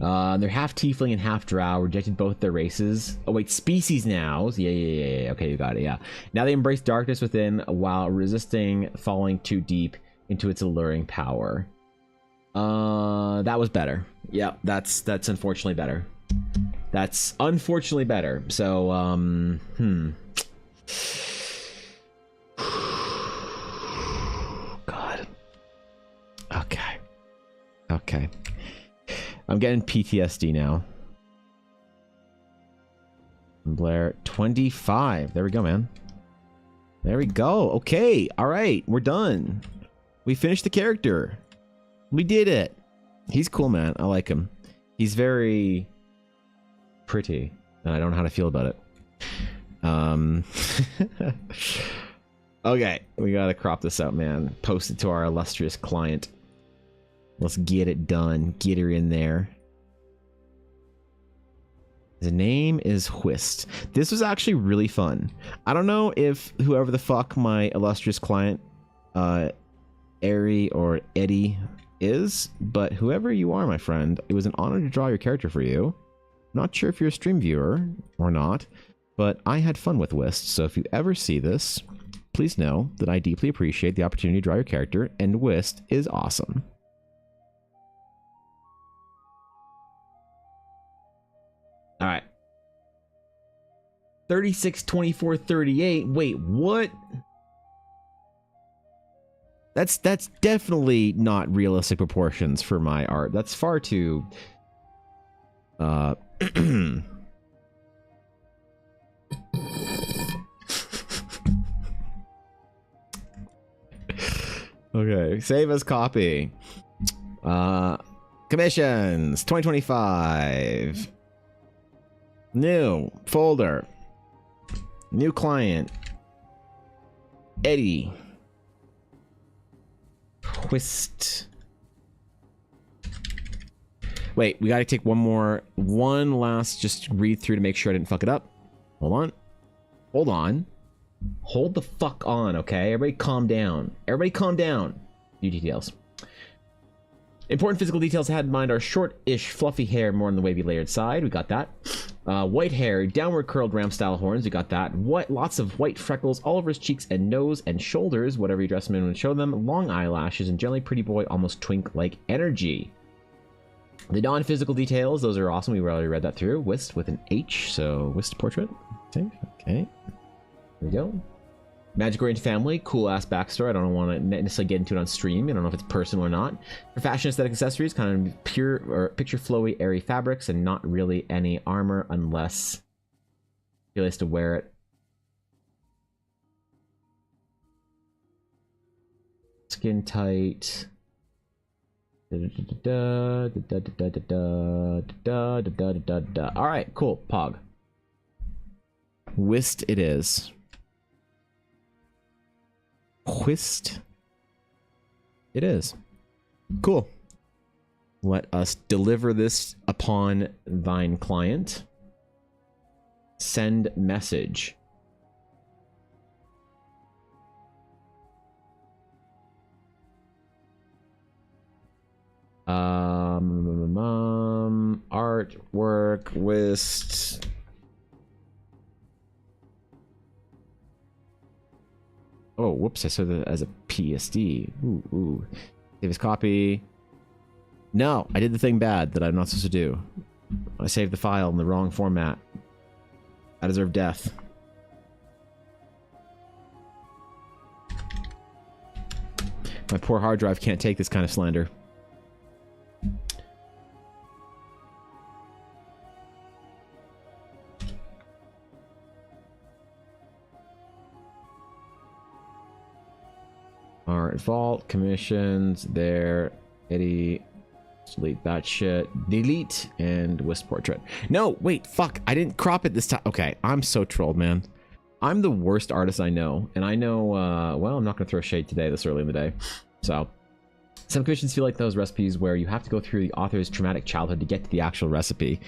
They're half tiefling and half drow. Rejected both their races. Oh wait, species now. Yeah. Okay, you got it. Yeah. Now they embrace darkness within while resisting falling too deep into its alluring power. That was better. Yeah, that's unfortunately better. That's unfortunately better. So, God. Okay. I'm getting PTSD now. Blair 25. There we go, man. There we go. Okay. All right. We're done. We finished the character. We did it. He's cool, man. I like him. He's very pretty, and I don't know how to feel about it. Okay, we gotta crop this out, man. Post it to our illustrious client. Let's get it done. Get her in there. His name is Whist. This was actually really fun. I don't know if whoever the fuck my illustrious client, Ari or Eddie is, but whoever you are, my friend, it was an honor to draw your character for you. Not sure if you're a stream viewer or not, but I had fun with Whist, so if you ever see this, please know that I deeply appreciate the opportunity to draw your character, and Whist is awesome. All right. 36, 24, 38. Wait, what? That's definitely not realistic proportions for my art. That's far too Okay, save as copy. Commissions 2025. New folder. New client. Eddie. Twist. Wait, we gotta take one last just read through to make sure I didn't fuck it up. Hold on. Hold the fuck on, okay? Everybody calm down. Few details. Important physical details I had in mind are short-ish, fluffy hair, more on the wavy layered side. We got that. White hair, downward curled ram-style horns. We got that. Lots of white freckles all over his cheeks and nose and shoulders, whatever you dress him in would show them. Long eyelashes and generally pretty boy, almost twink-like energy. The non-physical details, those are awesome. We already read that through. Whist with an H, so Whist portrait. Okay. There we go. Magic-oriented family, cool-ass backstory. I don't want to necessarily get into it on stream. I don't know if it's personal or not. For fashion aesthetic accessories, kind of pure or picture flowy, airy fabrics, and not really any armor unless he likes to wear it. Skin tight. All right, cool. Pog. Whist it is. Whist it is. Cool. Let us deliver this upon thine client. Send message. Artwork list. Oh, whoops! I saw that as a PSD. Ooh. Save as copy. No, I did the thing bad that I'm not supposed to do. I saved the file in the wrong format. I deserve death. My poor hard drive can't take this kind of slander. Art vault commissions there. Eddie, delete that shit. Delete and whisk portrait. No, wait, fuck! I didn't crop it this time. Okay, I'm so trolled, man. I'm the worst artist I know, and I know. Well, I'm not gonna throw shade today, this early in the day. So, some commissions feel like those recipes where you have to go through the author's traumatic childhood to get to the actual recipe.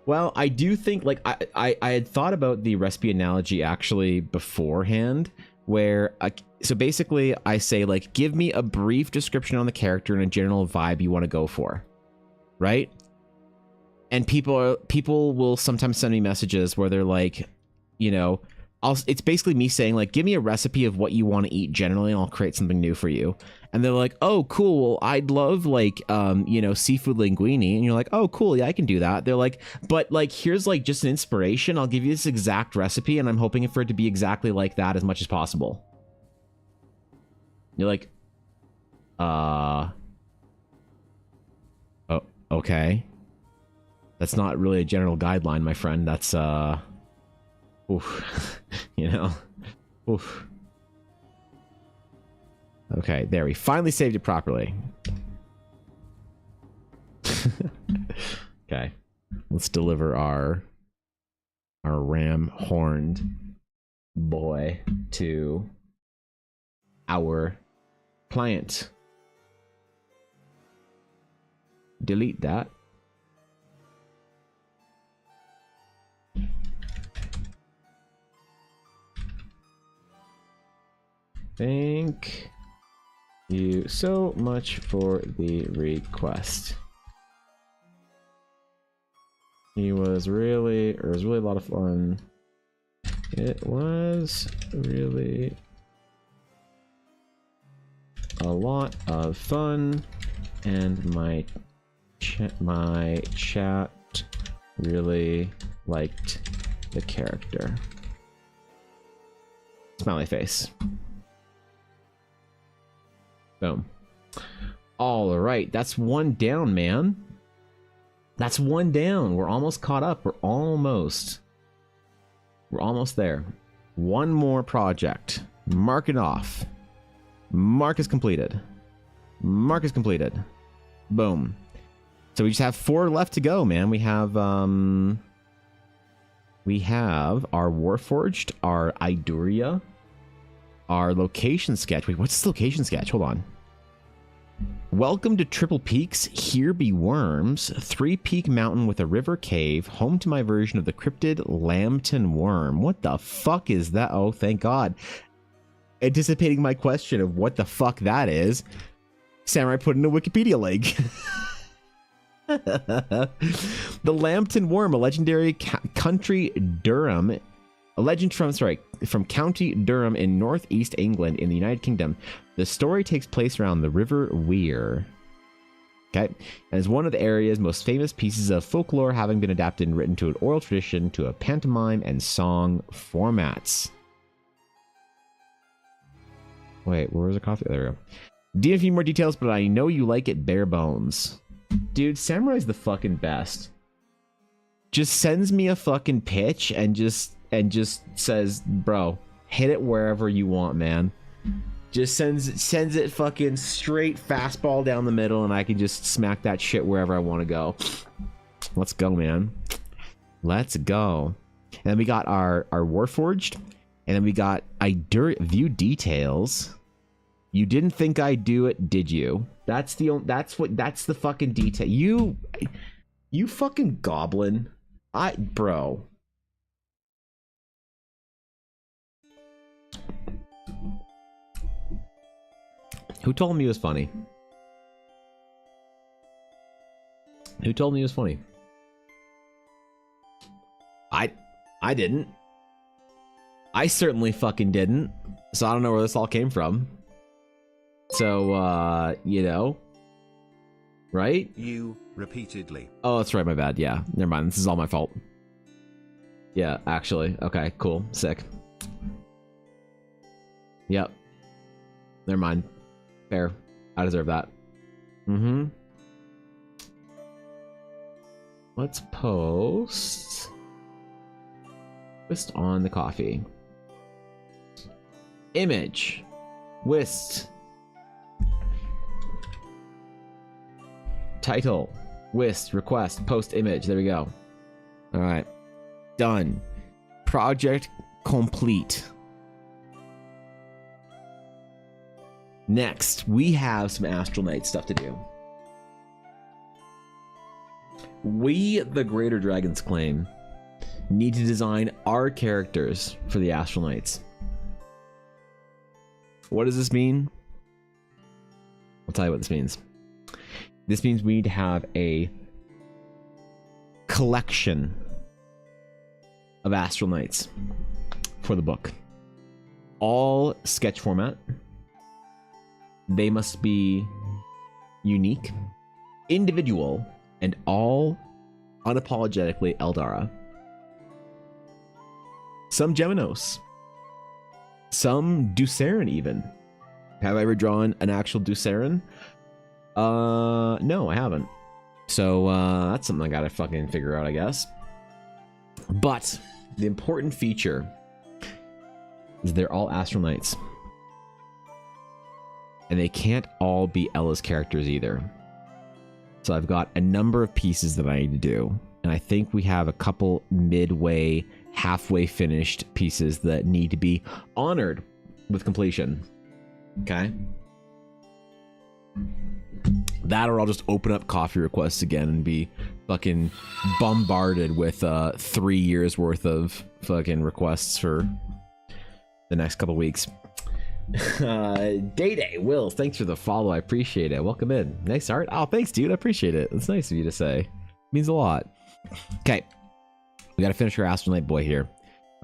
Well, I do think, like, I had thought about the recipe analogy actually beforehand, where so basically I say, like, give me a brief description on the character and a general vibe you want to go for, right? And people will sometimes send me messages where they're like, you know, it's basically me saying, like, give me a recipe of what you want to eat generally and I'll create something new for you. And they're like, oh, cool, well, I'd love, like, you know, seafood linguine. And you're like, oh, cool, yeah, I can do that. They're like, but, like, here's, like, just an inspiration. I'll give you this exact recipe and I'm hoping for it to be exactly like that as much as possible. You're like, oh, okay. That's not really a general guideline, my friend. That's, oof, you know, oof. Okay, there, we finally saved it properly. Okay, let's deliver our ram-horned boy to our client. Delete that. Thank you so much for the request. It was really a lot of fun. It was really a lot of fun, and my chat really liked the character. Smiley face. Boom. All right, that's one down, man. That's one down. We're almost caught up. We're almost there. One more project. Mark it off. Mark is completed. Mark is completed. Boom. So we just have 4 left to go, man. We have our Warforged, our Iduria, our location sketch. Wait, what's this location sketch? Hold on. Welcome to Triple Peaks, Here Be Worms, 3-peak mountain with a river cave, home to my version of the cryptid Lambton worm. What the fuck is that? Oh, thank God. Anticipating my question of what the fuck that is, Samurai put in a Wikipedia link. The Lambton worm, a legendary country Durham, a legend from County Durham in northeast England in the United Kingdom. The story takes place around the River Wear. Okay, and is one of the area's most famous pieces of folklore, having been adapted and written to an oral tradition to a pantomime and song formats. Wait, where's the coffee? There we go. Need a few more details, but I know you like it bare bones. Dude, Samurai's the fucking best. Just sends me a fucking pitch and just says, bro, hit it wherever you want, man. Just sends it fucking straight fastball down the middle, and I can just smack that shit wherever I want to go. Let's go, man. Let's go. And then we got our Warforged, and then we got view details. You didn't think I'd do it, did you? That's the fucking detail. You fucking goblin. Bro. Who told me it was funny? Who told me it was funny? I didn't. I certainly fucking didn't. So I don't know where this all came from. So, you know. Right? You, repeatedly. Oh, that's right, my bad. Yeah, never mind. This is all my fault. Yeah, actually. Okay, cool. Sick. Yep. Never mind. Fair. I deserve that. Mm-hmm. Let's post on the coffee. Image. Whist. Title. Whist. Request. Post image. There we go. All right. Done. Project complete. Next, we have some Astral Knight stuff to do. We, the Greater Dragon's Claim, need to design our characters for the Astral Knights. What does this mean? I'll tell you what this means. This means we need to have a collection of Astral Knights for the book. All sketch format. They must be unique, individual, and all unapologetically Eldara. Some Geminos. Some Ducerin even. Have I ever drawn an actual Ducerin? No, I haven't. So, that's something I gotta fucking figure out, I guess. But, the important feature is they're all Astral Knights. And they can't all be Ella's characters either. So I've got a number of pieces that I need to do. And I think we have a couple midway, halfway finished pieces that need to be honored with completion. Okay? That or I'll just open up coffee requests again and be fucking bombarded with 3 years worth of fucking requests for the next couple weeks. Day Wills, thanks for the follow. I appreciate it. Welcome in. Nice art. Oh, thanks, dude. I appreciate it. It's nice of you to say. It means a lot. Okay. We gotta finish our Astral Knight boy here.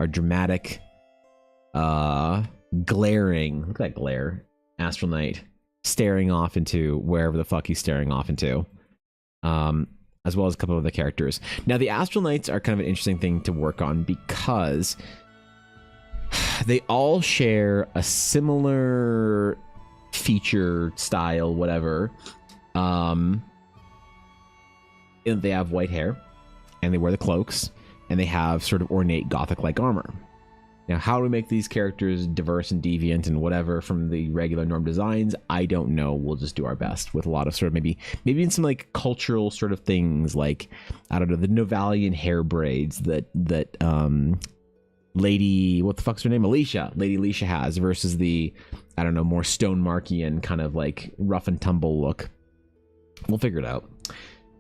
Our dramatic, glaring, look at that glare. Astral Knight staring off into wherever the fuck he's staring off into. As well as a couple of the characters. Now, the Astral Knights are kind of an interesting thing to work on because they all share a similar feature, style, whatever. And they have white hair, and they wear the cloaks, and they have sort of ornate gothic-like armor. Now, how do we make these characters diverse and deviant and whatever from the regular norm designs? I don't know. We'll just do our best with a lot of sort of maybe in some like cultural sort of things, like, I don't know, the Novalian hair braids that Lady, what the fuck's her name? Lady Alicia has versus the, I don't know, more Stone Markian kind of like rough and tumble look. We'll figure it out.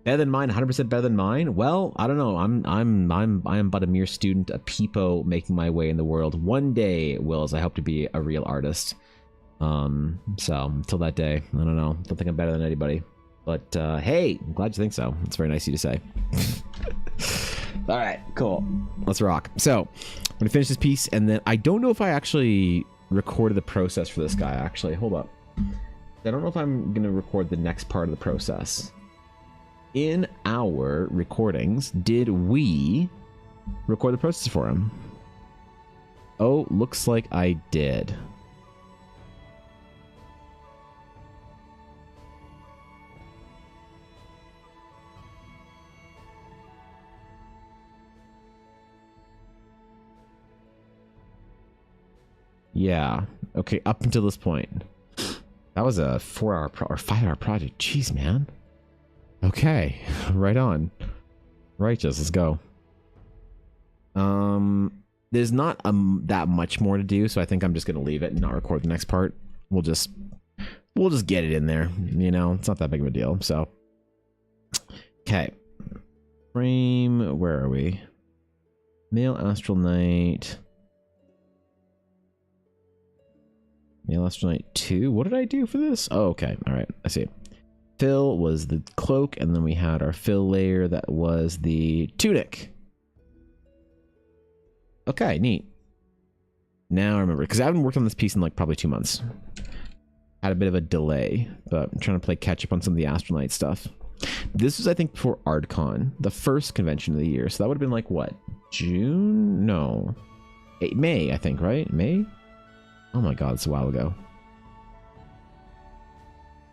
Better than mine, 100% better than mine. Well, I don't know. I am but a mere student, a peepo making my way in the world. One day, Wills, I hope to be a real artist. So until that day, I don't know. Don't think I'm better than anybody. But hey, I'm glad you think so. It's very nice of you to say. All right, cool. Let's rock. So I'm gonna finish this piece, and then I don't know if I actually recorded the process for this guy. Actually, hold up. I don't know if I'm gonna record the next part of the process. In our recordings, did we record the process for him? Oh, looks like I did. Yeah. Okay, up until this point. That was a 4-hour or 5-hour project. Jeez, man. Okay, right on. Righteous, let's go. There's not that much more to do, so I think I'm just gonna leave it and not record the next part. We'll just get it in there, you know. It's not that big of a deal. So, okay. Frame. Where are we? Male Astral Knight. Male Astral Knight 2. What did I do for this? Oh, okay. All right. I see. Fill was the cloak, and then we had our fill layer that was the tunic. Okay, neat. Now I remember, because I haven't worked on this piece in like probably 2 months. Had a bit of a delay, but I'm trying to play catch up on some of the Astral Knight stuff. This was, I think, before ArdCon, the first convention of the year. So that would have been like, what? June? No. May, I think, right? May? Oh my god, it's a while ago.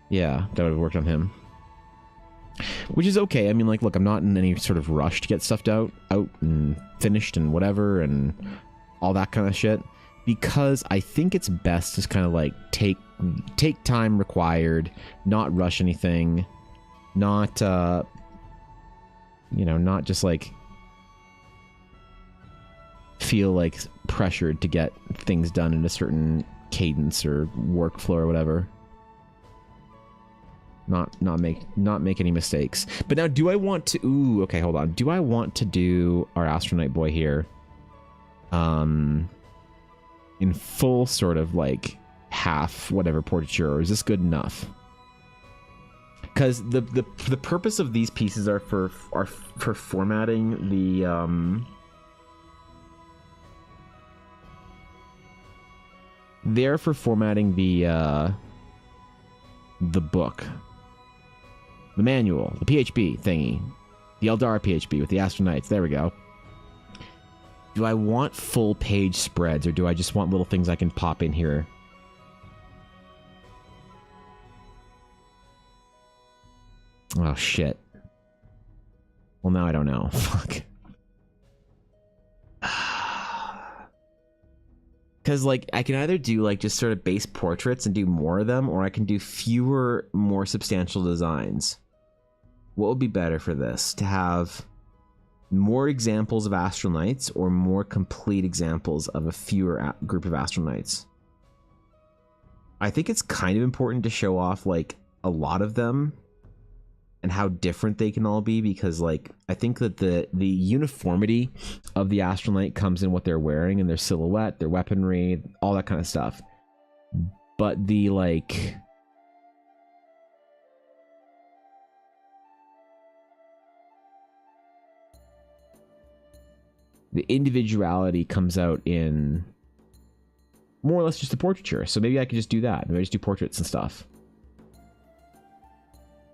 Yeah, that would have worked on him. Which is okay. I mean, like, look, I'm not in any sort of rush to get stuff out and finished and whatever and all that kind of shit. Because I think it's best to kind of like take time required, not rush anything, not you know, not just like feel like pressured to get things done in a certain cadence or workflow or whatever. Not make any mistakes. But now, do I want to? Ooh, okay, hold on. Do I want to do our Astral Knight boy here? In full sort of like half whatever portraiture, or is this good enough? Because the purpose of these pieces are for formatting the they're for formatting the book, the manual, the PHB thingy, the Eldar PHB with the Astral Knights. There we go. Do I want full page spreads, or do I just want little things I can pop in here? Oh, shit. Well, now I don't know. Fuck. Because, like, I can either do, like, just sort of base portraits and do more of them, or I can do fewer, more substantial designs. What would be better for this? To have more examples of Astral Knights, or more complete examples of a fewer group of Astral Knights? I think it's kind of important to show off, like, a lot of them and how different they can all be, because, like, I think that the uniformity of the Astral Knight comes in what they're wearing and their silhouette, their weaponry, all that kind of stuff. But the, like, the individuality comes out in more or less just a portraiture. So maybe I could just do that. Maybe I just do portraits and stuff.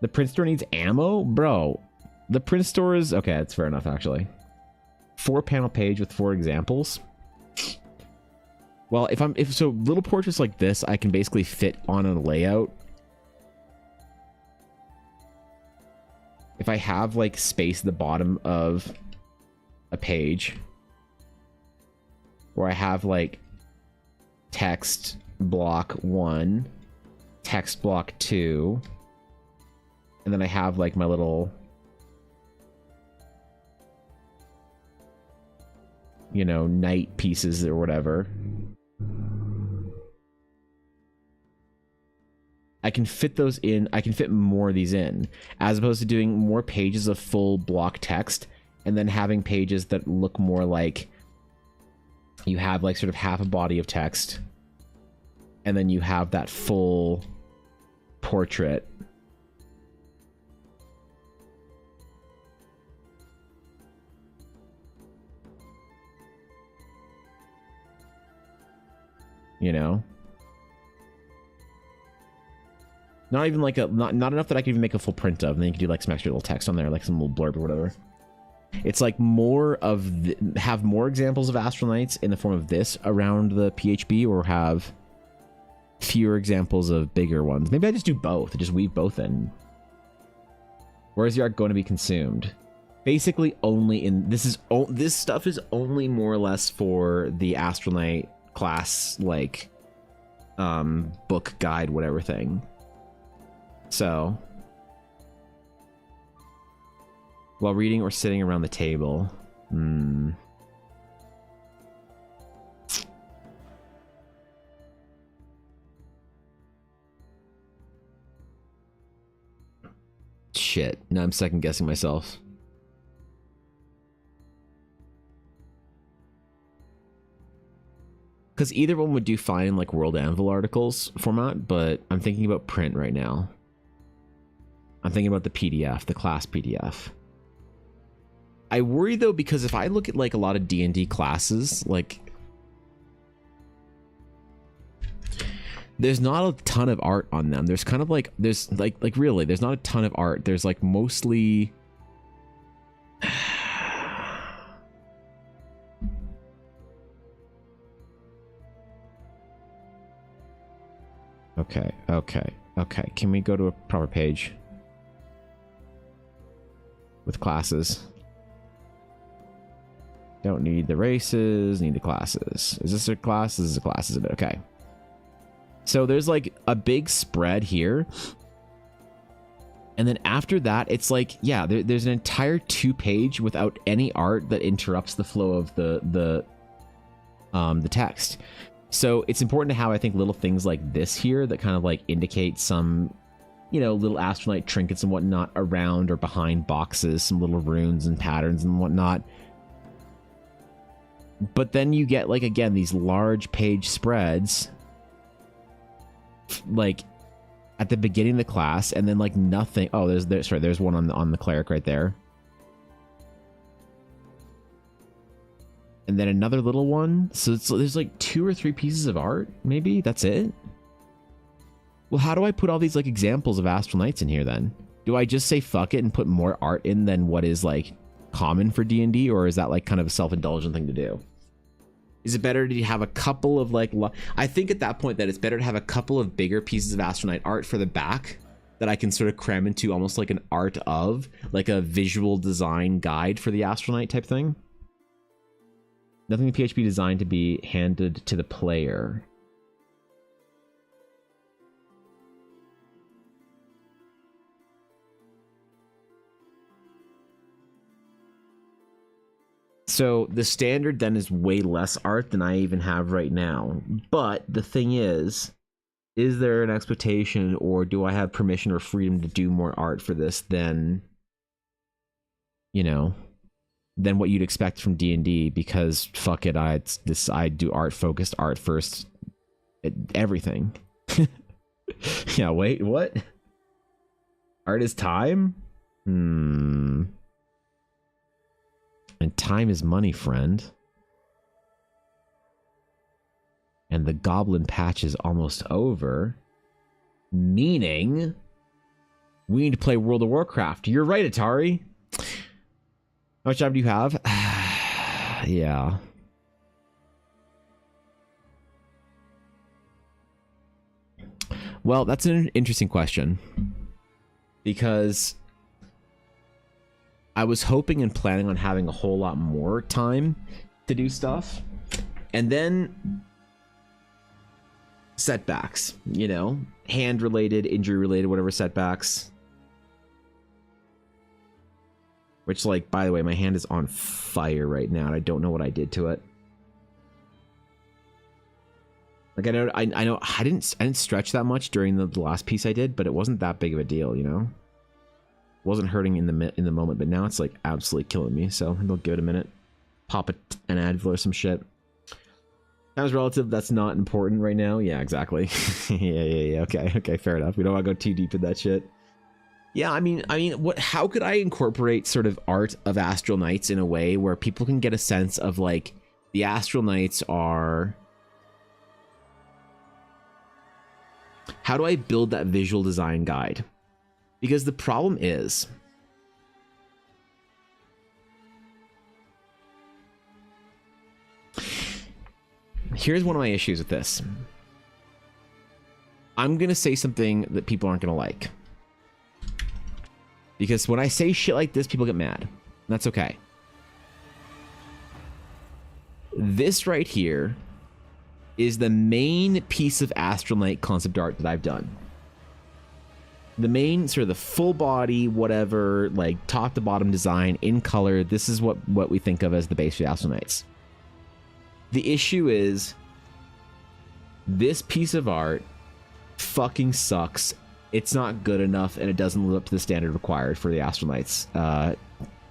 The print store needs ammo? Bro, the print store is... Okay, that's fair enough, actually. 4-panel page with 4 examples. Well, if so little portraits like this, I can basically fit on a layout. If I have, like, space at the bottom of a page, where I have, like, text block 1, text block 2, and then I have, like, my little, you know, knight pieces or whatever. I can fit those in. I can fit more of these in, as opposed to doing more pages of full block text and then having pages that look more like you have, like, sort of half a body of text and then you have that full portrait. You know? Not even like a... Not enough that I can even make a full print of, and then you can do, like, some extra little text on there, like some little blurb or whatever. It's like more of... have more examples of Astral Knights in the form of this around the PHB, or have fewer examples of bigger ones. Maybe I just do both. I just weave both in. Where is the art going to be consumed? Basically only in... This stuff is only more or less for the Astral Knight class like book guide whatever thing. So while reading or sitting around the table. Shit. Now I'm second guessing myself. Because either one would do fine in like World Anvil articles format, but I'm thinking about print right now. I'm thinking about the PDF, the class PDF. I worry though, because if I look at like a lot of D&D classes, like there's not a ton of art on them. There's kind of like, there's like really, there's not a ton of art. There's like mostly Okay. Can we go to a proper page with classes? Don't need the races, need the classes. Is this a class? This is a class, isn't it? Okay. So there's like a big spread here. And then after that, it's like, yeah, there's an entire 2-page without any art that interrupts the flow of the text. So it's important to have, I think, little things like this here that kind of like indicate some, you know, little astronite trinkets and whatnot around or behind boxes, some little runes and patterns and whatnot. But then you get like, again, these large page spreads like at the beginning of the class, and then like nothing. Oh, there's one on the cleric right there. And then another little one. So there's like 2 or 3 pieces of art, maybe. That's it. Well, how do I put all these like examples of Astral Knights in here then? Do I just say fuck it and put more art in than what is like common for D&D, or is that like kind of a self-indulgent thing to do? Is it better to have a couple of like, I think at that point that it's better to have a couple of bigger pieces of Astral Knight art for the back that I can sort of cram into almost like an art of, like a visual design guide for the Astral Knight type thing. Nothing in PHP designed to be handed to the player. So the standard then is way less art than I even have right now. But the thing is there an expectation, or do I have permission or freedom to do more art for this than, you know, than what you'd expect from D&D? Because fuck it, I do art-focused art first. Everything. Yeah, wait, what? Art is time? And time is money, friend. And the goblin patch is almost over. Meaning, we need to play World of Warcraft. You're right, Atari. How much time do you have? Yeah. Well, that's an interesting question. Because I was hoping and planning on having a whole lot more time to do stuff. And then setbacks, you know, hand related, injury related, whatever setbacks. Which, like, by the way, my hand is on fire right now, and I don't know what I did to it. Like, I know I didn't stretch that much during the last piece I did, but it wasn't that big of a deal, you know. It wasn't hurting in the moment, but now it's like absolutely killing me. So I'll give it a minute, pop an Advil or some shit. That was relative. That's not important right now. Yeah, exactly. yeah. Okay, fair enough. We don't want to go too deep in that shit. Yeah, I mean, what? How could I incorporate sort of art of Astral Knights in a way where people can get a sense of like the Astral Knights are? How do I build that visual design guide? Because the problem is, here's one of my issues with this. I'm gonna say something that people aren't gonna like. Because when I say shit like this, people get mad. That's okay. This right here is the main piece of Astral Knight concept art that I've done. The main sort of the full body, whatever, like top to bottom design in color. This is what we think of as the base for the Astral Knights. The issue is this piece of art fucking sucks. It's not good enough, and it doesn't live up to the standard required for the Astral Knights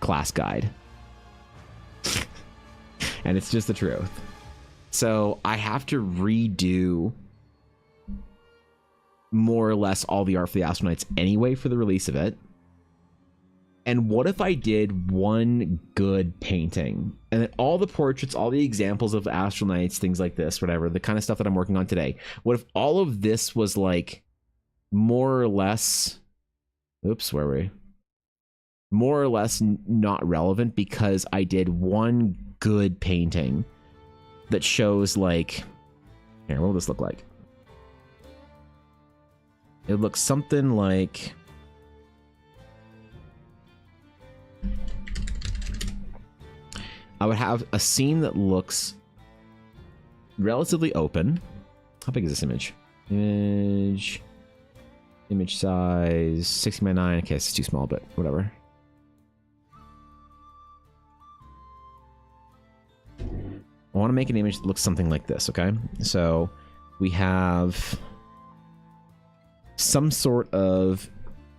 class guide. And it's just the truth. So I have to redo more or less all the art for the Astral Knights anyway for the release of it. And what if I did one good painting? And then all the portraits, all the examples of Astral Knights, things like this, whatever, the kind of stuff that I'm working on today. What if all of this was like more or less... Oops, where were we? More or less not relevant because I did one good painting that shows like... Here, what will this look like? It looks something like... I would have a scene that looks relatively open. How big is this image? Image size 60 by 9. Okay, it's too small, but whatever. I want to make an image that looks something like this, okay? So we have some sort of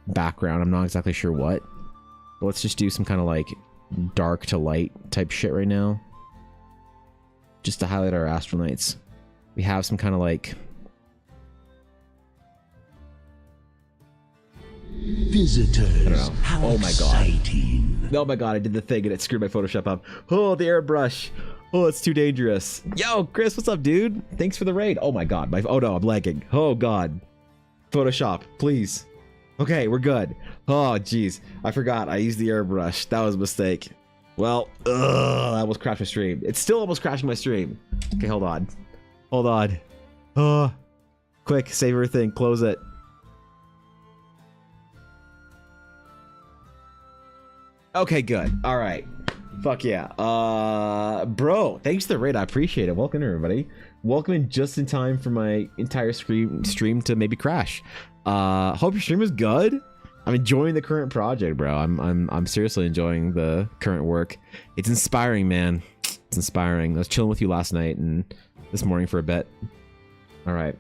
background. I'm not exactly sure what. But let's just do some kind of like dark to light type shit right now. Just to highlight our Astral Knights. We have some kind of like... Visitors, how oh my god. exciting. Oh my god, I did the thing and it screwed my Photoshop up. Oh, the airbrush. Oh, it's too dangerous. Yo, Chris, what's up, dude? Thanks for the raid. Oh my god. Oh no, I'm lagging. Oh god. Photoshop, please. Okay, we're good. Oh, jeez. I forgot. I used the airbrush. That was a mistake. Well, I almost crashed my stream. It's still almost crashing my stream. Okay, hold on. Hold on. Oh, quick, save everything. Close it. Okay, good. All right. Fuck yeah. Bro, thanks for the raid. I appreciate it. Welcome, everybody. Welcome in just in time for my entire stream to maybe crash. Hope your stream is good. I'm enjoying the current project, bro. I'm seriously enjoying the current work. It's inspiring, man. It's inspiring. I was chilling with you last night and this morning for a bit. All right.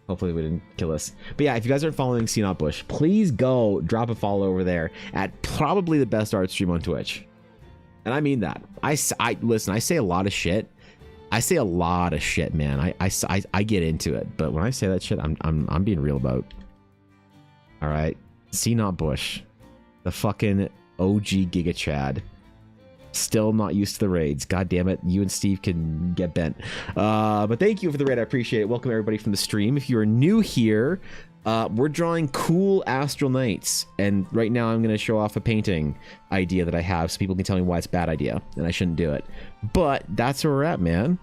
Hopefully we didn't kill us. But yeah, if you guys aren't following C Not Bush, please go drop a follow over there at probably the best art stream on Twitch. And I mean that. I listen, I say a lot of shit. I say a lot of shit, man. I get into it, but when I say that shit, I'm being real about. All right, C Not Bush, the fucking OG Giga Chad. Still not used to the raids. God damn it, you and Steve can get bent. But thank you for the raid. I appreciate it. Welcome everybody from the stream. If you are new here, we're drawing cool Astral Knights, and right now I'm going to show off a painting idea that I have so people can tell me why it's a bad idea and I shouldn't do it. But that's where we're at, man.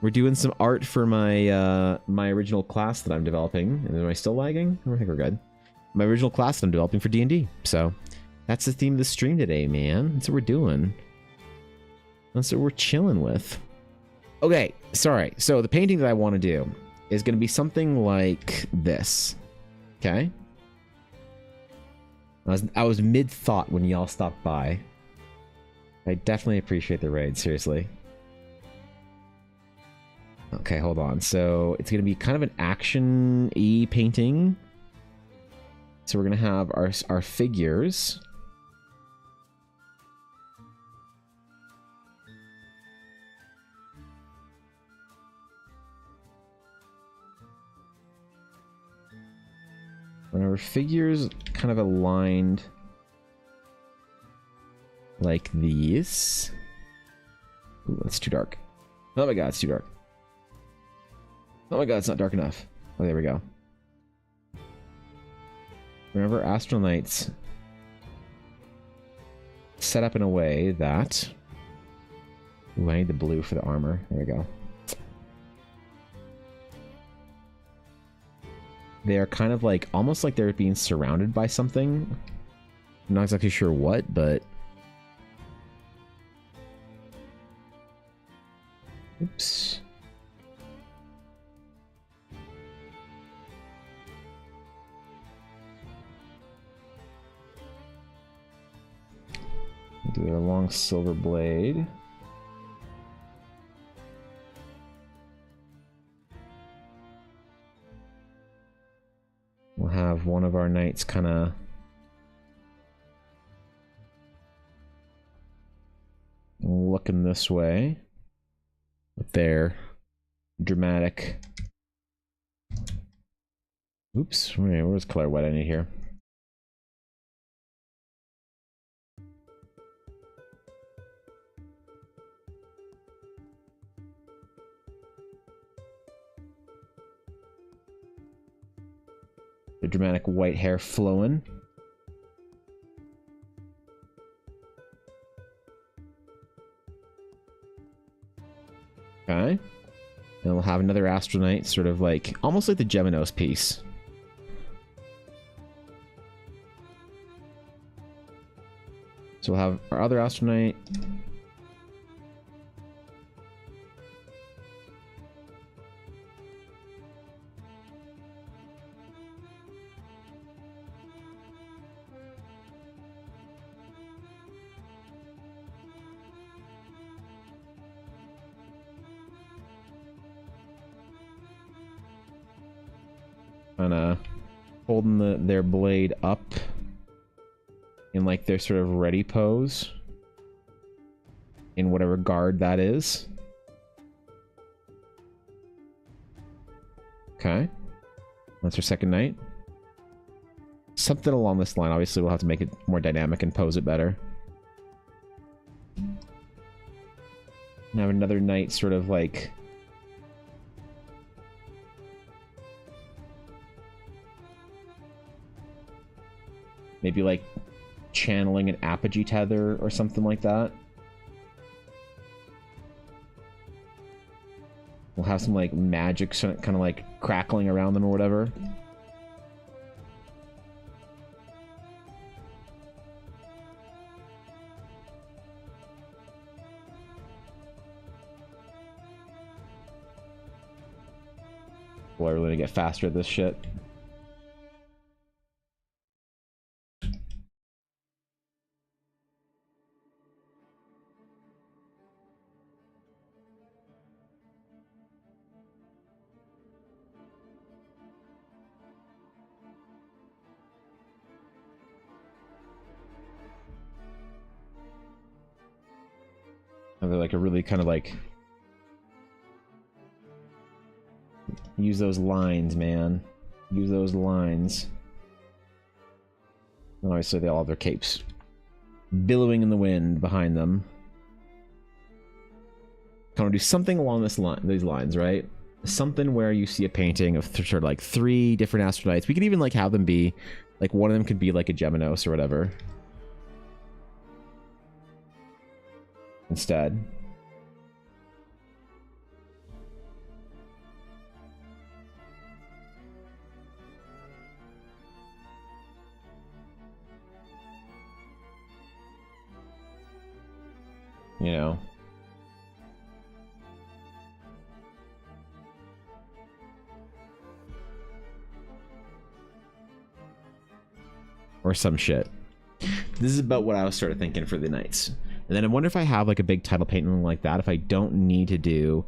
We're doing some art for my my original class that I'm developing. And am I still lagging? I think we're good. My original class that I'm developing for D&D. So that's the theme of the stream today, man. That's what we're doing. That's what we're chilling with. Okay, sorry. So the painting that I want to do is going to be something like this. Okay? I was mid-thought when y'all stopped by. I definitely appreciate the raid, seriously. Okay, hold on. So it's going to be kind of an action-y painting. So we're going to have our figures. Our figures kind of aligned like these. Ooh, that's too dark. Oh my god, it's too dark. Oh my god, it's not dark enough. Oh, there we go. Remember, Astral Knights set up in a way that... Ooh, I need the blue for the armor. There we go. They are kind of like, almost like they're being surrounded by something. I'm not exactly sure what, but... Oops. a long silver blade. We'll have one of our knights kind of looking this way with their dramatic. Oops, where's color what I need here? The dramatic white hair flowing. Okay. And we'll have another Astronite, sort of like, almost like the Geminos piece. So we'll have our other Astronite. Kind of holding their blade up in like their sort of ready pose in whatever guard that is. Okay, that's our second knight. Something along this line. Obviously we'll have to make it more dynamic and pose it better. And have another knight sort of like maybe like channeling an apogee tether or something like that. We'll have some like magic kind of like crackling around them or whatever. Boy, we're gonna get faster at this shit. They're like a really kind of like use those lines, man. Use those lines. And obviously they all have their capes billowing in the wind behind them. Kind of do something along these lines, right? Something where you see a painting of sort of like 3 different Astronites. We could even like have them be like one of them could be like a Geminos or whatever. Instead. You know. Or some shit. This is about what I was sort of thinking for the knights. And then I wonder if I have like a big title painting like that, if I don't need to do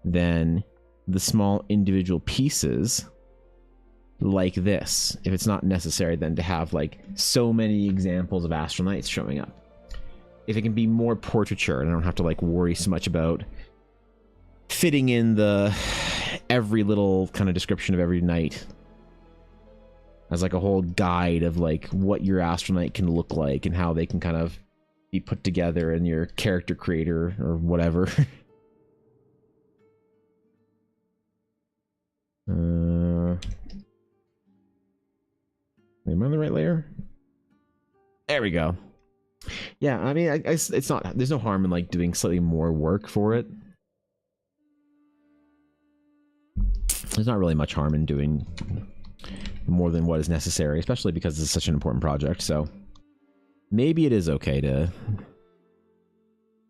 then the small individual pieces like this, if it's not necessary then to have like so many examples of Astronites showing up. If it can be more portraiture and I don't have to like worry so much about fitting in the every little kind of description of every knight as like a whole guide of like what your Astronite can look like and how they can kind of be put together in your character creator or whatever. Am I on the right layer? There we go. Yeah, I mean, it's not. There's no harm in like doing slightly more work for it. There's not really much harm in doing more than what is necessary, especially because it's such an important project. So maybe it is okay to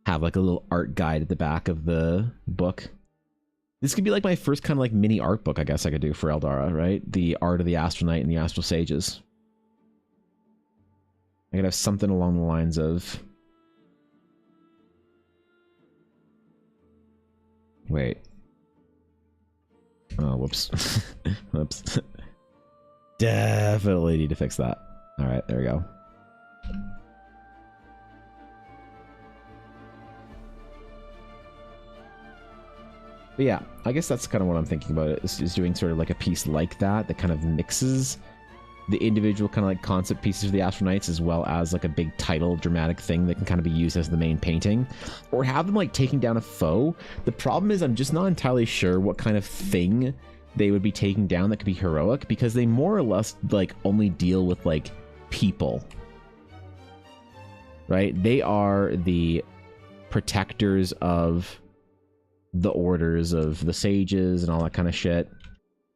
have like a little art guide at the back of the book. This could be like my first kind of like mini art book, I guess I could do for Eldara, right? The art of the Astronite and the Astral Sages. I could have something along the lines of Wait. Oh, whoops. Whoops. Definitely need to fix that. Alright, there we go. But yeah, I guess that's kind of what I'm thinking about, is doing sort of like a piece like that kind of mixes the individual kind of like concept pieces of the Astral Knights as well as like a big title dramatic thing that can kind of be used as the main painting, or have them like taking down a foe. The problem is I'm just not entirely sure what kind of thing they would be taking down that could be heroic, because they more or less like only deal with like people, right? They are the protectors of the orders of the sages and all that kind of shit.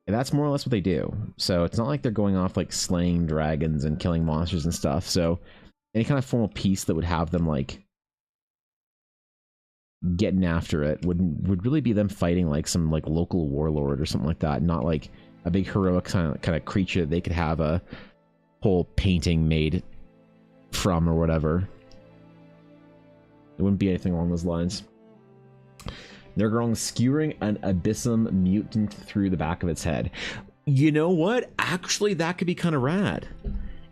And that's more or less what they do. So it's not like they're going off like slaying dragons and killing monsters and stuff. So any kind of formal piece that would have them like getting after it would really be them fighting like some like local warlord or something like that, not like a big heroic kind of creature they could have a whole painting made from or whatever. It wouldn't be anything along those lines. They're growing skewering an abyssum mutant through the back of its head. You know what? Actually, that could be kind of rad.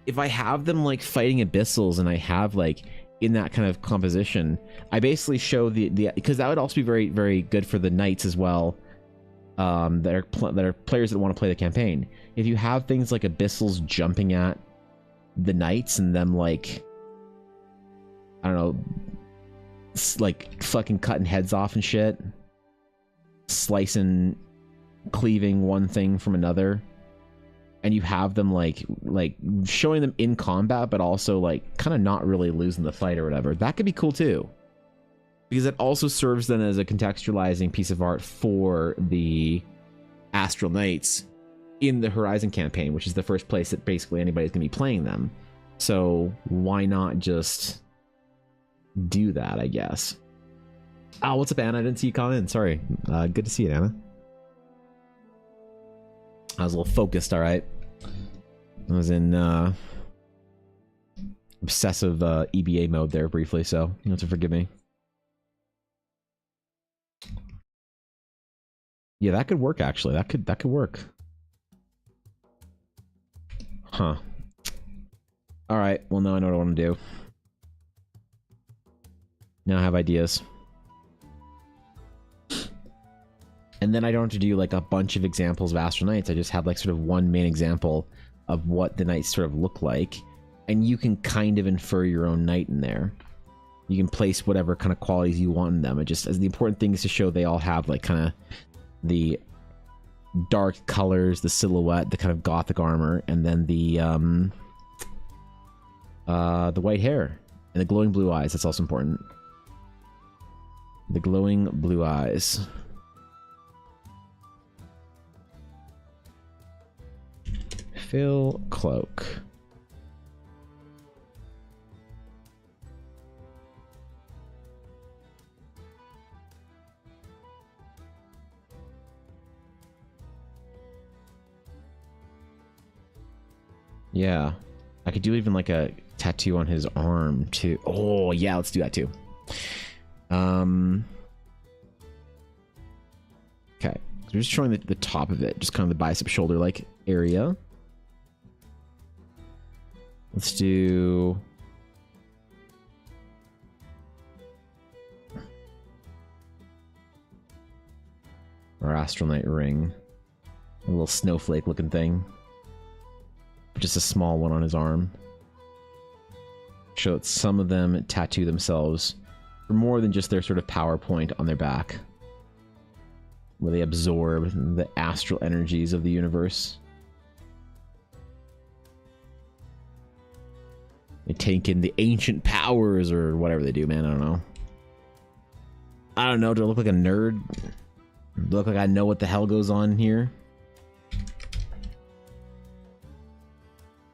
If I have them like fighting abyssals and I have like in that kind of composition, I basically show the because that would also be very, very good for the knights as well. That are players that want to play the campaign. If you have things like abyssals jumping at the knights and them like, I don't know, like fucking cutting heads off and shit, slicing, cleaving one thing from another, and you have them like showing them in combat but also like kind of not really losing the fight or whatever, that could be cool too, because it also serves then as a contextualizing piece of art for the Astral Knights in the Horizon campaign, which is the first place that basically anybody's gonna be playing them. So why not just do that, I guess. Oh, what's up, Anna? I didn't see you come in. Sorry. Good to see you, Anna. I was a little focused, alright. I was in obsessive EBA mode there briefly, so you have to forgive me. Yeah, that could work actually. That could work. Huh. Alright, well now I know what I want to do. Now I have ideas. And then I don't have to do like a bunch of examples of Astral Knights. I just have like sort of one main example of what the knights sort of look like. And you can kind of infer your own knight in there. You can place whatever kind of qualities you want in them. It just, as the important thing is to show they all have like kind of the dark colors, the silhouette, the kind of gothic armor, and then the white hair and the glowing blue eyes. That's also important. The glowing blue eyes. Fill cloak. Yeah. I could do even like a tattoo on his arm too. Oh yeah, let's do that too. Okay, so we're just showing the top of it, just kind of the bicep shoulder like area. Let's do our Astral Knight ring, a little snowflake looking thing, just a small one on his arm. Show that some of them tattoo themselves for more than just their sort of PowerPoint on their back, where they absorb the astral energies of the universe. They take in the ancient powers or whatever they do, man. I don't know. I don't know. Do I look like a nerd? Do I look like I know what the hell goes on here?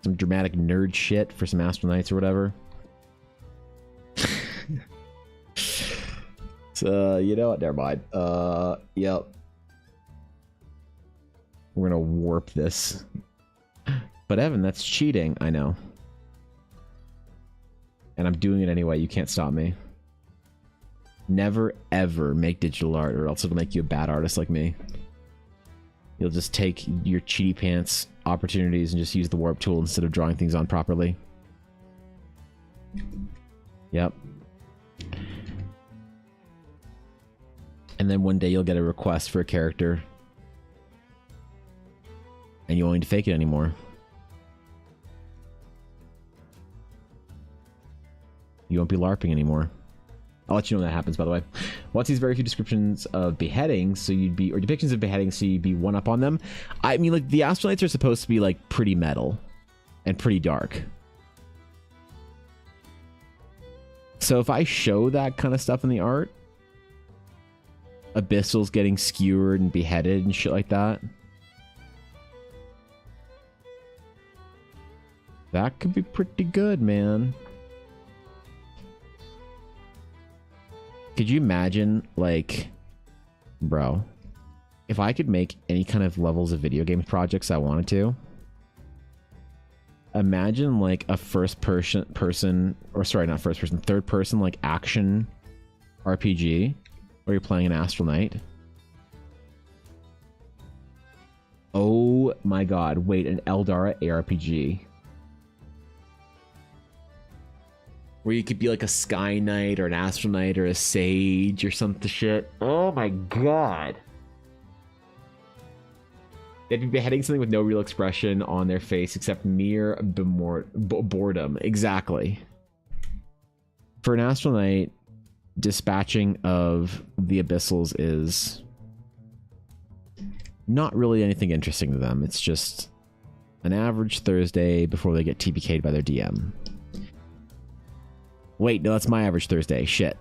Some dramatic nerd shit for some Astral Knights or whatever. So, you know what? Never mind. Yep. We're gonna warp this. But Evan, that's cheating. I know. And I'm doing it anyway. You can't stop me. Never ever make digital art, or else it'll make you a bad artist like me. You'll just take your cheaty pants opportunities and just use the warp tool instead of drawing things on properly. Yep. And then one day you'll get a request for a character, and you won't need to fake it anymore. You won't be LARPing anymore. I'll let you know when that happens, by the way. Watch these very few descriptions of beheadings, so you'd be, or depictions of beheadings, so you'd be one up on them. I mean, like, the Astronauts are supposed to be, like, pretty metal and pretty dark. So if I show that kind of stuff in the art, Abyssals getting skewered and beheaded and shit like that, that could be pretty good, man. Could you imagine, like, bro, if I could make any kind of levels of video game projects I wanted to, imagine like a third person, like action RPG where you're playing an Astral Knight. Oh my god, wait, an Eldara ARPG. Where you could be like a Sky Knight or an Astral Knight or a Sage or something shit. Oh my god. They'd be beheading something with no real expression on their face except mere boredom. Exactly. For an Astral Knight, dispatching of the Abyssals is not really anything interesting to them. It's just an average Thursday before they get TPK'd by their DM. Wait, no, that's my average Thursday. Shit.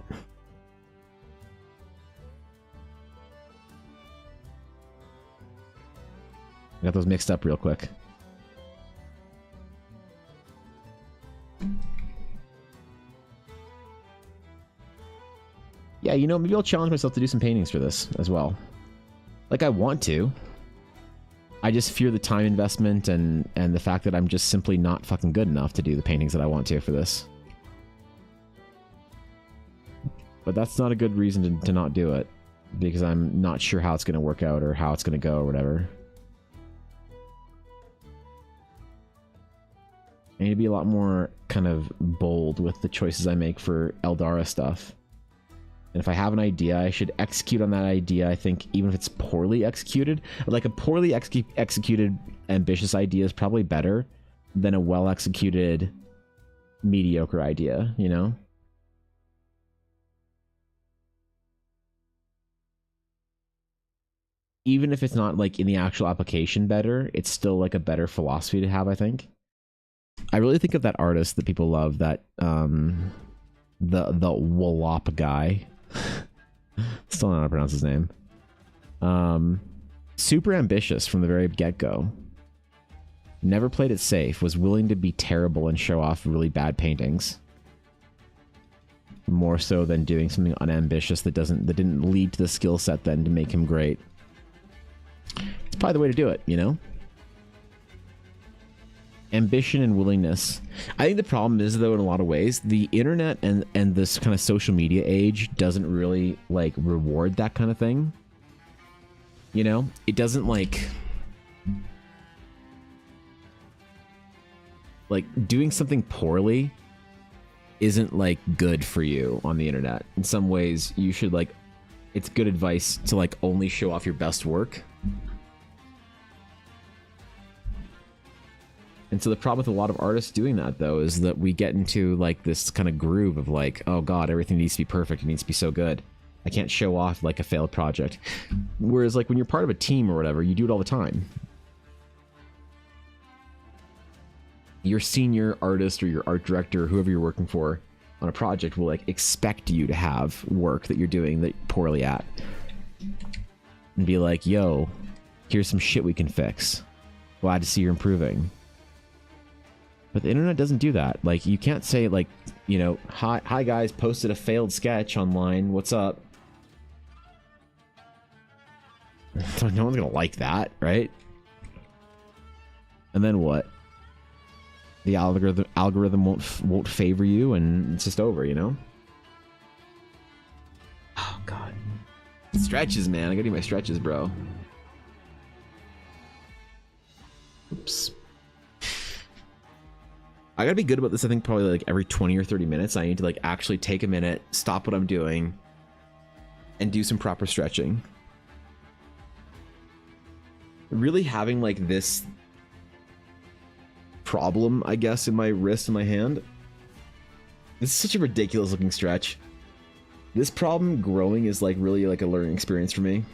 I got those mixed up real quick. Yeah, you know, maybe I'll challenge myself to do some paintings for this as well. Like, I want to. I just fear the time investment and the fact that I'm just simply not fucking good enough to do the paintings that I want to for this. But that's not a good reason to not do it, because I'm not sure how it's going to work out or how it's going to go or whatever. I need to be a lot more kind of bold with the choices I make for Eldara stuff. And if I have an idea, I should execute on that idea, I think, even if it's poorly executed. Like, a poorly executed ambitious idea is probably better than a well-executed mediocre idea, you know? Even if it's not, like, in the actual application better, it's still, like, a better philosophy to have, I think. I really think of that artist that people love, that, the Wallop guy. Still don't know how to pronounce his name. Super ambitious from the very get-go. Never played it safe, was willing to be terrible and show off really bad paintings. More so than doing something unambitious that didn't lead to the skill set then to make him great. It's probably the way to do it, you know? Ambition and willingness. I think the problem is, though, in a lot of ways, the internet and this kind of social media age doesn't really, like, reward that kind of thing. You know? It doesn't, like, doing something poorly isn't, like, good for you on the internet. In some ways, you should, like, it's good advice to, like, only show off your best work. And so the problem with a lot of artists doing that, though, is that we get into, like, this kind of groove of, like, oh god, everything needs to be perfect, it needs to be so good. I can't show off, like, a failed project. Whereas, like, when you're part of a team or whatever, you do it all the time. Your senior artist or your art director, whoever you're working for on a project, will, like, expect you to have work that you're doing that you're poorly at. And be like, yo, here's some shit we can fix. Glad to see you're improving. But the internet doesn't do that. Like, you can't say, like, you know, hi guys, posted a failed sketch online, what's up? No one's gonna like that, right? And then what? The algorithm won't favor you, and it's just over, you know? Stretches, man. I gotta do my stretches, bro. Oops. I gotta be good about this. I think probably like every 20 or 30 minutes I need to like actually take a minute, stop what I'm doing, and do some proper stretching. Really having like this problem, I guess, in my wrist and my hand. This is such a ridiculous looking stretch. This problem growing is like really like a learning experience for me,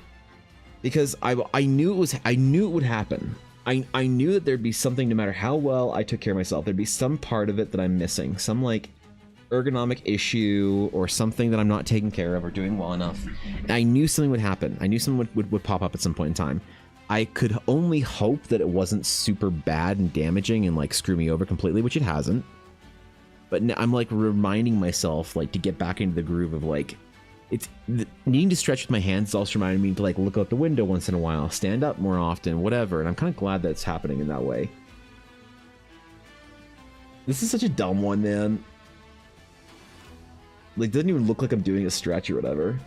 because I knew it would happen. I knew that there'd be something, no matter how well I took care of myself, there'd be some part of it that I'm missing, some like ergonomic issue or something that I'm not taking care of or doing well enough. And I knew something would happen. I knew something would pop up at some point in time. I could only hope that it wasn't super bad and damaging and like screw me over completely, which it hasn't. But I'm like reminding myself like to get back into the groove of like, needing to stretch with my hands is also reminding me to like look out the window once in a while, stand up more often, whatever. And I'm kind of glad that it's happening in that way. This is such a dumb one, man. Like, doesn't even look like I'm doing a stretch or whatever.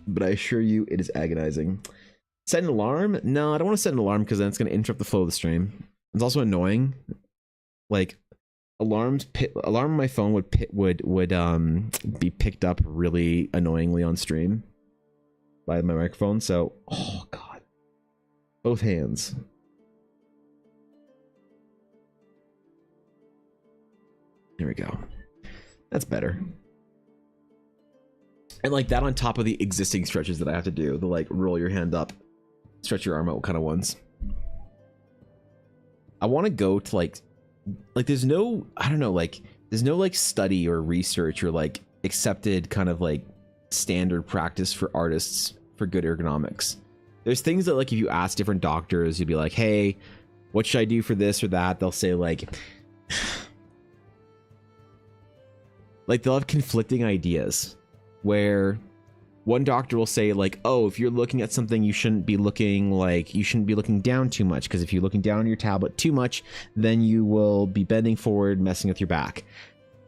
But I assure you, it is agonizing. Set an alarm? No, I don't want to set an alarm because then it's going to interrupt the flow of the stream. It's also annoying. Like, alarm on my phone would be picked up really annoyingly on stream by my microphone. So, oh god, both hands. There we go. That's better. And like that on top of the existing stretches that I have to do, the like roll your hand up, stretch your arm out kind of ones. I want to go to like there's no, I don't know, like there's no like study or research or like accepted kind of like standard practice for artists for good ergonomics. There's things that like if you ask different doctors, you'd be like, hey, what should I do for this or that? They'll say like they'll have conflicting ideas where one doctor will say like, oh, if you're looking at something, you shouldn't be looking down too much, because if you're looking down on your tablet too much, then you will be bending forward, messing with your back.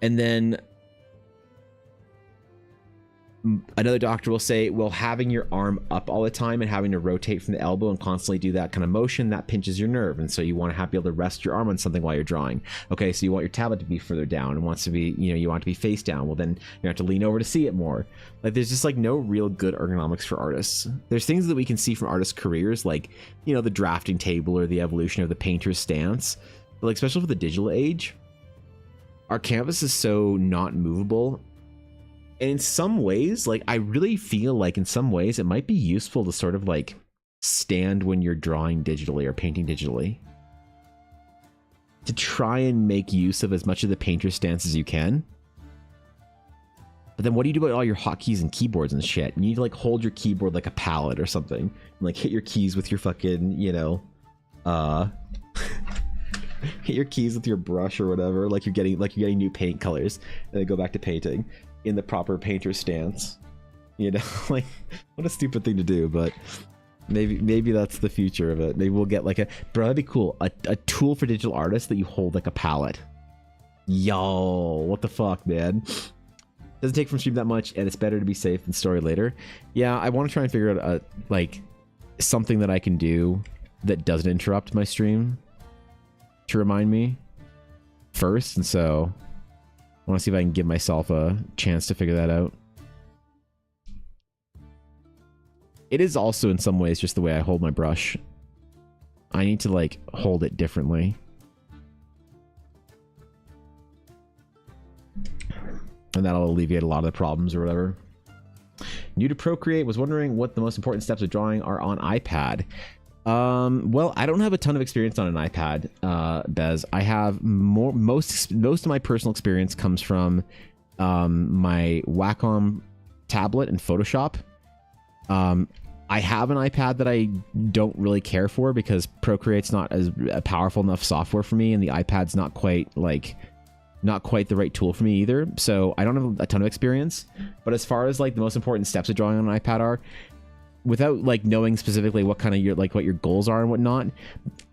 And then another doctor will say, well, having your arm up all the time and having to rotate from the elbow and constantly do that kind of motion, that pinches your nerve. And so you want to be able to rest your arm on something while you're drawing. Okay, so you want your tablet to be further down and wants to be, you want it to be face down. Well, then you have to lean over to see it more. Like there's just like no real good ergonomics for artists. There's things that we can see from artists' careers, like, the drafting table or the evolution of the painter's stance. But like, especially for the digital age, our canvas is so not movable. And in some ways, like, I really feel like in some ways it might be useful to sort of like stand when you're drawing digitally or painting digitally, to try and make use of as much of the painter's stance as you can. But then what do you do about all your hotkeys and keyboards and shit? You need to like hold your keyboard like a palette or something, and like hit your keys with your fucking, hit your keys with your brush or whatever, like you're getting new paint colors, and then go back to painting in the proper painter stance. Like, what a stupid thing to do, but maybe that's the future of it. Maybe we'll get like that'd be cool, a tool for digital artists that you hold like a palette. Yo, what the fuck, man? Doesn't take from stream that much, and it's better to be safe than sorry later. Yeah, I want to try and figure out like something that I can do that doesn't interrupt my stream to remind me first, and so I want to see if I can give myself a chance to figure that out. It is also in some ways just the way I hold my brush. I need to like hold it differently. And that'll alleviate a lot of the problems or whatever. New to Procreate, was wondering what the most important steps of drawing are on iPad. Well, I don't have a ton of experience on an iPad, Bez. I have most of my personal experience comes from my Wacom tablet and Photoshop. I have an iPad that I don't really care for because Procreate's not as a powerful enough software for me, and the iPad's not quite the right tool for me either. So I don't have a ton of experience. But as far as like the most important steps of drawing on an iPad are, without like knowing specifically what kind of your like what your goals are and whatnot,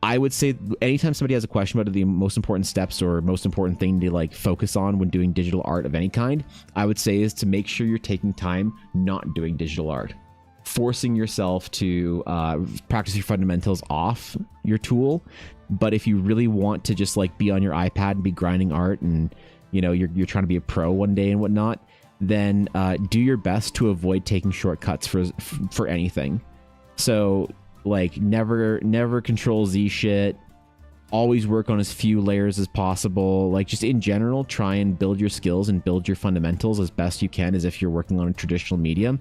I would say anytime somebody has a question about the most important steps or most important thing to like focus on when doing digital art of any kind, I would say is to make sure you're taking time not doing digital art. Forcing yourself to practice your fundamentals off your tool. But if you really want to just like be on your iPad and be grinding art and you know you're trying to be a pro one day and whatnot, then do your best to avoid taking shortcuts for anything. So like never control Z shit. Always work on as few layers as possible. Like just in general, try and build your skills and build your fundamentals as best you can as if you're working on a traditional medium.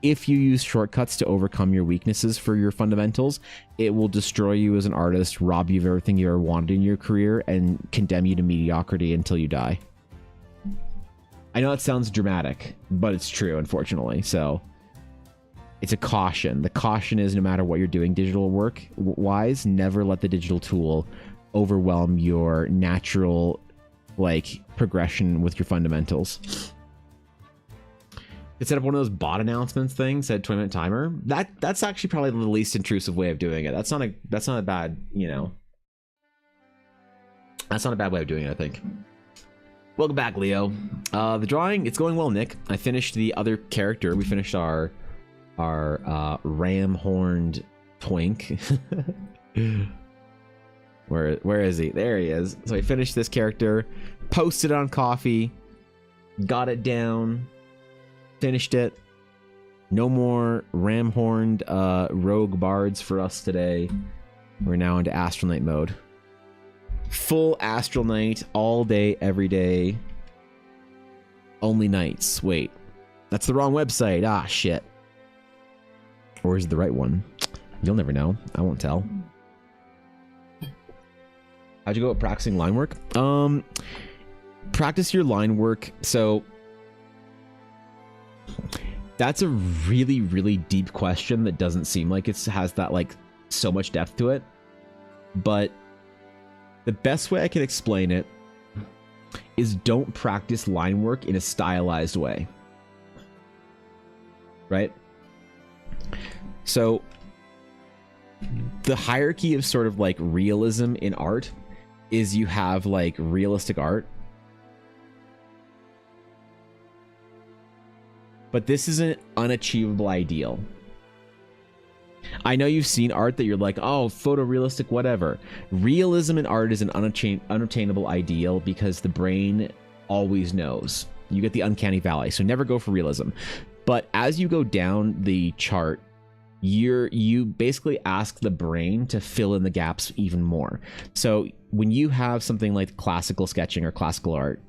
If you use shortcuts to overcome your weaknesses for your fundamentals, it will destroy you as an artist, rob you of everything you ever wanted in your career, and condemn you to mediocrity until you die. I know it sounds dramatic, but it's true, unfortunately. So it's a caution. The caution is no matter what you're doing digital work wise, never let the digital tool overwhelm your natural like progression with your fundamentals. Could set up one of those bot announcements things at 20-minute timer. That's actually probably the least intrusive way of doing it. That's not a bad, you know. That's not a bad way of doing it, I think. Welcome back, Leo. The drawing, it's going well, Nick. I finished the other character. We finished our ram-horned twink. Where is he? There he is. So I finished this character, posted it on Coffee, got it down, finished it. No more ram-horned rogue bards for us today. We're now into Astral Knight mode. Full Astral Knight all day, every day. Only nights. Wait, that's the wrong website. Ah, shit. Or is it the right one? You'll never know. I won't tell. How'd you go with practicing line work? Practice your line work. So that's a really, really deep question that doesn't seem like it has that like so much depth to it. But the best way I can explain it is don't practice line work in a stylized way. Right? So the hierarchy of sort of like realism in art is you have like realistic art. But this is an unachievable ideal. I know you've seen art that you're like, oh, photorealistic, whatever. Realism in art is an unattainable ideal because the brain always knows. You get the uncanny valley, so never go for realism. But as you go down the chart, you basically ask the brain to fill in the gaps even more. So when you have something like classical sketching or classical art,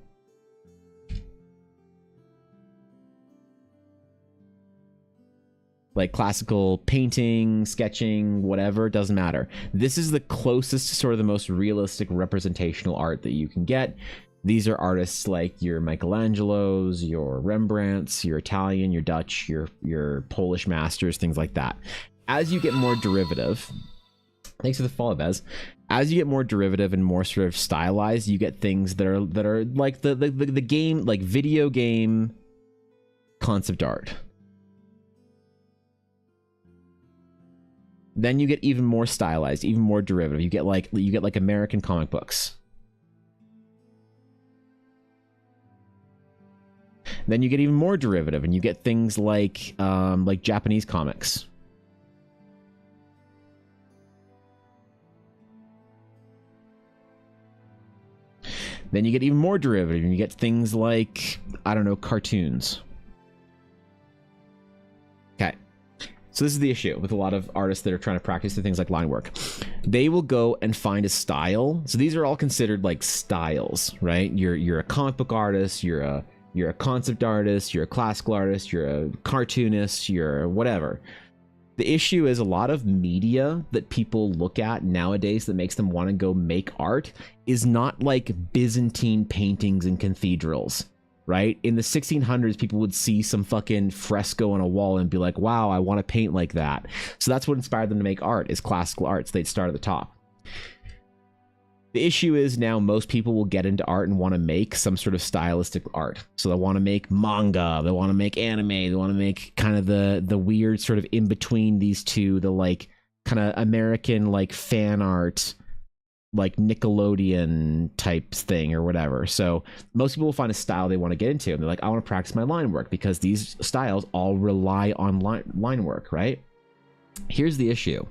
like classical painting, sketching, whatever, doesn't matter. This is the closest to sort of the most realistic representational art that you can get. These are artists like your Michelangelos, your Rembrandts, your Italian, your Dutch, your Polish masters, things like that. As you get more derivative, thanks for the follow, Bez. As you get more derivative and more sort of stylized, you get things that are like the game, like video game concept art. Then you get even more stylized, even more derivative. You get like American comic books. Then you get even more derivative, and you get things like Japanese comics. Then you get even more derivative, and you get things like, I don't know, cartoons. Okay. So this is the issue with a lot of artists that are trying to practice the things like line work. They will go and find a style. So these are all considered like styles, right? You're a comic book artist, you're a concept artist, you're a classical artist, you're a cartoonist, you're whatever. The issue is a lot of media that people look at nowadays that makes them want to go make art is not like Byzantine paintings and cathedrals. Right? In the 1600s, people would see some fucking fresco on a wall and be like, wow, I want to paint like that. So that's what inspired them to make art, is classical art. So they'd start at the top. The issue is now most people will get into art and want to make some sort of stylistic art. So they want to make manga, they want to make anime, they want to make kind of the weird sort of in between these two, the like kind of American like fan art, like Nickelodeon type thing or whatever. So most people will find a style they want to get into, and they're like, I want to practice my line work because these styles all rely on line work, right? Here's the issue.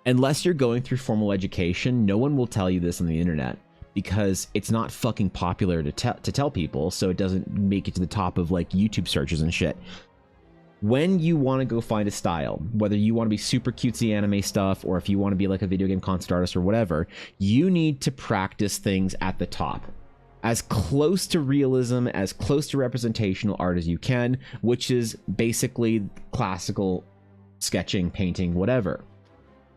Unless you're going through formal education, no one will tell you this on the internet because it's not fucking popular to tell people, so it doesn't make it to the top of like YouTube searches and shit. When you want to go find a style, whether you want to be super cutesy anime stuff or if you want to be like a video game concept artist or whatever, you need to practice things at the top. As close to realism, as close to representational art as you can, which is basically classical sketching, painting, whatever.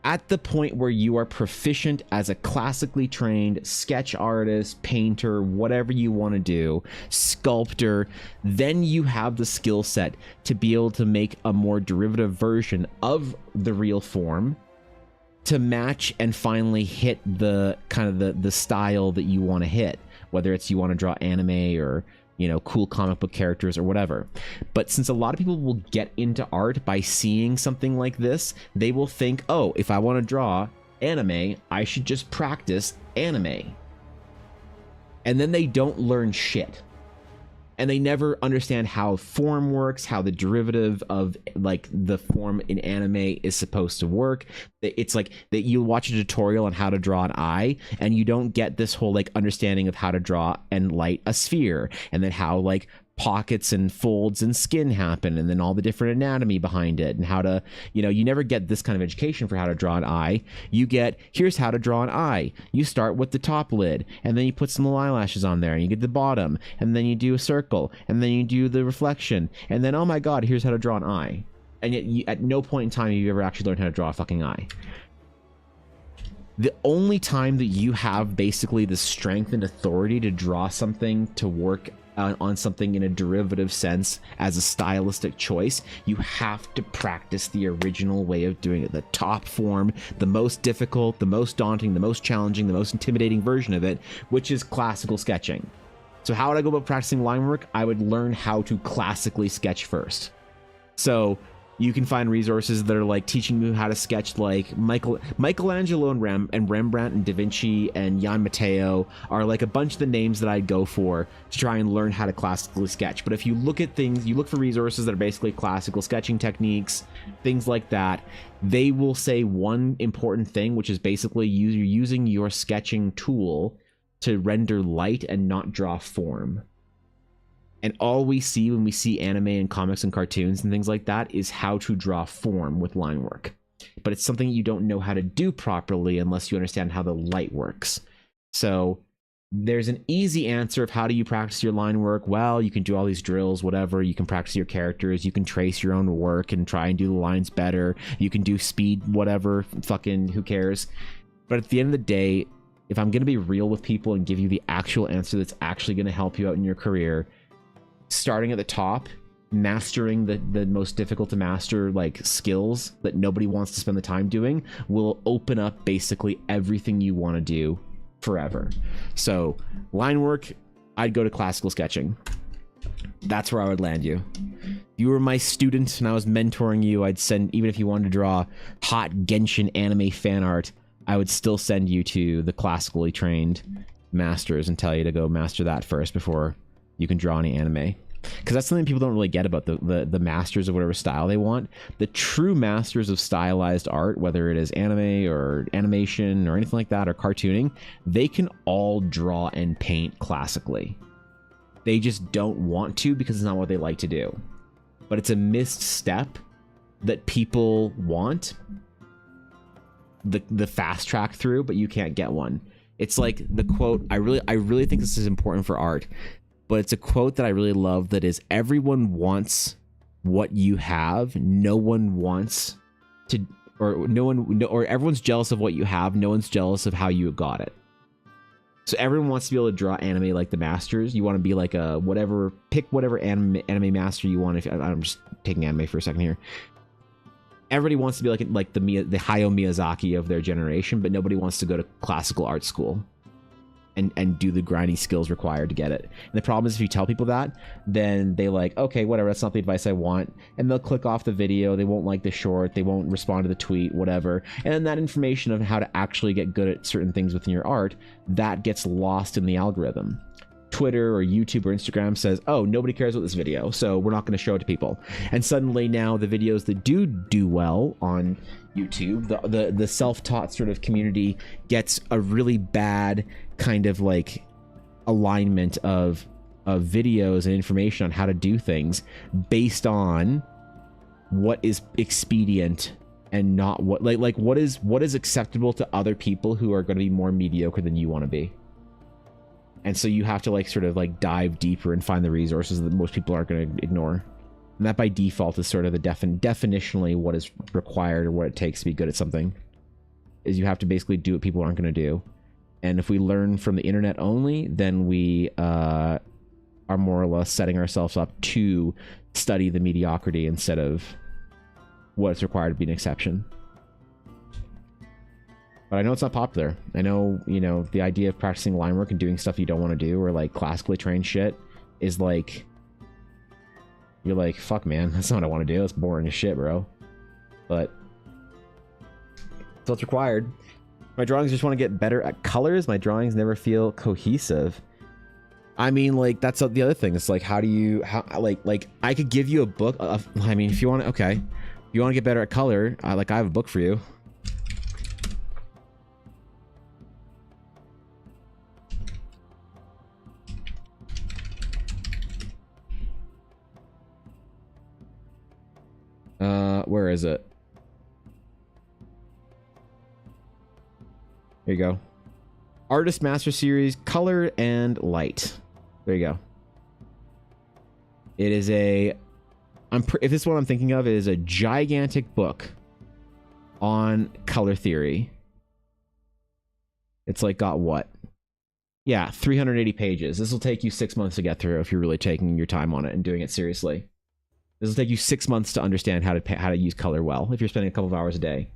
At the point where you are proficient as a classically trained sketch artist, painter, whatever you want to do, sculptor, then you have the skill set to be able to make a more derivative version of the real form to match and finally hit the kind of the style that you want to hit, whether it's you want to draw anime or, you know, cool comic book characters or whatever. But since a lot of people will get into art by seeing something like this, they will think, oh, if I want to draw anime, I should just practice anime. And then they don't learn shit. And they never understand how form works, how the derivative of like the form in anime is supposed to work. It's like that you watch a tutorial on how to draw an eye and you don't get this whole like understanding of how to draw and light a sphere, and then how like pockets and folds and skin happen, and then all the different anatomy behind it, and how to, you know, you never get this kind of education for how to draw an eye. You get, here's how to draw an eye. You start with the top lid, and then you put some little eyelashes on there, and you get the bottom, and then you do a circle, and then you do the reflection, and then, oh my god, here's how to draw an eye. And yet you, at no point in time have you ever actually learned how to draw a fucking eye. The only time that you have basically the strength and authority to draw something to work on something in a derivative sense as a stylistic choice, you have to practice the original way of doing it, the top form, the most difficult, the most daunting, the most challenging, the most intimidating version of it, which is classical sketching. So how would I go about practicing line work? I would learn how to classically sketch first. So you can find resources that are like teaching you how to sketch like Michelangelo and Rembrandt and Da Vinci and Jan Matteo are like a bunch of the names that I'd go for to try and learn how to classically sketch. But if you look at things, you look for resources that are basically classical sketching techniques, things like that, they will say one important thing, which is basically you're using your sketching tool to render light and not draw form. And all we see when we see anime and comics and cartoons and things like that is how to draw form with line work. But it's something you don't know how to do properly unless you understand how the light works. So there's an easy answer of how do you practice your line work? Well, you can do all these drills, whatever. You can practice your characters. You can trace your own work and try and do the lines better. You can do speed, whatever. Fucking who cares? But at the end of the day, if I'm going to be real with people and give you the actual answer that's actually going to help you out in your career, starting at the top, mastering the most difficult to master like skills that nobody wants to spend the time doing will open up basically everything you want to do forever. So line work, I'd go to classical sketching. That's where I would land you. If you were my student and I was mentoring you, I'd send, even if you wanted to draw hot Genshin anime fan art, I would still send you to the classically trained masters and tell you to go master that first before you can draw any anime. Because that's something people don't really get about the masters of whatever style they want. The true masters of stylized art, whether it is anime or animation or anything like that, or cartooning, they can all draw and paint classically. They just don't want to because it's not what they like to do. But it's a missed step that people want the fast track through, but you can't get one. It's like the quote, I really think this is important for art. But it's a quote that I really love that is, everyone wants what you have. No one wants to, or everyone's jealous of what you have. No one's jealous of how you got it. So everyone wants to be able to draw anime like the masters. You want to be like a whatever, pick whatever anime master you want. If I'm just taking anime for a second here. Everybody wants to be like the Hayao Miyazaki of their generation, but nobody wants to go to classical art school. and do the grindy skills required to get it. And the problem is if you tell people that, then they like, okay, whatever, that's not the advice I want, and they'll click off the video, they won't like the short, they won't respond to the tweet, whatever. And then that information of how to actually get good at certain things within your art, that gets lost in the algorithm. Twitter or YouTube or Instagram says, oh, nobody cares about this video, so we're not going to show it to people. And suddenly now the videos that do well on YouTube, the self-taught sort of community gets a really bad kind of like alignment of videos and information on how to do things based on what is expedient and not what like what is acceptable to other people who are going to be more mediocre than you want to be. And so you have to like sort of like dive deeper and find the resources that most people aren't going to ignore. And that by default is sort of the definitionally what is required or what it takes to be good at something. Is you have to basically do what people aren't going to do. And if we learn from the internet only, then we are more or less setting ourselves up to study the mediocrity instead of what's required to be an exception. But I know it's not popular. I know, you know, the idea of practicing line work and doing stuff you don't want to do or like classically trained shit is like, you're like, fuck man, that's not what I want to do. It's boring as shit, bro. But that's what's required. My drawings just want to get better at colors. My drawings never feel cohesive. I mean, like, that's the other thing. It's like, how do you, like I could give you a book of, I mean, if you want to, okay. If you want to get better at color, I have a book for you. Where is it? There you go. Artist Master Series, Color and Light. There you go. It is a... if this is what I'm thinking of, it is a gigantic book on color theory. It's like got what? Yeah, 380 pages. This will take you 6 months to get through if you're really taking your time on it and doing it seriously. This will take you 6 months to understand how to use color well if you're spending a couple of hours a day.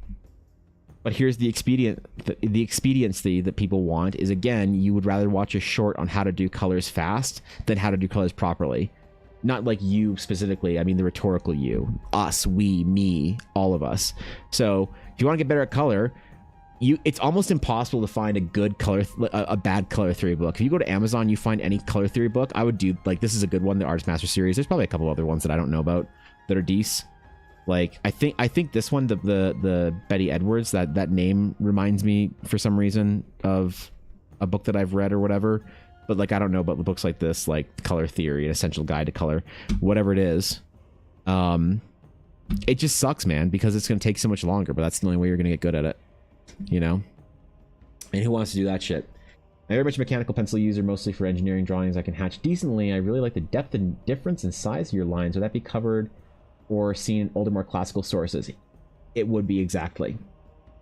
But here's the expediency that people want is, again, you would rather watch a short on how to do colors fast than how to do colors properly. Not like you specifically, I mean the rhetorical you. Us, we, me, all of us. So if you want to get better at color, it's almost impossible to find a good a bad color theory book. If you go to Amazon, you find any color theory book, I would do, like, this is a good one, the Artist Master Series. There's probably a couple other ones that I don't know about that are decent. Like, I think this one, the Betty Edwards, that name reminds me for some reason of a book that I've read or whatever. But like, I don't know about the books like this, like Color Theory, An Essential Guide to Color, whatever it is. It just sucks, man, because it's going to take so much longer, but that's the only way you're going to get good at it, you know? And who wants to do that shit? I'm very much a mechanical pencil user, mostly for engineering drawings. I can hatch decently. I really like the depth and difference in size of your lines. Would that be covered or seen in older, more classical sources? It would be, exactly.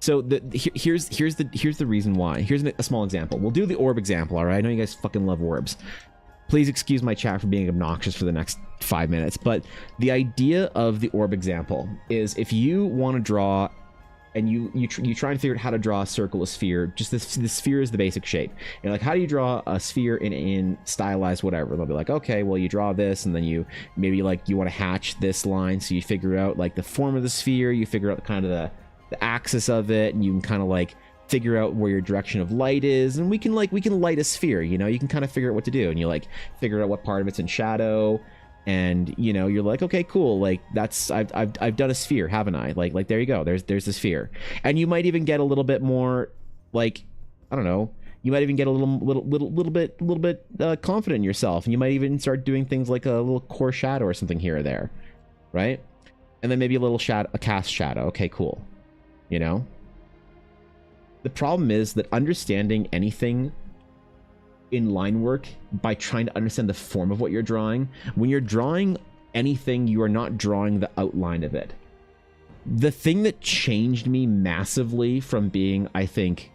So here's the reason why. Here's a small example. We'll do the orb example, all right? I know you guys fucking love orbs. Please excuse my chat for being obnoxious for the next 5 minutes, but the idea of the orb example is if you want to draw and you try and figure out how to draw a circle, a sphere, just this sphere is the basic shape. And like, how do you draw a sphere in stylized whatever? They'll be like, okay, well, you draw this, and then you maybe like you want to hatch this line, so you figure out like the form of the sphere, you figure out kind of the axis of it, and you can kind of like figure out where your direction of light is, and we can light a sphere, you know, you can kind of figure out what to do, and you like figure out what part of it's in shadow. And you know, you're like, okay, cool, like that's I've done a sphere, haven't I? Like there you go, there's the sphere. And you might even get a little bit more, like, I don't know, you might even get a little bit confident in yourself, and you might even start doing things like a little core shadow or something here or there, right? And then maybe a little shadow, a cast shadow. Okay, cool. You know, the problem is that understanding anything in line work by trying to understand the form of what you're drawing, when you're drawing anything, you are not drawing the outline of it. The thing that changed me massively from being, I think,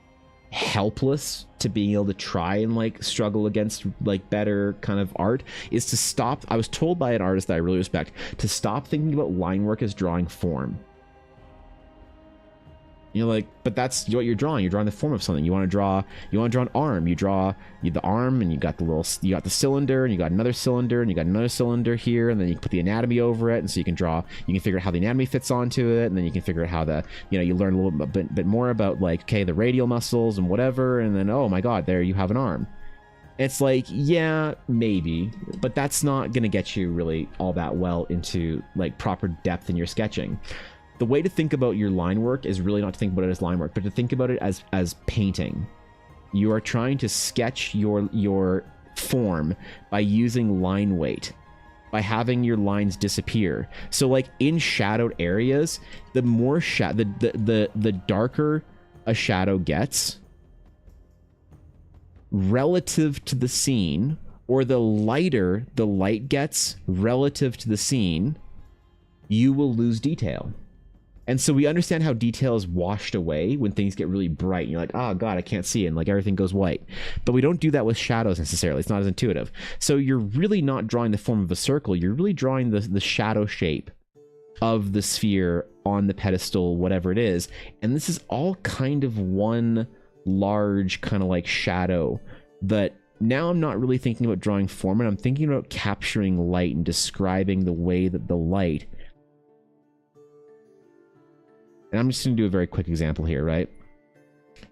helpless to being able to try and like struggle against like better kind of art is to stop. I was told by an artist that I really respect to stop thinking about line work as drawing form. You're like, but that's what you're drawing. You're drawing the form of something. You want to draw an arm. You draw the arm, and you got the cylinder, and you got another cylinder, and you got another cylinder here, and then you can put the anatomy over it, and so you can figure out how the anatomy fits onto it, and then you can figure out how you learn a little bit more about, like, okay, the radial muscles and whatever, and then, oh my god, there you have an arm. It's like, yeah, maybe, but that's not gonna get you really all that well into, like, proper depth in your sketching. The way to think about your line work is really not to think about it as line work, but to think about it as painting. You are trying to sketch your form by using line weight, by having your lines disappear. So, like, in shadowed areas, the more the darker a shadow gets relative to the scene, or the lighter the light gets relative to the scene, you will lose detail. And so we understand how detail is washed away when things get really bright. And you're like, oh god, I can't see it, and like everything goes white. But we don't do that with shadows necessarily. It's not as intuitive. So you're really not drawing the form of a circle. You're really drawing the shadow shape of the sphere on the pedestal, whatever it is. And this is all kind of one large kind of like shadow that now I'm not really thinking about drawing form, and I'm thinking about capturing light and describing the way that the light. And I'm just going to do a very quick example here, right?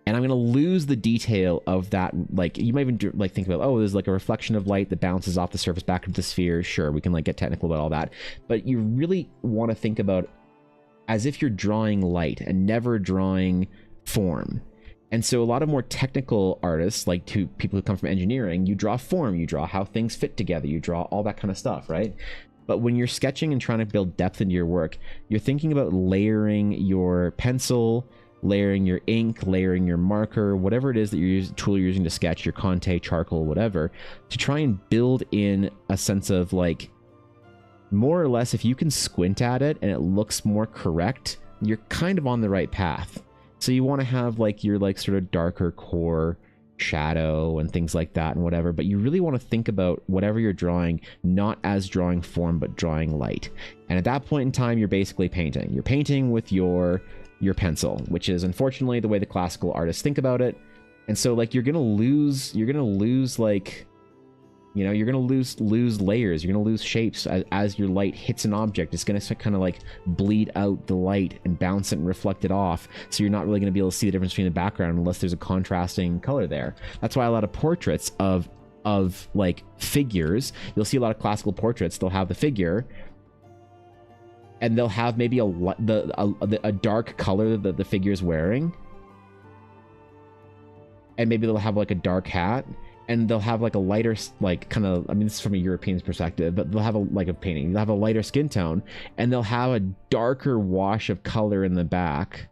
And I'm going to lose the detail of that. Like, you might even like think about, oh, there's like a reflection of light that bounces off the surface back into the sphere. Sure, we can like get technical about all that. But you really want to think about as if you're drawing light and never drawing form. And so a lot of more technical artists, like to people who come from engineering, you draw form, you draw how things fit together, you draw all that kind of stuff, right? But when you're sketching and trying to build depth into your work, you're thinking about layering your pencil, layering your ink, layering your marker, whatever it is that tool you're using to sketch, your Conte, charcoal, whatever, to try and build in a sense of, like, more or less, if you can squint at it and it looks more correct, you're kind of on the right path. So you want to have like your like sort of darker core shadow and things like that and whatever, but you really want to think about whatever you're drawing not as drawing form but drawing light. And at that point in time, you're basically painting. You're painting with your pencil, which is unfortunately the way the classical artists think about it. And so like you're gonna lose like, you know, you're gonna lose layers, you're gonna lose shapes as your light hits an object. It's gonna kind of like bleed out the light and bounce it and reflect it off, so you're not really gonna be able to see the difference between the background unless there's a contrasting color there. That's why a lot of portraits of like figures, you'll see a lot of classical portraits, they'll have the figure and they'll have maybe a dark color that the figure is wearing, and maybe they'll have like a dark hat, and they'll have like a lighter, like kind of, I mean, this is from a European's perspective, but they'll have a painting, they'll have a lighter skin tone, and they'll have a darker wash of color in the back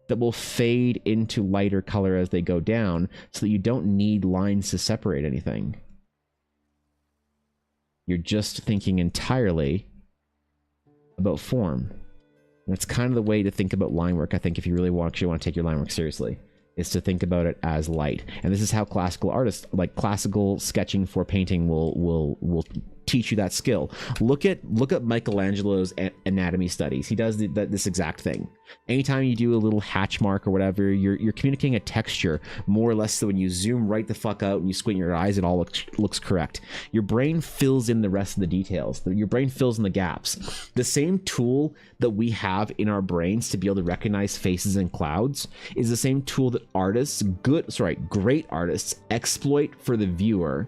that will fade into lighter color as they go down, so that you don't need lines to separate anything. You're just thinking entirely about form. And that's kind of the way to think about line work, I think, if you really actually want to take your line work seriously, is to think about it as light. And this is how classical artists, like classical sketching for painting, will teach you that skill. Look at Michelangelo's anatomy studies. He does this exact thing. Anytime you do a little hatch mark or whatever, you're communicating a texture more or less, so when you zoom right the fuck out and you squint your eyes, it all looks correct. Your brain fills in the rest of the details. Your brain fills in the gaps. The same tool that we have in our brains to be able to recognize faces and clouds is the same tool that great artists exploit for the viewer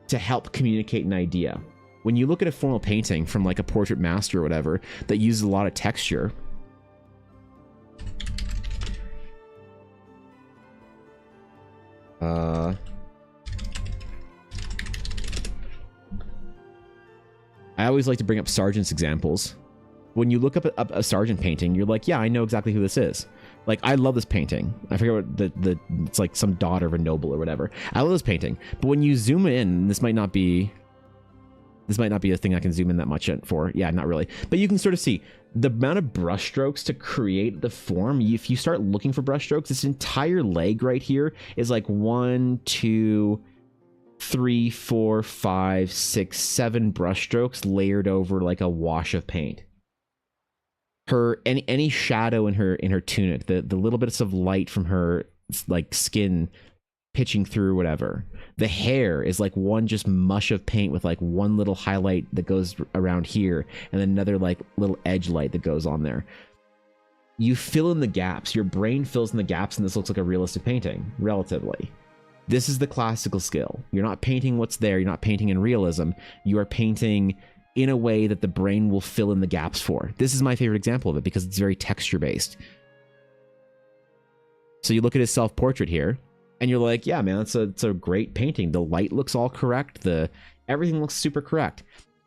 to help communicate an idea. When you look at a formal painting from like a portrait master or whatever that uses a lot of texture, I always like to bring up Sargent's examples. When you look up a Sargent painting, you're like, yeah, I know exactly who this is. Like, I love this painting. I forget what it's like, some daughter of a noble or whatever. I love this painting. But when you zoom in, this might not be a thing I can zoom in that much for. Yeah, not really. But you can sort of see the amount of brushstrokes to create the form. If you start looking for brushstrokes, this entire leg right here is like 1, 2, 3, 4, 5, 6, 7 brushstrokes layered over like a wash of paint. her any shadow in her tunic, the little bits of light from her like skin pitching through, whatever. The hair is like one just mush of paint with like one little highlight that goes around here, and then another like little edge light that goes on there. You fill in the gaps. Your brain fills in the gaps, and this looks like a realistic painting, relatively. This is the classical skill. You're not painting what's there. You're not painting in realism. You are painting in a way that the brain will fill in the gaps for. This is my favorite example of it because it's very texture-based. So you look at his self-portrait here, and you're like, yeah, man, it's a great painting. The light looks all correct. Everything looks super correct.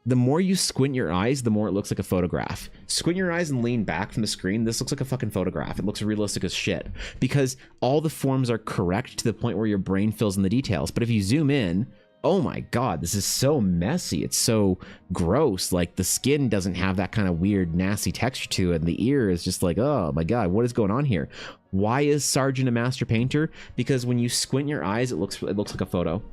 The more you squint your eyes, the more it looks like a photograph. Squint your eyes and lean back from the screen. This looks like a fucking photograph. It looks realistic as shit because all the forms are correct to the point where your brain fills in the details. But if you zoom in, oh my God, this is so messy. It's so gross. Like the skin doesn't have that kind of weird, nasty texture to it. And the ear is just like, oh my God, what is going on here? Why is Sargent a master painter? Because when you squint your eyes, it looks like a photo.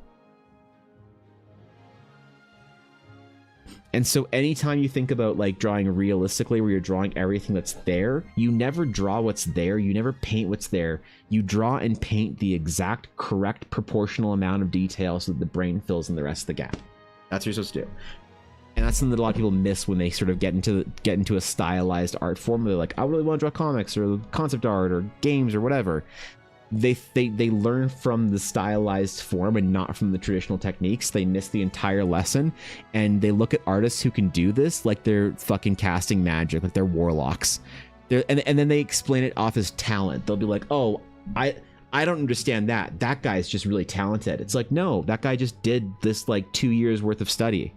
And so anytime you think about like drawing realistically, where you're drawing everything that's there, you never draw what's there. You never paint what's there. You draw and paint the exact correct proportional amount of detail so that the brain fills in the rest of the gap. That's what you're supposed to do. And that's something that a lot of people miss when they sort of get into a stylized art form. They're like, I really want to draw comics or concept art or games or whatever. They learn from the stylized form and not from the traditional techniques. They miss the entire lesson, and they look at artists who can do this like they're fucking casting magic, like they're warlocks. And then they explain it off as talent. They'll be like, oh, I don't understand that. That guy's just really talented. It's like, no, that guy just did this like 2 years worth of study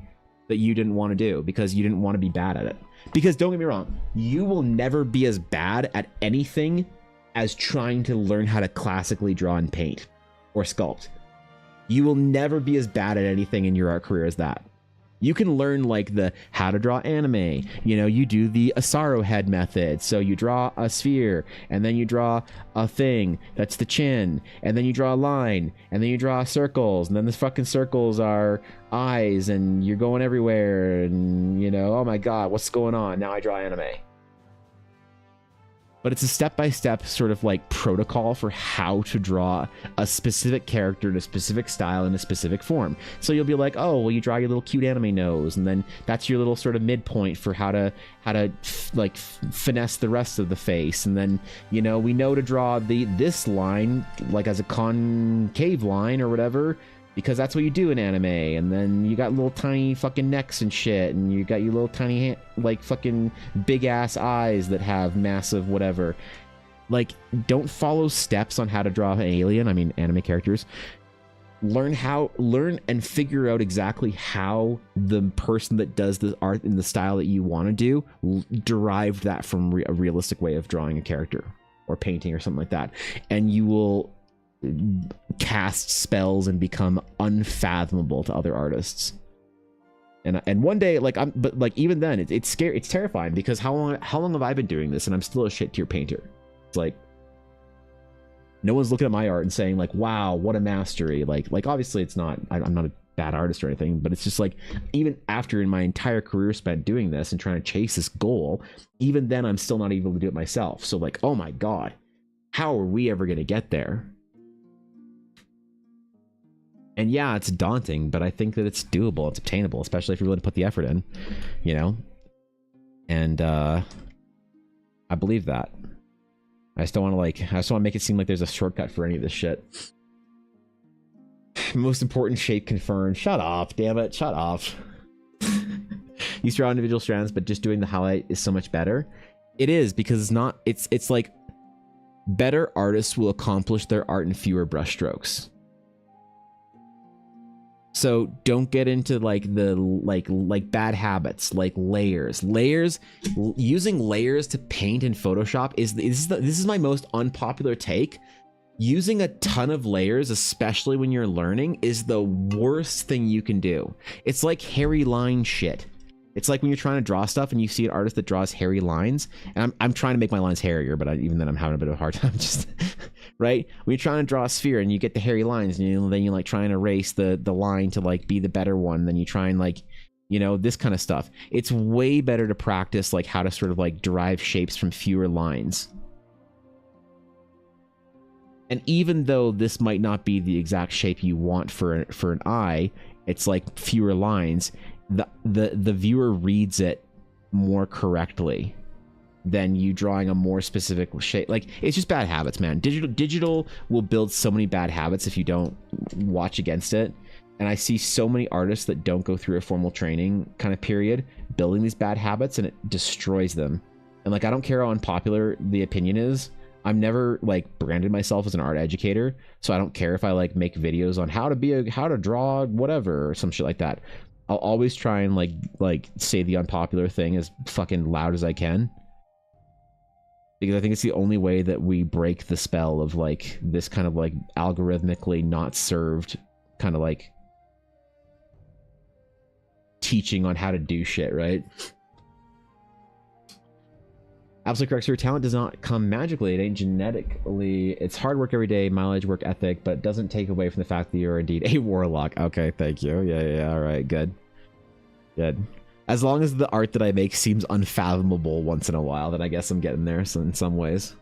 that you didn't want to do because you didn't want to be bad at it. Because don't get me wrong, you will never be as bad at anything as trying to learn how to classically draw and paint or sculpt. You will never be as bad at anything in your art career as that. You can learn like the how to draw anime. You know, you do the Asaro head method. So you draw a sphere, and then you draw a thing that's the chin, and then you draw a line, and then you draw circles, and then the fucking circles are eyes, and you're going everywhere, and you know, oh my God, what's going on? Now I draw anime. But it's a step-by-step sort of like protocol for how to draw a specific character in a specific style in a specific form. So you'll be like, oh, well, you draw your little cute anime nose, and then that's your little sort of midpoint for how to finesse the rest of the face. And then, you know, we know to draw this line like as a concave line or whatever, because that's what you do in anime. And then you got little tiny fucking necks and shit, and you got your little tiny like fucking big ass eyes that have massive whatever. Like, don't follow steps on how to draw an alien. I mean, anime characters. Learn and figure out exactly how the person that does the art in the style that you want to do derived that from a realistic way of drawing a character or painting or something like that, and you will cast spells and become unfathomable to other artists. And one day, like, but like even then, it's scary, it's terrifying, because how long have I been doing this and I'm still a shit tier painter? It's like no one's looking at my art and saying like, wow, what a mastery. Like obviously it's not, I'm not a bad artist or anything, but it's just like, even after in my entire career spent doing this and trying to chase this goal, even then I'm still not able to do it myself. So like, oh my God, how are we ever going to get there? And yeah, it's daunting, but I think that it's doable. It's obtainable, especially if you're willing to put the effort in, you know? And I believe that. I just don't want to make it seem like there's a shortcut for any of this shit. Most important shape confirmed. Shut up, damn it. Shut up. You draw individual strands, but just doing the highlight is so much better. It is, because it's like better artists will accomplish their art in fewer brushstrokes. So don't get into like the like bad habits, like layers. Using layers to paint in Photoshop this is my most unpopular take. Using a ton of layers, especially when you're learning, is the worst thing you can do. It's like hairy line shit. It's like when you're trying to draw stuff and you see an artist that draws hairy lines, and I'm trying to make my lines hairier, but even then I'm having a bit of a hard time. Just right, when you're trying to draw a sphere and you get the hairy lines, and then you like try and erase the line to like be the better one, then you try and like You know, this kind of stuff. It's way better to practice like how to sort of like derive shapes from fewer lines. And even though this might not be the exact shape you want for an eye, it's like fewer lines. The viewer reads it more correctly than you drawing a more specific shape. Like, it's just bad habits, man. Digital will build so many bad habits if you don't watch against it. And I see so many artists that don't go through a formal training kind of period building these bad habits, and it destroys them. And like, I don't care how unpopular the opinion is. I'm never like branded myself as an art educator, so I don't care if I like make videos on how to draw whatever or some shit like that. I'll always try and like say the unpopular thing as fucking loud as I can, because I think it's the only way that we break the spell of like this kind of like algorithmically not served kind of like teaching on how to do shit, right? Absolutely correct, sir. Talent does not come magically. It ain't genetically. It's hard work every day, mileage, work ethic, but doesn't take away from the fact that you're indeed a warlock. Okay, thank you. Yeah, all right, good. As long as the art that I make seems unfathomable once in a while, then I guess I'm getting there in some ways.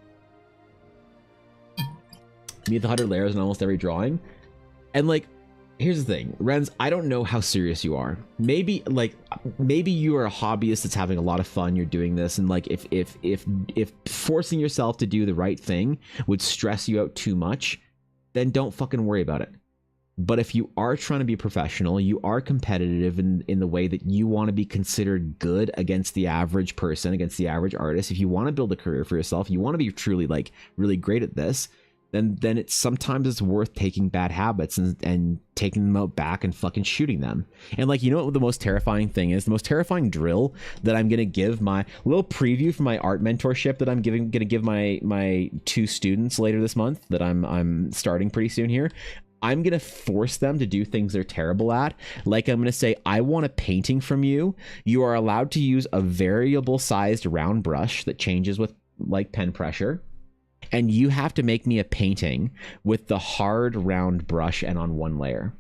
Meet the 100 layers in almost every drawing. And like, here's the thing, Renz, I don't know how serious you are. Maybe you are a hobbyist that's having a lot of fun, you're doing this, and like if forcing yourself to do the right thing would stress you out too much, then don't fucking worry about it. But if you are trying to be professional, you are competitive in the way that you want to be considered good against the average person, against the average artist, if you want to build a career for yourself, you want to be truly like really great at this, then it's sometimes it's worth taking bad habits and taking them out back and fucking shooting them. And like, you know what the most terrifying thing is? The most terrifying drill that I'm gonna give, my little preview for my art mentorship that I'm gonna give my 2 students later this month that I'm starting pretty soon here. I'm gonna force them to do things they're terrible at. Like, I'm gonna say, I want a painting from you. You are allowed to use a variable sized round brush that changes with like pen pressure. And you have to make me a painting with the hard round brush and on one layer.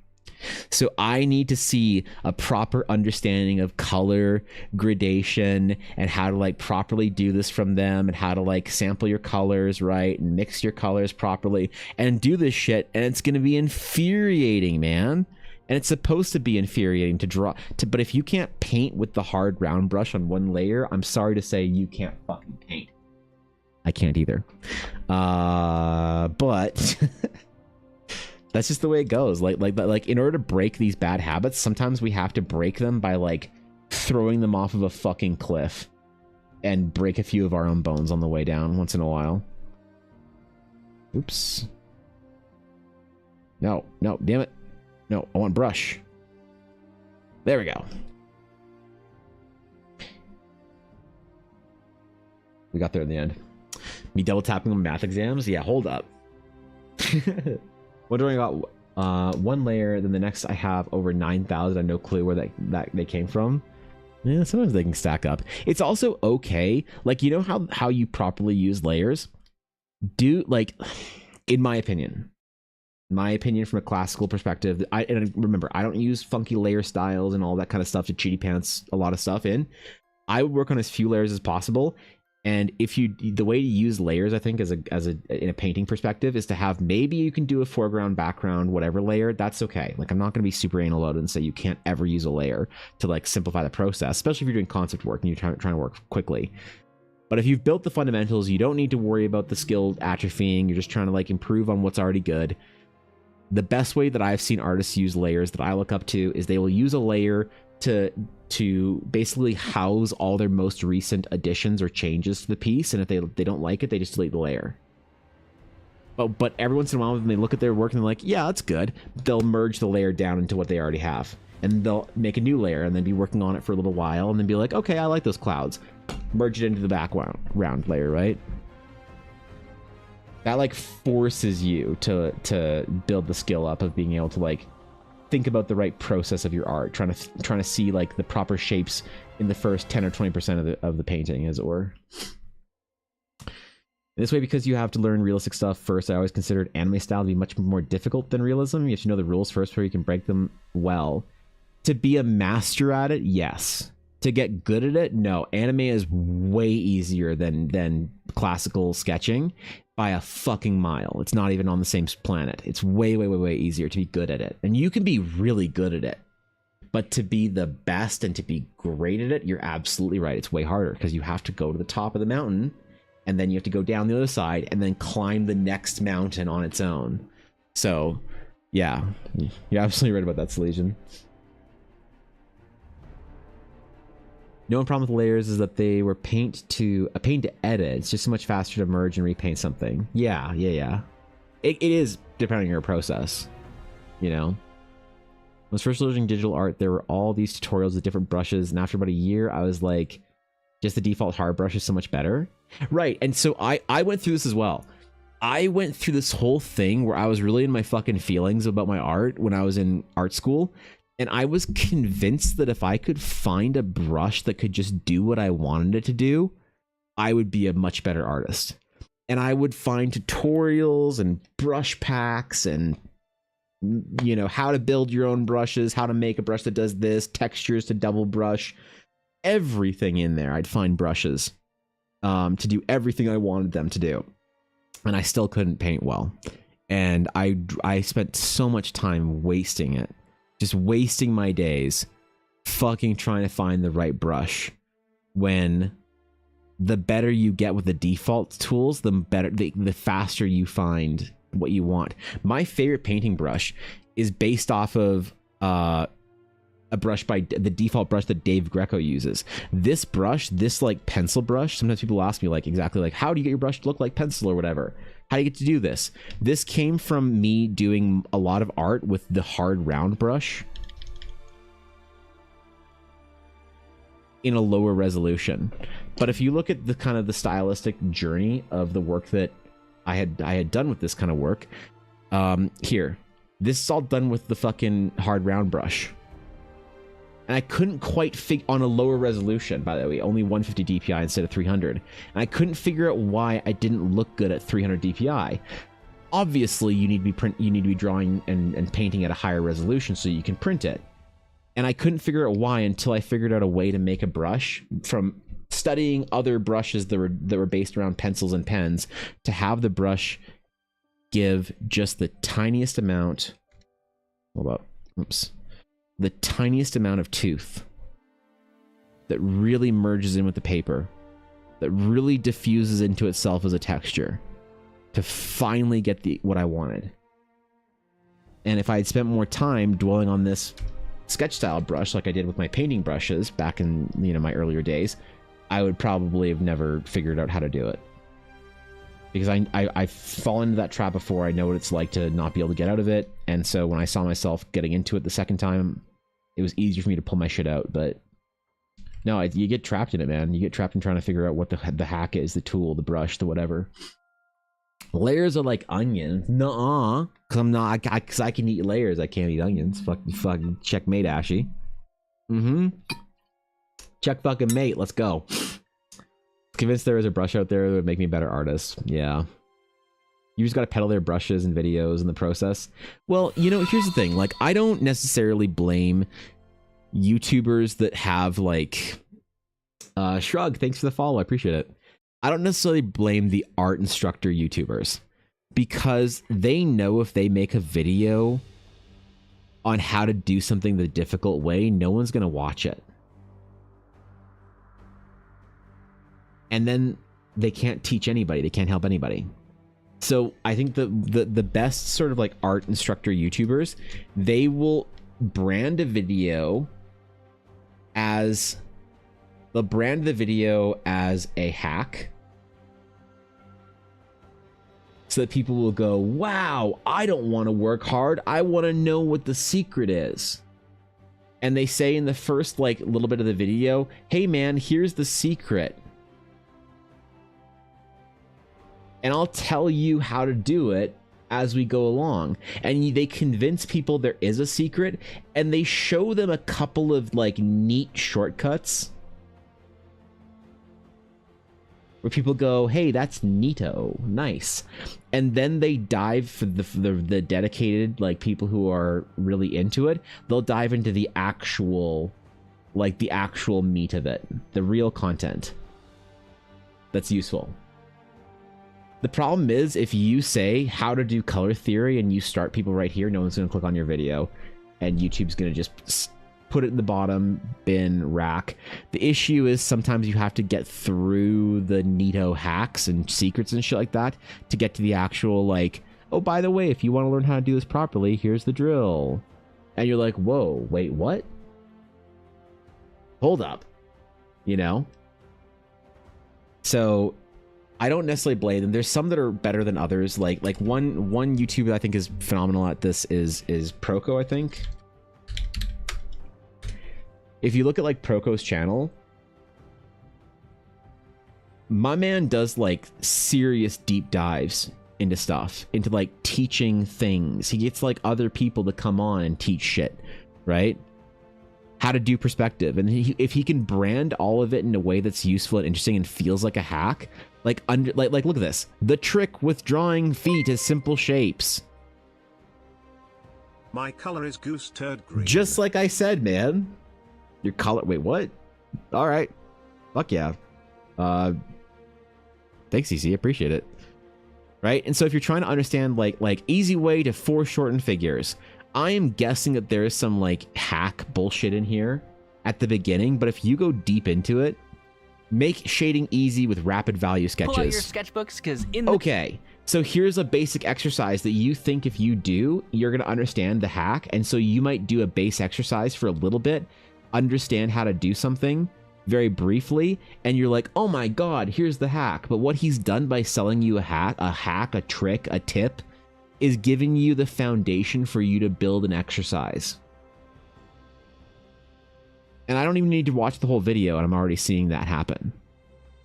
So I need to see a proper understanding of color gradation and how to like properly do this from them, and how to like sample your colors right and mix your colors properly and do this shit. And it's going to be infuriating, man. And it's supposed to be infuriating to draw but if you can't paint with the hard round brush on one layer, I'm sorry to say you can't fucking paint. I can't either. But that's just the way it goes. Like in order to break these bad habits, sometimes we have to break them by like throwing them off of a fucking cliff and break a few of our own bones on the way down once in a while. Oops. No, damn it. No, I want brush. There we go. We got there in the end. Me double tapping on math exams? Yeah, hold up. Wondering about one layer, then the next I have over 9,000. I have no clue where that they came from. Yeah, sometimes they can stack up. It's also okay. Like, you know how you properly use layers? Like, in my opinion from a classical perspective, and remember, I don't use funky layer styles and all that kind of stuff to cheaty pants a lot of stuff in. I would work on as few layers as possible. And the way to use layers, I think, in a painting perspective, is to have, maybe you can do a foreground, background, whatever layer. That's okay. Like, I'm not going to be super anal about it and say you can't ever use a layer to like simplify the process, especially if you're doing concept work and you're trying to work quickly. But if you've built the fundamentals, you don't need to worry about the skill atrophying. You're just trying to like improve on what's already good. The best way that I've seen artists use layers that I look up to is they will use a layer to basically house all their most recent additions or changes to the piece, and if they don't like it, they just delete the layer. But every once in a while, when they look at their work and they're like, yeah, that's good, they'll merge the layer down into what they already have, and they'll make a new layer and then be working on it for a little while and then be like, okay, I like those clouds, merge it into the background layer, right? That like forces you to build the skill up of being able to like think about the right process of your art, trying to see like the proper shapes in the first 10 or 20% of the painting, as it were. This way, because you have to learn realistic stuff first, I always considered anime style to be much more difficult than realism. You have to know the rules first before you can break them well. To be a master at it, yes. To get good at it, no. Anime is way easier than classical sketching by a fucking mile. It's not even on the same planet. It's way, way, way, way easier to be good at it. And you can be really good at it. But to be the best and to be great at it, you're absolutely right. It's way harder because you have to go to the top of the mountain and then you have to go down the other side and then climb the next mountain on its own. So, yeah, you're absolutely right about that, Salesian. No problem with layers is that they were a pain to edit. It's just so much faster to merge and repaint something. Yeah. It is depending on your process, you know. When I was first learning digital art, there were all these tutorials with different brushes, and after about a year, I was like, just the default hard brush is so much better. Right, and so I went through this as well. I went through this whole thing where I was really in my fucking feelings about my art when I was in art school, and I was convinced that if I could find a brush that could just do what I wanted it to do, I would be a much better artist. And I would find tutorials and brush packs and, you know, how to build your own brushes, how to make a brush that does this, textures to double brush, everything in there. I'd find brushes to do everything I wanted them to do. And I still couldn't paint well. And I spent so much time wasting it. Just wasting my days fucking trying to find the right brush, when the better you get with the default tools, the better, the faster you find what you want. My favorite painting brush is based off of a brush by the default brush that Dave Greco uses. This brush, this like pencil brush, sometimes people ask me like exactly like, how do you get your brush to look like pencil or whatever? How do you get to do this? This came from me doing a lot of art with the hard round brush in a lower resolution. But if you look at the kind of the stylistic journey of the work that I had done with this kind of work, here, this is all done with the fucking hard round brush. And I couldn't quite figure, on a lower resolution, by the way, only 150 DPI instead of 300. And I couldn't figure out why I didn't look good at 300 DPI. Obviously, you need to be drawing and painting at a higher resolution so you can print it. And I couldn't figure out why until I figured out a way to make a brush from studying other brushes that were based around pencils and pens, to have the brush give just the tiniest amount. Hold up. Oops. The tiniest amount of tooth that really merges in with the paper, that really diffuses into itself as a texture, to finally get what I wanted. And if I had spent more time dwelling on this sketch style brush like I did with my painting brushes back in, you know, my earlier days, I would probably have never figured out how to do it. Because I've fallen into that trap before. I know what it's like to not be able to get out of it. And so when I saw myself getting into it the second time, it was easier for me to pull my shit out. But no, you get trapped in it, man. You get trapped in trying to figure out what the hack is, the tool, the brush, the whatever. Layers are like onions. Nuh-uh. Because I'm not, because I can eat layers. I can't eat onions. Fucking checkmate, Ashy. Check fucking mate. Let's go. Convinced there is a brush out there that would make me a better artist. Yeah. You just got to peddle their brushes and videos in the process. Well, you know, here's the thing. Like, I don't necessarily blame YouTubers that have like Shrug, thanks for the follow. I appreciate it. I don't necessarily blame the art instructor YouTubers, because they know if they make a video on how to do something the difficult way, no one's going to watch it. And then they can't teach anybody. They can't help anybody. So I think the best sort of like art instructor YouTubers, they will brand a video as a hack, so that people will go, wow, I don't want to work hard. I want to know what the secret is. And they say in the first like little bit of the video, hey man, here's the secret. And I'll tell you how to do it as we go along. And they convince people there is a secret, and they show them a couple of like neat shortcuts. where people go, hey, that's neato, nice, and then they dive for the dedicated, like, people who are really into it. They'll dive into the actual, like, the actual meat of it, the real content that's useful. The problem is, if you say how to do color theory and you start people right here, no one's going to click on your video, and YouTube's going to just put it in the bottom bin rack. The issue is sometimes you have to get through the neato hacks and secrets and shit like that to get to the actual, like, oh, by the way, if you want to learn how to do this properly, here's the drill. And you're like, whoa, wait, what? Hold up. You know? So I don't necessarily blame them. There's some that are better than others. Like one YouTuber that I think is phenomenal at this is Proco, I think. If you look at, like, Proco's channel, my man does, like, serious deep dives into stuff, into, like, teaching things. He gets, like, other people to come on and teach shit, right? How to do perspective. And if he can brand all of it in a way that's useful and interesting and feels like a hack, like look at this. The trick with drawing feet is simple shapes. My color is goose turd green. Just like I said, man. Your color, wait, what? All right. Fuck yeah. Thanks, CC, appreciate it. Right? And so if you're trying to understand, like easy way to foreshorten figures, I am guessing that there is some, like, hack bullshit in here at the beginning, but if you go deep into it, make shading easy with rapid value sketches. Pull out your sketchbooks, because in the... Okay, so here's a basic exercise that you think if you do, you're going to understand the hack, and so you might do a base exercise for a little bit, understand how to do something very briefly, and you're like, oh my god, here's the hack. But what he's done by selling you a hack, a trick, a tip, is giving you the foundation for you to build an exercise. And I don't even need to watch the whole video, and I'm already seeing that happen.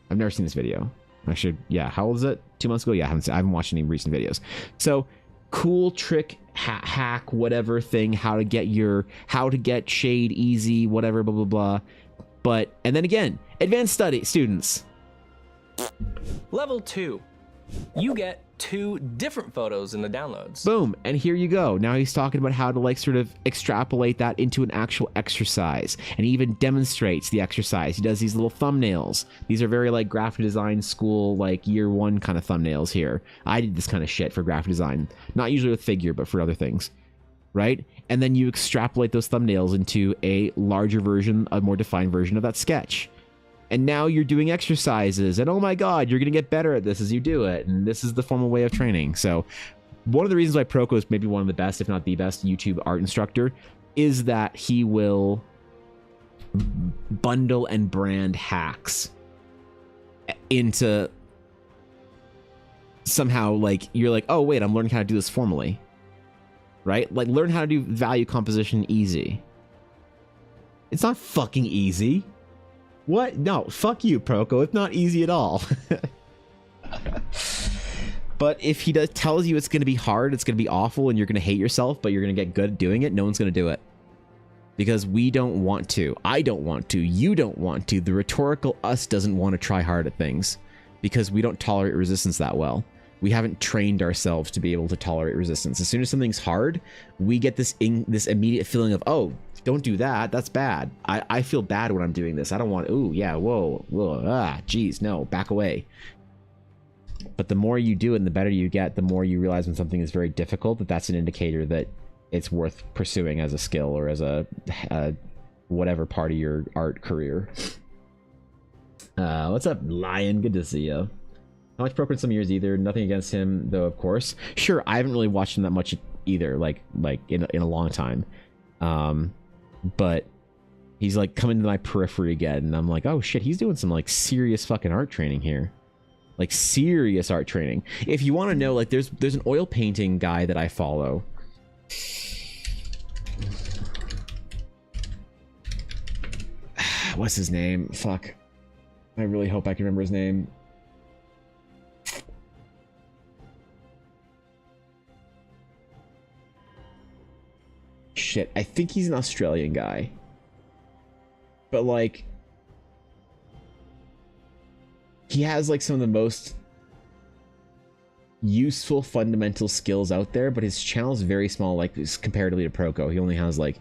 I've never seen this video. I should, yeah, how old is it? 2 months ago? Yeah, I haven't watched any recent videos. So, cool trick, hack, whatever thing, how to get shade easy, whatever, blah, blah, blah. But, and then again, advanced study students. Level 2. You get 2 different photos in the downloads. Boom, and here you go. Now he's talking about how to, like, sort of extrapolate that into an actual exercise, and he even demonstrates the exercise. He does these little thumbnails. These are very, like, graphic design school, like, year 1 kind of thumbnails here. I did this kind of shit for graphic design, not usually with figure, but for other things, right? And then you extrapolate those thumbnails into a larger version, a more defined version of that sketch. And now you're doing exercises, and oh my god, you're going to get better at this as you do it, and this is the formal way of training. So one of the reasons why Proco is maybe one of the best, if not the best, YouTube art instructor is that he will bundle and brand hacks into somehow, like, you're like, oh wait, I'm learning how to do this formally, right? Like, learn how to do value composition easy. It's not fucking easy. What? No, fuck you, Proco. It's not easy at all. But if he tells you it's going to be hard, it's going to be awful, and you're going to hate yourself, but you're going to get good at doing it, no one's going to do it. Because we don't want to. I don't want to. You don't want to. The rhetorical us doesn't want to try hard at things. Because we don't tolerate resistance that well. We haven't trained ourselves to be able to tolerate resistance. As soon as something's hard, we get this immediate feeling of, oh, don't do that. That's bad. I feel bad when I'm doing this. I don't want, ooh, yeah, whoa, geez, no, back away. But the more you do it and the better you get, the more you realize when something is very difficult, that's an indicator that it's worth pursuing as a skill or as a whatever part of your art career. What's up, Lion? Good to see you. Not much Proco in some years either. Nothing against him, though, of course. Sure, I haven't really watched him that much either, like in a long time. But he's, like, coming to my periphery again, and I'm like, oh shit, he's doing some, like, serious fucking art training here. Like, serious art training. If you want to know, like, there's an oil painting guy that I follow. What's his name? Fuck. I really hope I can remember his name. Shit, I think he's an Australian guy. But, like, he has like some of the most useful fundamental skills out there, but his channel is very small, like comparatively to Proco. He only has like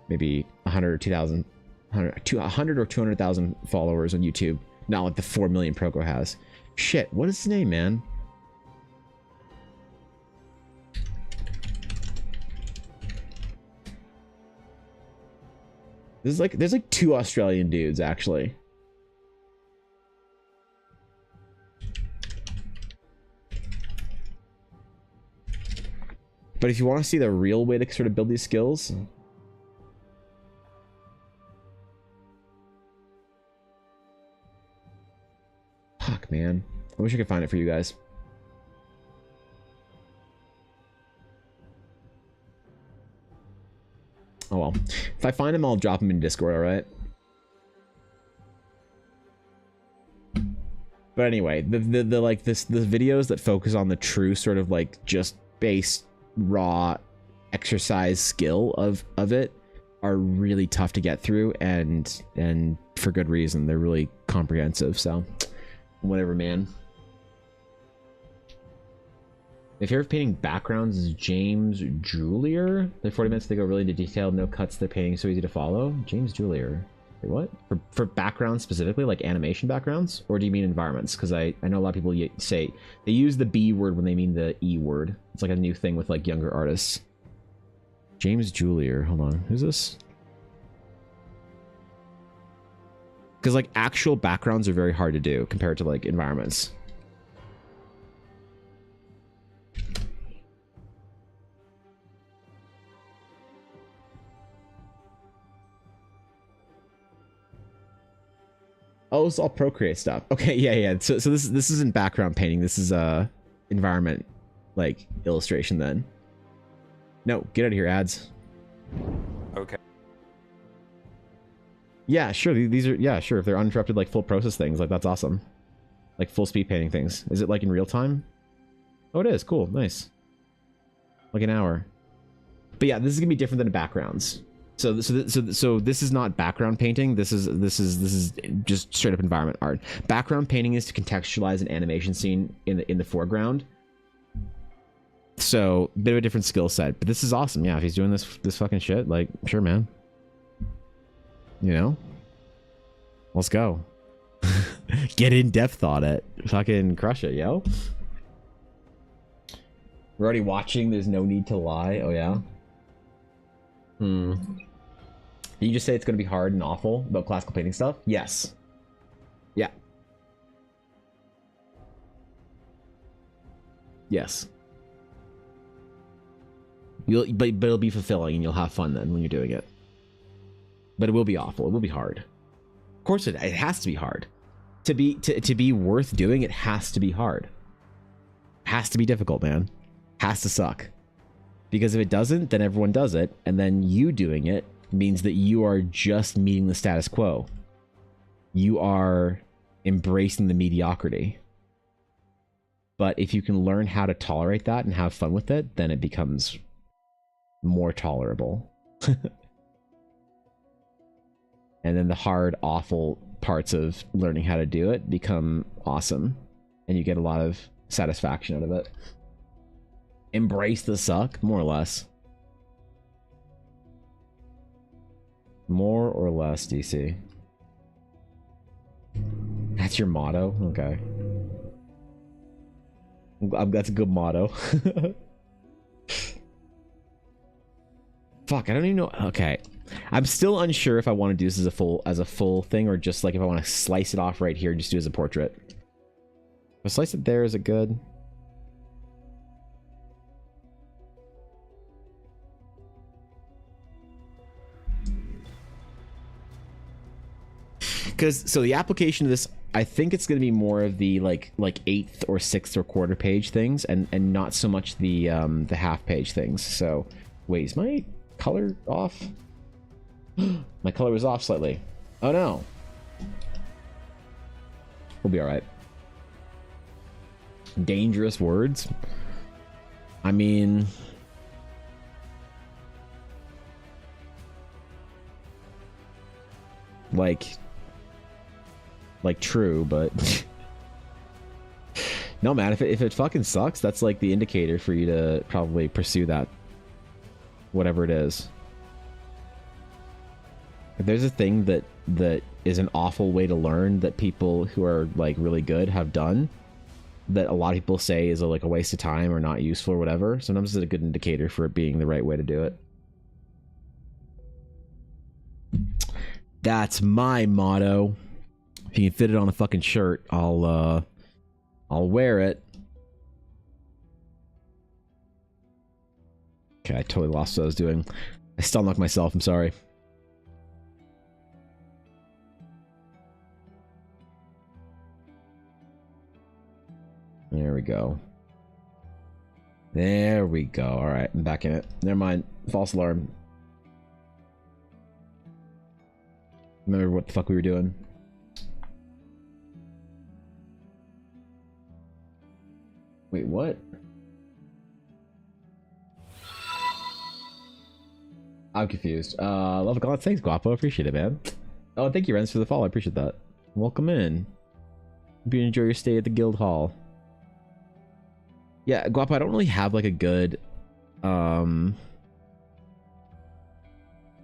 maybe 100 or 2,000, 100 or 200,000 followers on YouTube, not like the 4 million Proco has. Shit, what is his name, man? There's like 2 Australian dudes actually. But if you want to see the real way to sort of build these skills, fuck, man. I wish I could find it for you guys. Oh well. If I find him, I'll drop him in Discord, alright? But anyway, the videos that focus on the true sort of like just base raw exercise skill of it are really tough to get through, and for good reason. They're really comprehensive, so whatever, man. My favorite painting backgrounds is James Julier. They're 40 minutes, they go really into detail, no cuts, they're painting so easy to follow. James Julier. Wait, what? For backgrounds specifically, like animation backgrounds? Or do you mean environments? Because I know a lot of people say, they use the B word when they mean the E word. It's like a new thing with like younger artists. James Julier, hold on, who's this? Because like actual backgrounds are very hard to do compared to like environments. Oh, it's all Procreate stuff. Okay, yeah. So this isn't background painting. This is environment, like illustration. Then. No, get out of here, ads. Okay. Yeah, sure. These are, yeah, sure. If they're uninterrupted, like full process things, like that's awesome. Like full speed painting things. Is it like in real time? Oh, it is. Cool. Nice. Like an hour. But yeah, this is gonna be different than the backgrounds. So this is not background painting. This is just straight up environment art. Background painting is to contextualize an animation scene in the foreground. So a bit of a different skill set, but this is awesome. Yeah, if he's doing this fucking shit, like, sure, man. You know, let's go. Get in depth on it. Fucking crush it, yo. We're already watching. There's no need to lie. Oh yeah. Did you just say it's going to be hard and awful about classical painting stuff? Yes. Yeah. Yes. But it'll be fulfilling and you'll have fun then when you're doing it. But it will be awful. It will be hard. Of course it has to be hard. To be worth doing, it has to be hard. Has to be difficult, man. Has to suck. Because if it doesn't, then everyone does it, and then you doing it means that you are just meeting the status quo. You are embracing the mediocrity. But if you can learn how to tolerate that and have fun with it, then it becomes more tolerable. And then the hard, awful parts of learning how to do it become awesome. And you get a lot of satisfaction out of it. Embrace the suck, more or less. More or less, DC. That's your motto? Okay. That's a good motto. Fuck, I don't even know. Okay. I'm still unsure if I want to do this as a full thing, or just like if I want to slice it off right here and just do it as a portrait. If I slice it there, is it good? Because so the application of this, I think it's going to be more of the like 8th or 6th or quarter page things, and not so much the half page things. So wait, is my color off? My color was off slightly. Oh no. We'll be all right. Dangerous words. I mean, like true, but No, man, if it fucking sucks, that's like the indicator for you to probably pursue that. Whatever it is. If there's a thing that is an awful way to learn that people who are like really good have done, that a lot of people say is like a waste of time or not useful or whatever, sometimes it's a good indicator for it being the right way to do it. That's my motto. If you can fit it on a fucking shirt, I'll wear it. Okay, I totally lost what I was doing. I still knocked myself, I'm sorry. There we go. There we go. Alright, I'm back in it. Never mind. False alarm. Remember what the fuck we were doing? Wait, what? I'm confused. Love of God, thanks, Guapo. Appreciate it, man. Oh, thank you, Renz, for the follow. I appreciate that. Welcome in. Hope you enjoy your stay at the guild hall. Yeah, Guapo, I don't really have like a good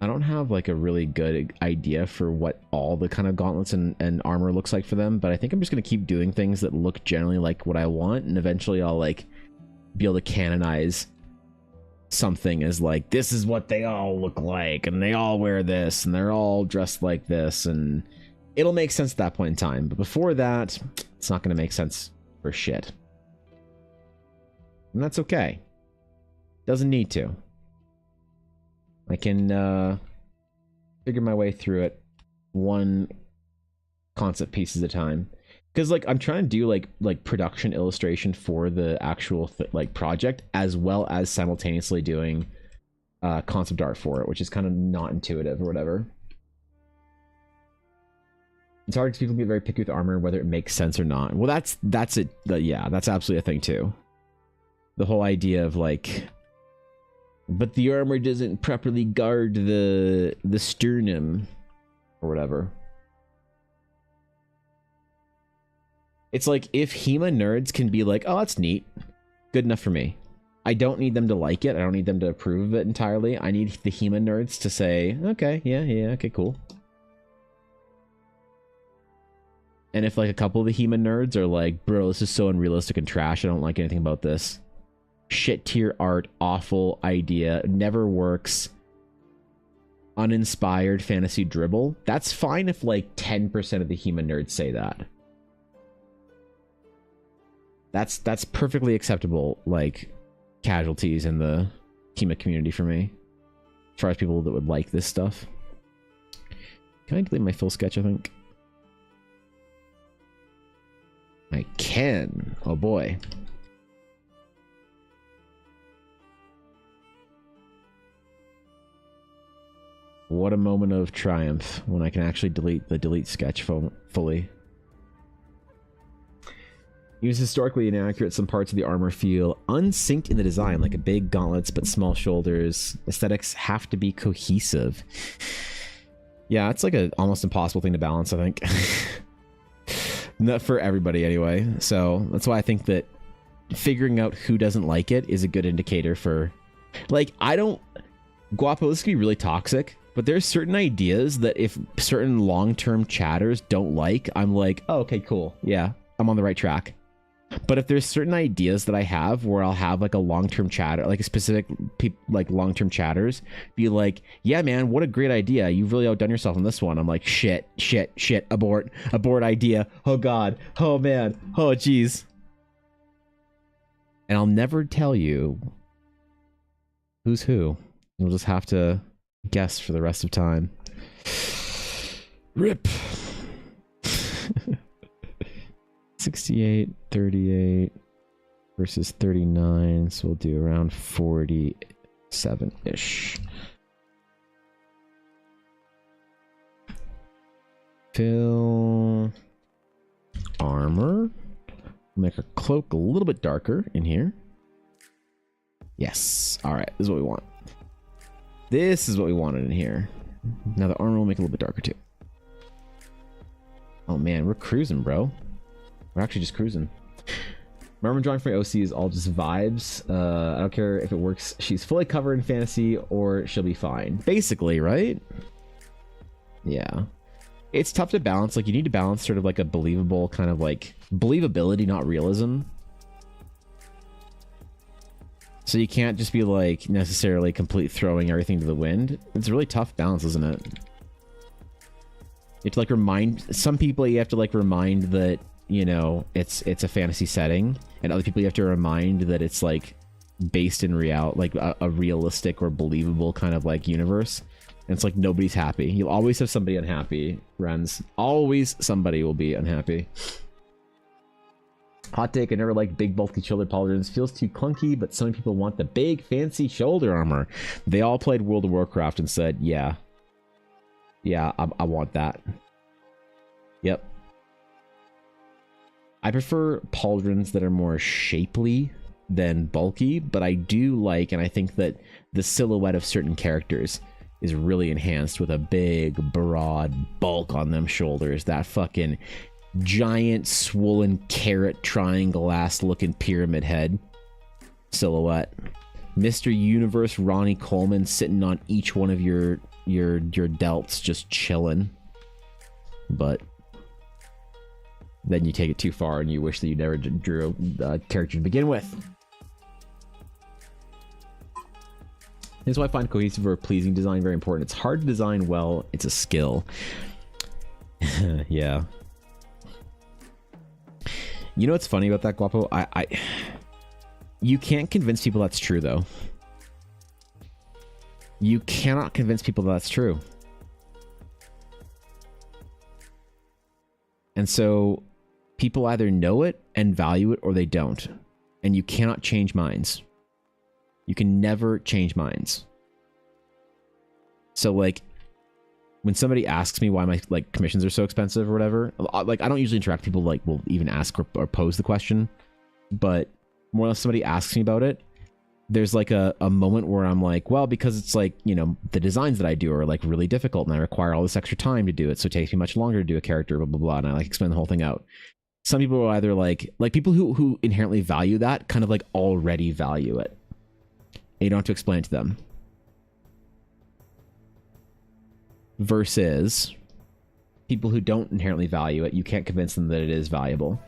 I don't have like a really good idea for what all the kind of gauntlets and armor looks like for them, but I think I'm just gonna keep doing things that look generally like what I want, and eventually I'll like be able to canonize something as like, this is what they all look like, and they all wear this, and they're all dressed like this, and it'll make sense at that point in time. But before that, it's not gonna make sense for shit. And that's okay. Doesn't need to. I can figure my way through it one concept piece at a time. Because like I'm trying to do like production illustration for the actual like project, as well as simultaneously doing concept art for it, which is kind of not intuitive or whatever. It's hard because people get very picky with armor, whether it makes sense or not. Well, that's it. Yeah, that's absolutely a thing too. The whole idea of like, but the armor doesn't properly guard the sternum or whatever. It's like, if HEMA nerds can be like, oh, that's neat, good enough for me. I don't need them to like it. I don't need them to approve of it entirely. I need the HEMA nerds to say, okay, yeah, okay, cool. And if like a couple of the HEMA nerds are like, bro, this is so unrealistic and trash, I don't like anything about this. Shit tier art, awful idea, never works, uninspired fantasy dribble. That's fine if like 10% of the HEMA nerds say that. That's perfectly acceptable, like, casualties in the HEMA community for me. As far as people that would like this stuff. Can I delete my full sketch, I think? I can. Oh boy. What a moment of triumph when I can actually delete the delete sketch fully. Even historically inaccurate, some parts of the armor feel unsynced in the design, like a big gauntlets but small shoulders. Aesthetics have to be cohesive. Yeah, it's like a almost impossible thing to balance, I think. Not for everybody anyway. So that's why I think that figuring out who doesn't like it is a good indicator for, like, I don't, Guapo, this can be really toxic, but there's certain ideas that if certain long-term chatters don't like, I'm like, oh, okay, cool. Yeah, I'm on the right track. But if there's certain ideas that I have where I'll have like a long-term chatter, like a specific like long-term chatters be like, yeah, man, what a great idea. You've really outdone yourself on this one. I'm like, shit, abort idea. Oh God. Oh man. Oh geez. And I'll never tell you who's who. You'll just have to guess for the rest of time. RIP. 68, 38 versus 39, so we'll do around 47-ish. Fill armor. Make our cloak a little bit darker in here. Yes. Alright, this is what we want. This is what we wanted in here. Now the armor will make it a little bit darker too. Oh man, we're cruising, bro. We're actually just cruising. Remember, drawing for my OC is all just vibes. I don't care if it works. She's fully covered in fantasy or she'll be fine. Basically, right? Yeah. It's tough to balance. Like, you need to balance sort of like a believable kind of like believability, not realism. So you can't just be like necessarily complete throwing everything to the wind. It's a really tough balance, isn't it? You have to like remind some people, you have to like remind that, you know, it's a fantasy setting, and other people you have to remind that it's like based in like a realistic or believable kind of like universe. And it's like nobody's happy. You'll always have somebody unhappy, Renz. Always somebody will be unhappy. Hot take, I never liked big bulky shoulder pauldrons. Feels too clunky, but some people want the big fancy shoulder armor. They all played World of Warcraft and said, yeah, I want that. Yep. I prefer pauldrons that are more shapely than bulky, but I do like, and I think that the silhouette of certain characters is really enhanced with a big, broad bulk on them shoulders. That fucking giant, swollen carrot triangle ass looking pyramid head silhouette. Mr. Universe Ronnie Coleman sitting on each one of your delts, just chilling. But then you take it too far and you wish that you never drew a character to begin with. Here's why I find cohesive or pleasing design very important. It's hard to design well. It's a skill. Yeah. You know what's funny about that, Guapo? You can't convince people that's true, though. You cannot convince people that's true. And so people either know it and value it or they don't. And you cannot change minds. You can never change minds. So like when somebody asks me why my like commissions are so expensive or whatever, like I don't usually interact with people like will even ask or pose the question, but more or less somebody asks me about it, there's like a moment where I'm like, well, because it's like, you know, the designs that I do are like really difficult and I require all this extra time to do it, so it takes me much longer to do a character, blah blah blah, and I like explain the whole thing out. Some people are either like people who inherently value that kind of like already value it. And you don't have to explain it to them. Versus people who don't inherently value it, you can't convince them that it is valuable.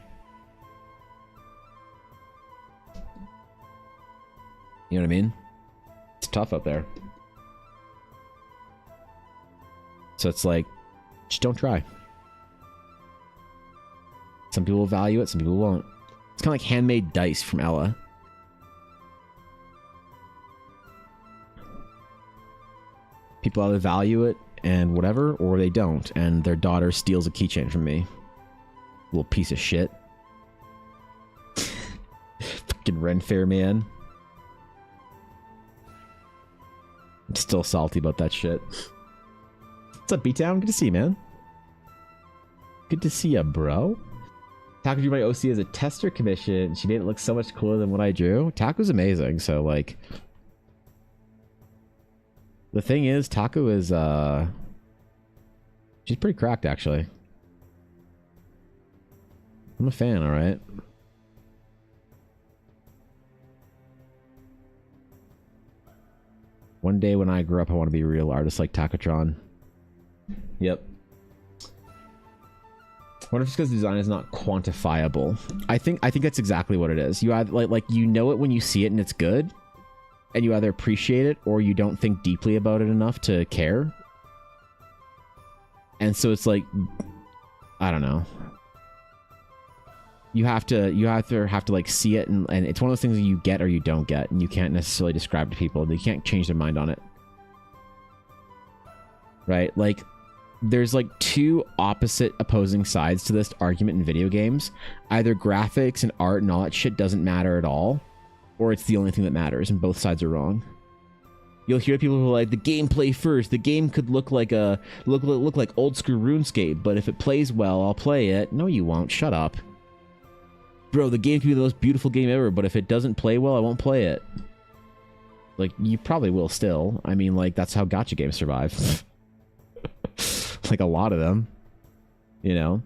You know what I mean? It's tough out there. So it's like, just don't try. Some people will value it, some people won't. It's kind of like handmade dice from Ella. People either value it and whatever, or they don't, and their daughter steals a keychain from me. Little piece of shit. Fucking Ren Fair man. I'm still salty about that shit. What's up, B-Town? Good to see you, man. Good to see ya, bro. Taco drew my OC as a tester commission. She made it look so much cooler than what I drew. Taco's amazing, so like... The thing is, Taco is, she's pretty cracked, actually. I'm a fan, alright? One day when I grow up, I want to be a real artist like Takotron. Yep. What if it's because design is not quantifiable? I think that's exactly what it is. You either like you know it when you see it and it's good, and you either appreciate it or you don't think deeply about it enough to care. And so it's like, I don't know. You have to like see it, and it's one of those things that you get or you don't get, and you can't necessarily describe to people. You can't change their mind on it. Right? Like, there's like two opposite opposing sides to this argument in video games. Either graphics and art and all that shit doesn't matter at all, or it's the only thing that matters, and both sides are wrong. You'll hear people who are like, the gameplay first. The game could look like look like old school RuneScape, but if it plays well, I'll play it. No, you won't. Shut up. Bro, the game could be the most beautiful game ever, but if it doesn't play well, I won't play it. Like, you probably will still. I mean, like, that's how gacha games survive. Like, a lot of them. You know?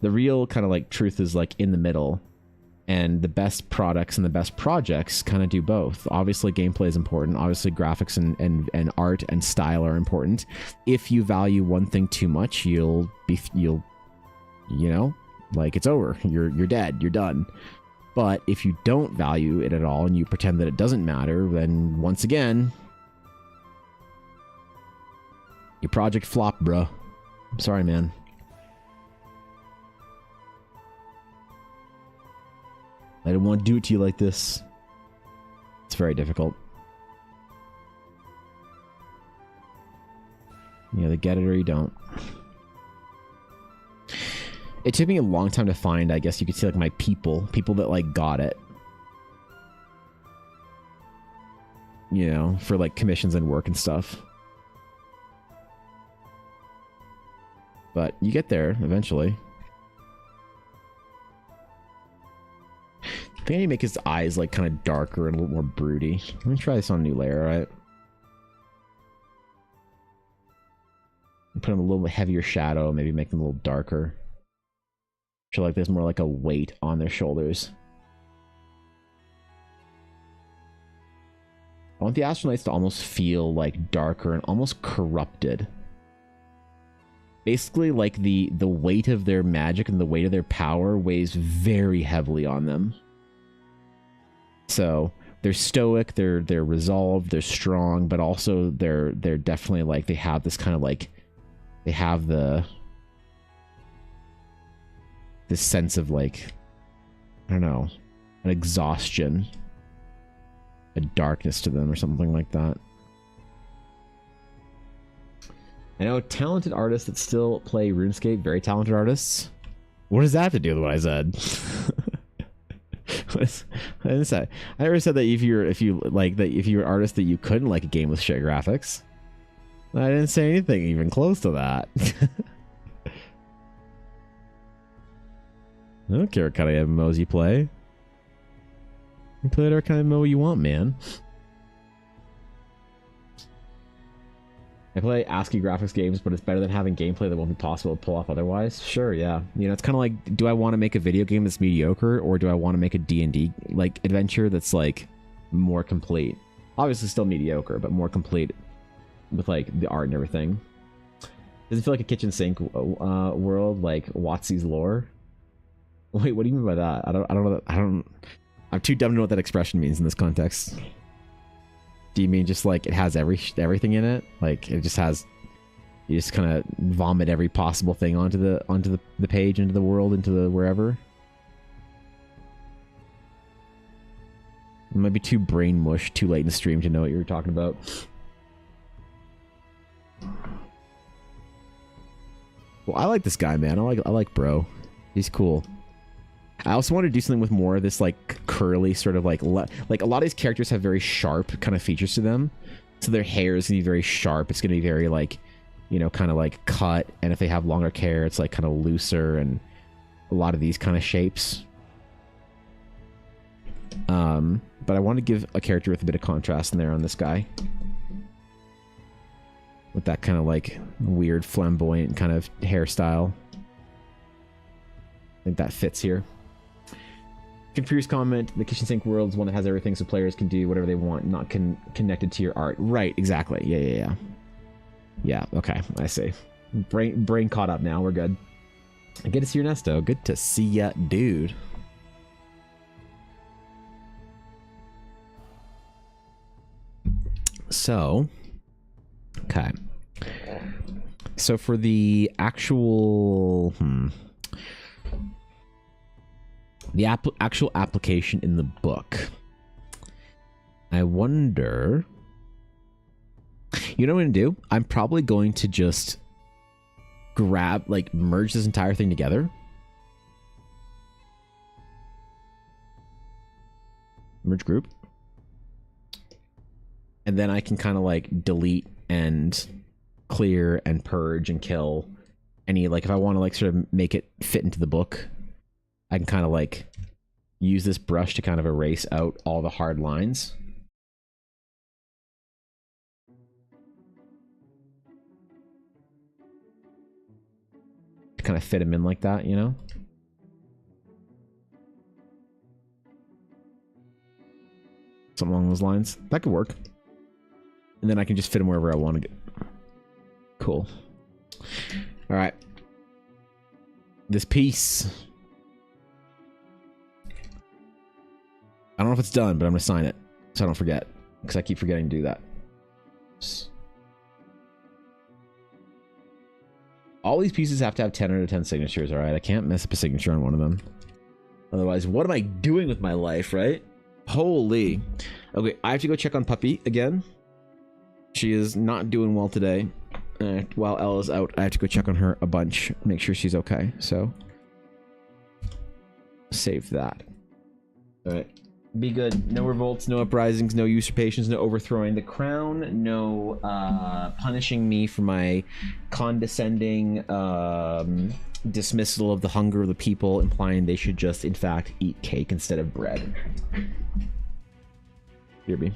The real kind of, like, truth is, like, in the middle. And the best products and the best projects kind of do both. Obviously, gameplay is important. Obviously, graphics and art and style are important. If you value one thing too much, you'll you know, like, it's over. You're dead. You're done. But if you don't value it at all and you pretend that it doesn't matter, then once again, your project flopped, bro. I'm sorry, man. I didn't want to do it to you like this. It's very difficult. You either get it or you don't. It took me a long time to find, I guess you could say, like, my people that, like, got it. You know, for, like, commissions and work and stuff. But you get there eventually. I think I need to make his eyes, like, kind of darker and a little more broody. Let me try this on a new layer, alright? Put him a little bit heavier shadow, maybe make them a little darker. Feel like there's more like a weight on their shoulders. I want the astronauts to almost feel like darker and almost corrupted. Basically, like the weight of their magic and the weight of their power weighs very heavily on them. So they're stoic, they're resolved, they're strong, but also they're definitely like, they have this kind of like, they have this sense of like, I don't know, an exhaustion, a darkness to them or something like that. I know talented artists that still play RuneScape, very talented artists. What does that have to do with what I said? I didn't say. I never said that if you're an artist that you couldn't like a game with shit graphics. I didn't say anything even close to that. I don't care what kind of MMOs you play. You play whatever kind of MMO you want, man. I play ASCII graphics games, but it's better than having gameplay that won't be possible to pull off otherwise. Sure, yeah. You know, it's kind of like, do I want to make a video game that's mediocre, or do I want to make a D&D like adventure that's like more complete? Obviously still mediocre, but more complete with like the art and everything. Does it feel like a kitchen sink world like WotC's lore? Wait, what do you mean by that? I don't know. I'm too dumb to know what that expression means in this context. Do you mean just like it has everything in it? Like it just has, you just kind of vomit every possible thing onto the page, into the world, into the wherever? It might be too brain mush, too late in the stream to know what you were talking about. Well, I like this guy, man. I like bro. He's cool. I also want to do something with more of this like curly sort of like a lot of these characters have very sharp kind of features to them. So their hair is going to be very sharp. It's going to be very like, you know, kind of like cut. And if they have longer hair, it's like kind of looser and a lot of these kind of shapes. But I want to give a character with a bit of contrast in there on this guy. With that kind of like weird flamboyant kind of hairstyle. I think that fits here. Confused comment, the kitchen sink world is one that has everything so players can do whatever they want, not connected to your art. Right, exactly. Yeah. Yeah, okay, I see. Brain caught up now, we're good. Good to see you, Ernesto. Good to see ya, dude. So, okay. So for the actual... The actual application in the book. I wonder... You know what I'm going to do? I'm probably going to just merge this entire thing together. Merge group. And then I can kind of like delete and clear and purge and kill any, like if I want to like sort of make it fit into the book, I can kind of like use this brush to kind of erase out all the hard lines. To kind of fit them in like that, you know? Something along those lines. That could work. And then I can just fit him wherever I want to get. Cool. All right. This piece. I don't know if it's done, but I'm going to sign it so I don't forget. Because I keep forgetting to do that. All these pieces have to have 10 out of 10 signatures, all right? I can't mess up a signature on one of them. Otherwise, what am I doing with my life, right? Holy. Okay, I have to go check on Puppy again. She is not doing well today. While Ella's out, I have to go check on her a bunch. Make sure she's okay, so. Save that. All right. Be good. No revolts, no uprisings, no usurpations, no overthrowing the crown, no punishing me for my condescending dismissal of the hunger of the people, implying they should just, in fact, eat cake instead of bread. Hear me?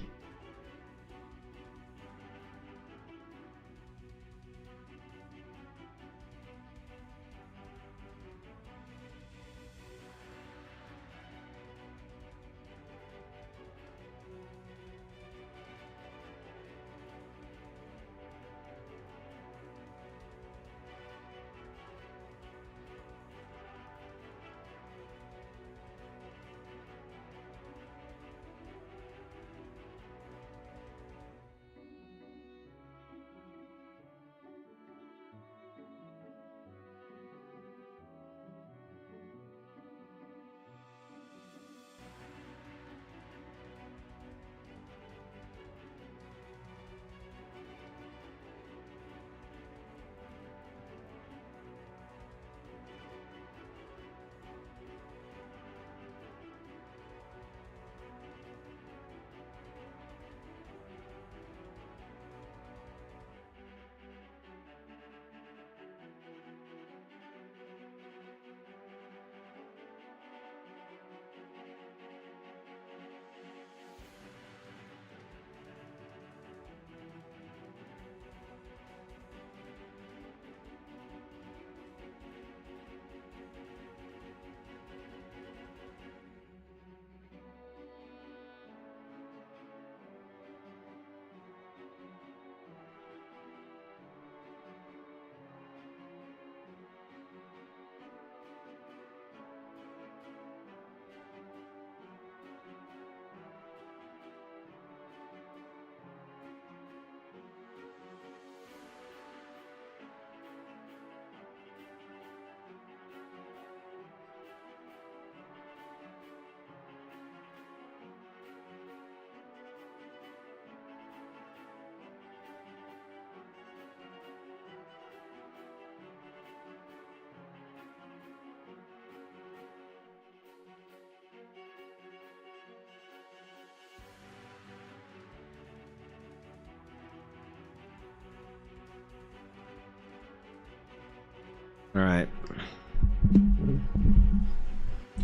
Alright.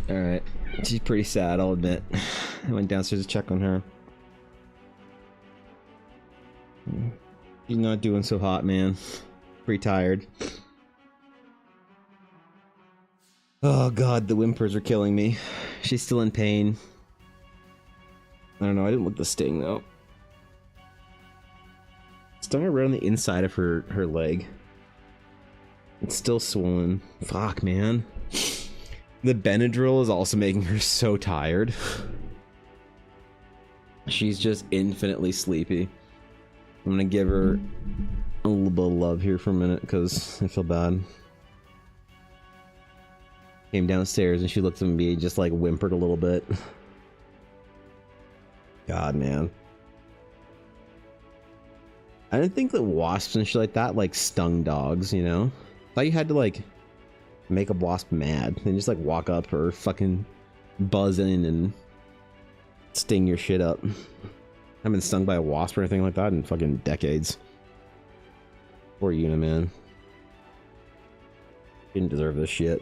Alright. She's pretty sad, I'll admit. I went downstairs to check on her. She's not doing so hot, man. Pretty tired. Oh god, the whimpers are killing me. She's still in pain. I don't know, I didn't look at the sting though. Stung her right on the inside of her leg. It's still swollen. Fuck, man. The Benadryl is also making her so tired. She's just infinitely sleepy. I'm gonna give her a little bit of love here for a minute because I feel bad. Came downstairs and she looked at me, just like whimpered a little bit. God, man. I didn't think that wasps and shit like that like stung dogs, you know? Thought you had to like make a wasp mad and just like walk up or fucking buzz in and sting your shit up. I haven't been stung by a wasp or anything like that in fucking decades. Poor Una, man. Didn't deserve this shit.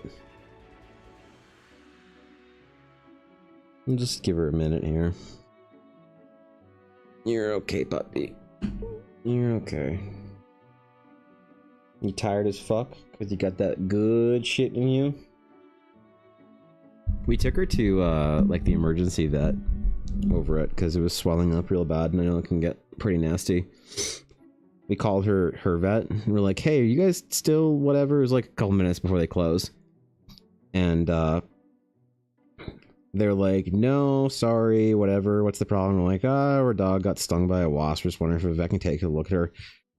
I'll just give her a minute here. You're okay, puppy. You're okay. You tired as fuck? Because you got that good shit in you? We took her to, like, the emergency vet over it because it was swelling up real bad, and I know it can get pretty nasty. We called her vet, and we're like, hey, are you guys still whatever? It was like a couple minutes before they close. And they're like, no, sorry, whatever, what's the problem? I'm like, our dog got stung by a wasp. We're just wondering if a vet can take a look at her.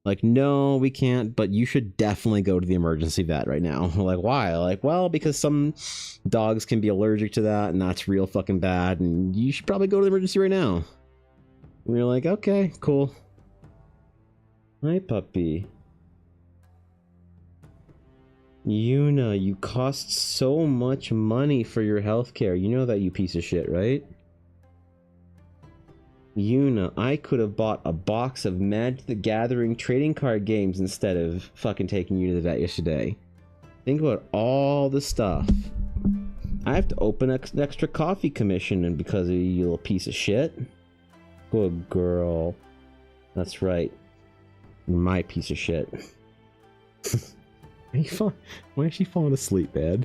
Like, no, we can't, but you should definitely go to the emergency vet right now. We're like, why? Like, well, because some dogs can be allergic to that, and that's real fucking bad, and you should probably go to the emergency right now. And we're like, okay, cool. Hi, puppy. Yuna, you cost so much money for your healthcare. You know that, you piece of shit, right? Yuna, I could have bought a box of Magic the Gathering trading card games instead of fucking taking you to the vet yesterday. Think about all the stuff. I have to open an extra coffee commission and because of you little piece of shit. Good girl. That's right. My piece of shit. Why is she falling asleep, man?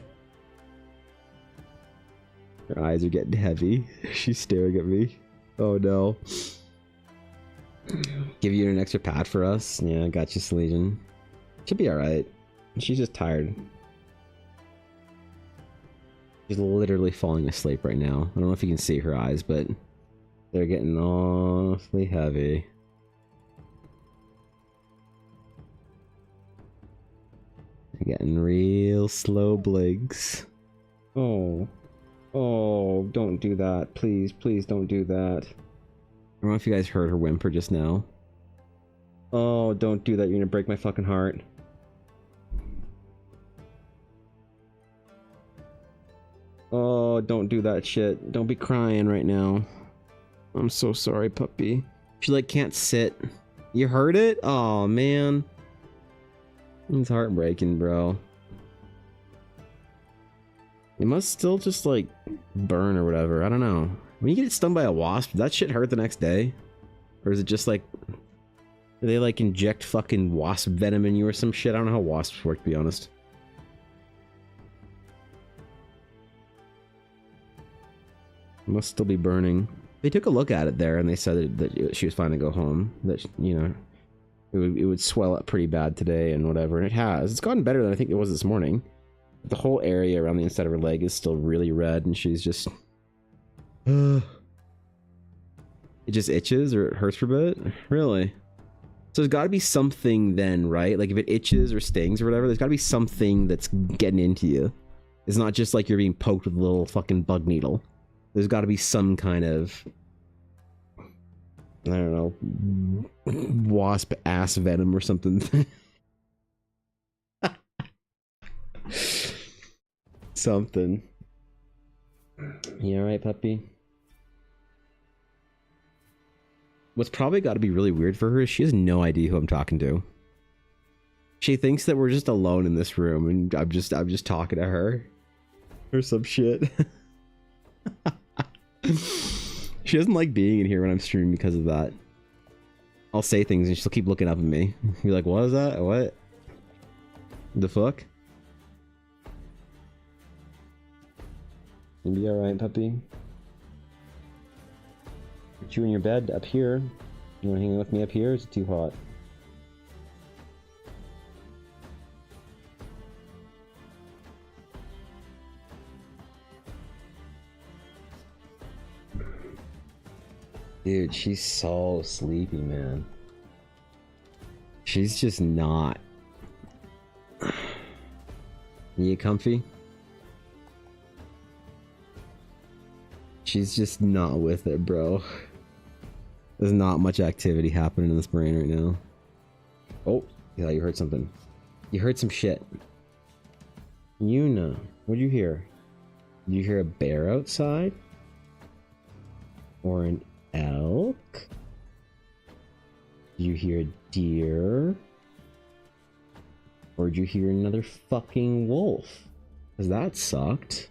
Her eyes are getting heavy. She's staring at me. Oh no. Give you an extra pat for us? Yeah, I got you, Selesian. She'll be alright. She's just tired. She's literally falling asleep right now. I don't know if you can see her eyes, but they're getting awfully heavy. They're getting real slow blinks. Oh. Oh, don't do that. Please, please don't do that. I don't know if you guys heard her whimper just now. Oh, don't do that. You're gonna break my fucking heart. Oh, don't do that shit. Don't be crying right now. I'm so sorry, puppy. She, like, can't sit. You heard it? Oh, man. It's heartbreaking, bro. It must still just, like, burn or whatever. I don't know. When you get stung by a wasp, does that shit hurt the next day? Or is it just, like... Do they, like, inject fucking wasp venom in you or some shit? I don't know how wasps work, to be honest. It must still be burning. They took a look at it there, and they said that she was fine to go home. That, you know... It would swell up pretty bad today and whatever, and it has. It's gotten better than I think it was this morning. The whole area around the inside of her leg is still really red, and she's just... It just itches, or it hurts for a bit? Really? So there's gotta be something then, right? Like, if it itches or stings or whatever, there's gotta be something that's getting into you. It's not just like you're being poked with a little fucking bug needle. There's gotta be some kind of... I don't know, wasp ass venom or something. Something. You alright, puppy? What's probably got to be really weird for her is she has no idea who I'm talking to. She thinks that we're just alone in this room and I'm just talking to her or some shit. She doesn't like being in here when I'm streaming because of that. I'll say things and she'll keep looking up at me. Be like, what is that? What? The fuck? You be alright, puppy? Put you in your bed up here. You wanna hang out with me up here? Or is it too hot? Dude, she's so sleepy, man. She's just not. You comfy? She's just not with it, bro. There's not much activity happening in this brain right now. Oh, yeah, you heard something. You heard some shit. Yuna, what'd you hear? Did you hear a bear outside? Or an elk? Did you hear a deer? Or did you hear another fucking wolf? Cause that sucked.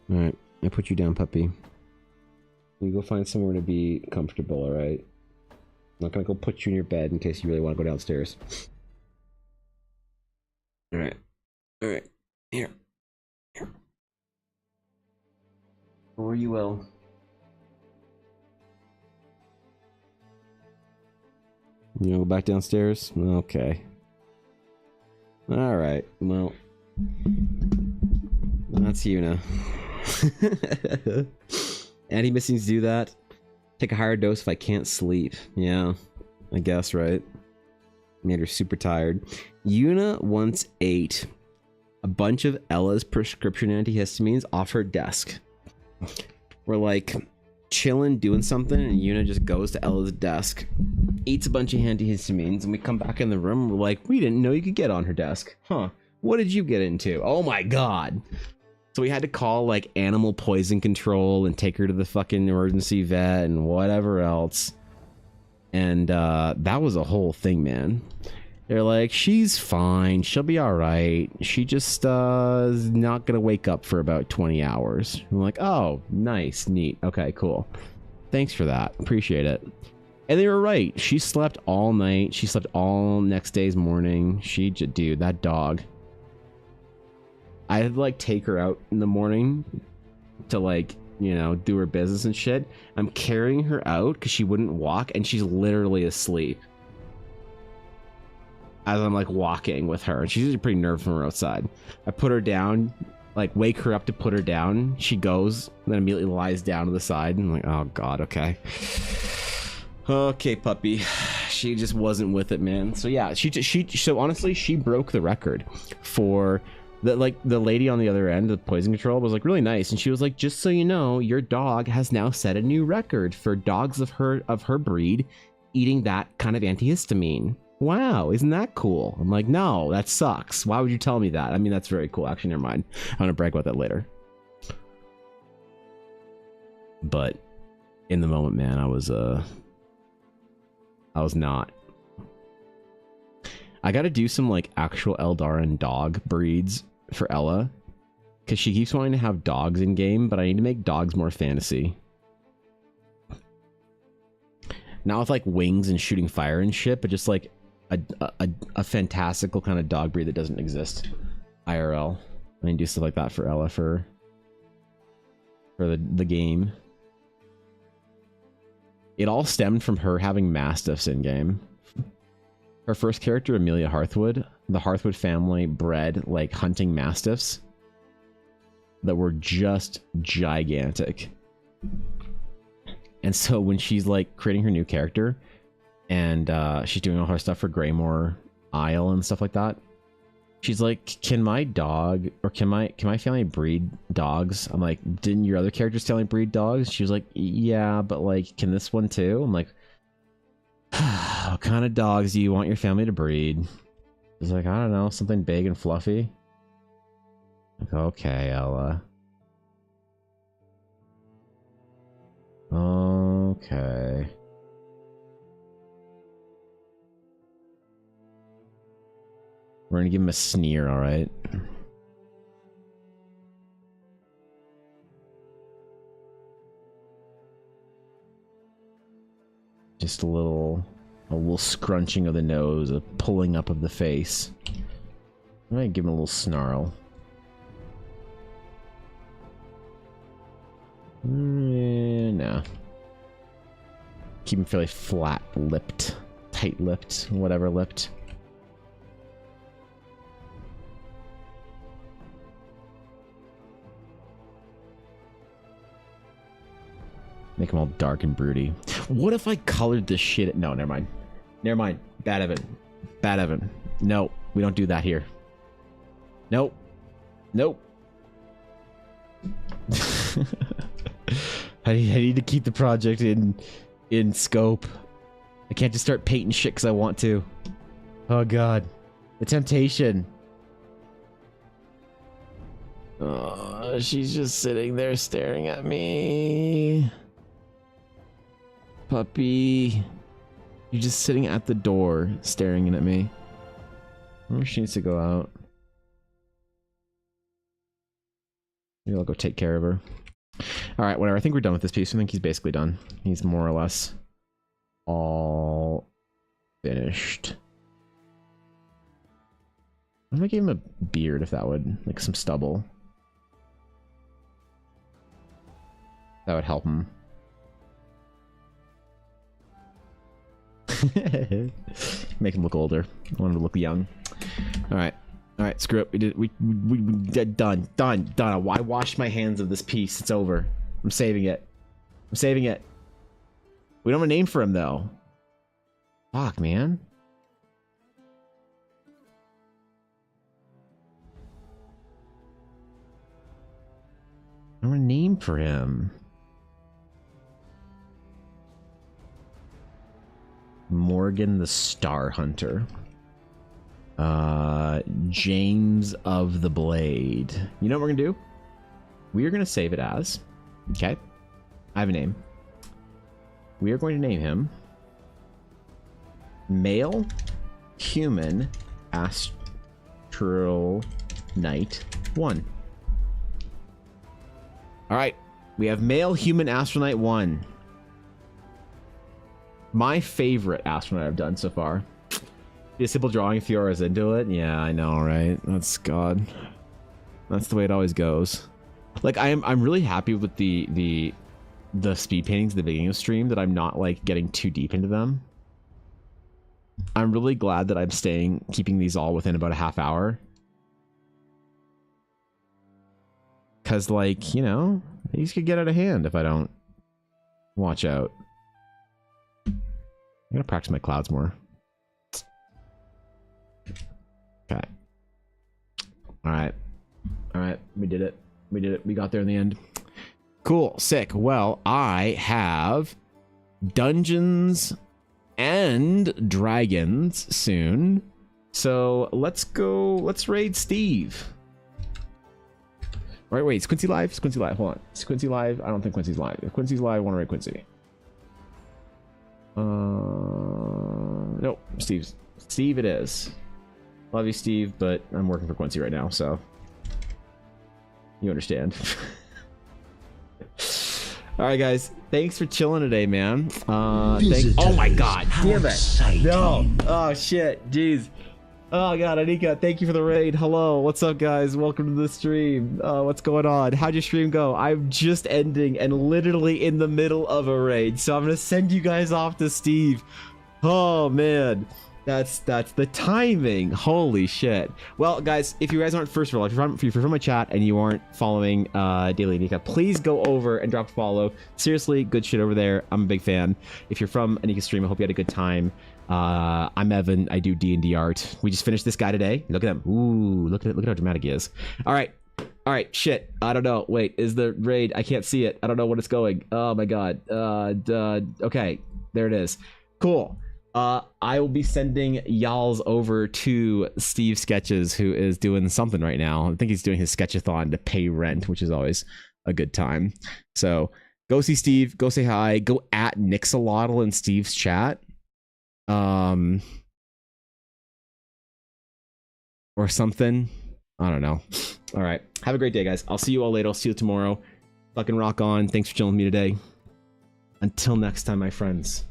Alright, I put you down, puppy. You go find somewhere to be comfortable, alright? I'm not gonna go put you in your bed in case you really want to go downstairs. Alright. Alright. Here. Here. Or you will. You wanna go back downstairs? Okay. Alright, well. That's Yuna. Anti-missings do that. Take a higher dose if I can't sleep. Yeah, I guess, right? Made her super tired. Yuna once ate a bunch of Ella's prescription antihistamines off her desk. We're like chilling, doing something, and Yuna just goes to Ella's desk, eats a bunch of antihistamines, and we come back in the room, and we're like, we didn't know you could get on her desk. Huh. What did you get into? Oh my god. So we had to call like animal poison control and take her to the fucking emergency vet and whatever else. And that was a whole thing, man. They're like, she's fine. She'll be all right. She just is not going to wake up for about 20 hours. I'm like, oh, nice, neat. Okay, cool. Thanks for that. Appreciate it. And they were right. She slept all night. She slept all next day's morning. Dude, that dog. I had to like take her out in the morning to like, you know, do her business and shit. I'm carrying her out because she wouldn't walk and she's literally asleep as I'm like walking with her. And she's usually pretty nervous when we're outside. I put her down, like wake her up to put her down. She goes and then immediately lies down to the side. And I'm like, oh god, okay. Okay, puppy. She just wasn't with it, man. So yeah, so honestly, she broke the record for the lady on the other end of the poison control was like really nice, and she was like, just so you know, your dog has now set a new record for dogs of her breed eating that kind of antihistamine. Wow, isn't that cool? I'm like, no, that sucks. Why would you tell me that? I mean, that's very cool. Actually, never mind. I'm gonna brag about that later. But in the moment, man, I was not. I gotta do some like actual Eldarin dog breeds for Ella, because she keeps wanting to have dogs in game, but I need to make dogs more fantasy. Not with like wings and shooting fire and shit, but just like a fantastical kind of dog breed that doesn't exist IRL. I need to do stuff like that for Ella for the game. It all stemmed from her having mastiffs in game. Her first character, Amelia Hearthwood, the Hearthwood family bred like hunting mastiffs that were just gigantic. And so when she's like creating her new character and she's doing all her stuff for Greymore Isle and stuff like that, she's like, can my dog or can my family breed dogs? I'm like, didn't your other character's family breed dogs? She was like, yeah, but like, can this one too? I'm like, what kind of dogs do you want your family to breed? She's like, I don't know, something big and fluffy. Like, okay, Ella. Okay. We're gonna give him a sneer, alright? Just a little scrunching of the nose, a pulling up of the face. I might give him a little snarl. No. Keep him fairly flat-lipped, tight-lipped, whatever lipped. Make them all dark and broody. What if I colored this shit? No, never mind. Never mind. Bad Evan. Bad Evan. No, we don't do that here. Nope. Nope. I need to keep the project in scope. I can't just start painting shit because I want to. Oh god. The temptation. Oh, she's just sitting there staring at me. Puppy. You're just sitting at the door staring at me. She needs to go out. Maybe I'll go take care of her. Alright, whatever. I think we're done with this piece. I think he's basically done. He's more or less all finished. I'm gonna give him a beard if that would, like some stubble. That would help him. Make him look older. I want him to look young. All right, screw it. We did. We done. I washed my hands of this piece. It's over. I'm saving it. We don't have a name for him though. Fuck, man. I don't have a name for him. Morgan the Star Hunter. James of the Blade. You know what we're gonna do? We are gonna save it as, okay, I have a name. We are going to name him Male Human Astral Knight 1. All right, we have Male Human Astral Knight 1. My favorite astronaut I've done so far. A simple drawing, Fiora's into it. Yeah, I know, right? That's God. That's the way it always goes. Like I'm really happy with the speed paintings at the beginning of stream, that I'm not like getting too deep into them. I'm really glad that I'm keeping these all within about a half hour. Cause like, you know, these could get out of hand if I don't watch out. I'm gonna practice my clouds more. Okay. All right. We did it. We got there in the end. Cool. Sick. Well, I have Dungeons and Dragons soon. So let's go. Let's raid Steve. All right, wait. Is Quincy live? Is Quincy live? Hold on. Is Quincy live? I don't think Quincy's live. If Quincy's live, I want to raid Quincy. No, Steve it is. Love you, Steve, but I'm working for Quincy right now, so you understand. All right, guys, thanks for chilling today, man. Oh my God, damn it! No, oh shit, jeez. Oh God, Anika, thank you for the raid. Hello, what's up, guys? Welcome to the stream. What's going on? How'd your stream go? I'm just ending and literally in the middle of a raid, so I'm gonna send you guys off to Steve. Oh man, that's the timing. Holy shit. Well, guys, if you guys aren't, first of all, if you're from my chat and you aren't following Daily Anika, please go over and drop a follow. Seriously, good shit over there. I'm a big fan. If you're from Anika's stream, I hope you had a good time. I'm Evan. I do D&D art. We just finished this guy today. Look at him. Ooh, look at how dramatic he is. All right, shit. I don't know. Wait, is the raid? I can't see it. I don't know what it's going. Oh my God. Okay, there it is. Cool. I will be sending y'alls over to Steve Sketches, who is doing something right now. I think he's doing his sketchathon to pay rent, which is always a good time. So go see Steve. Go say hi. Go at Nixalotl in Steve's chat. Or something. I don't know. All right. Have a great day, guys. I'll see you all later. I'll see you tomorrow. Fucking rock on. Thanks for chilling with me today. Until next time, my friends.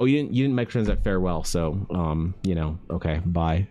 Oh, you didn't make friends at farewell, so you know, okay, bye.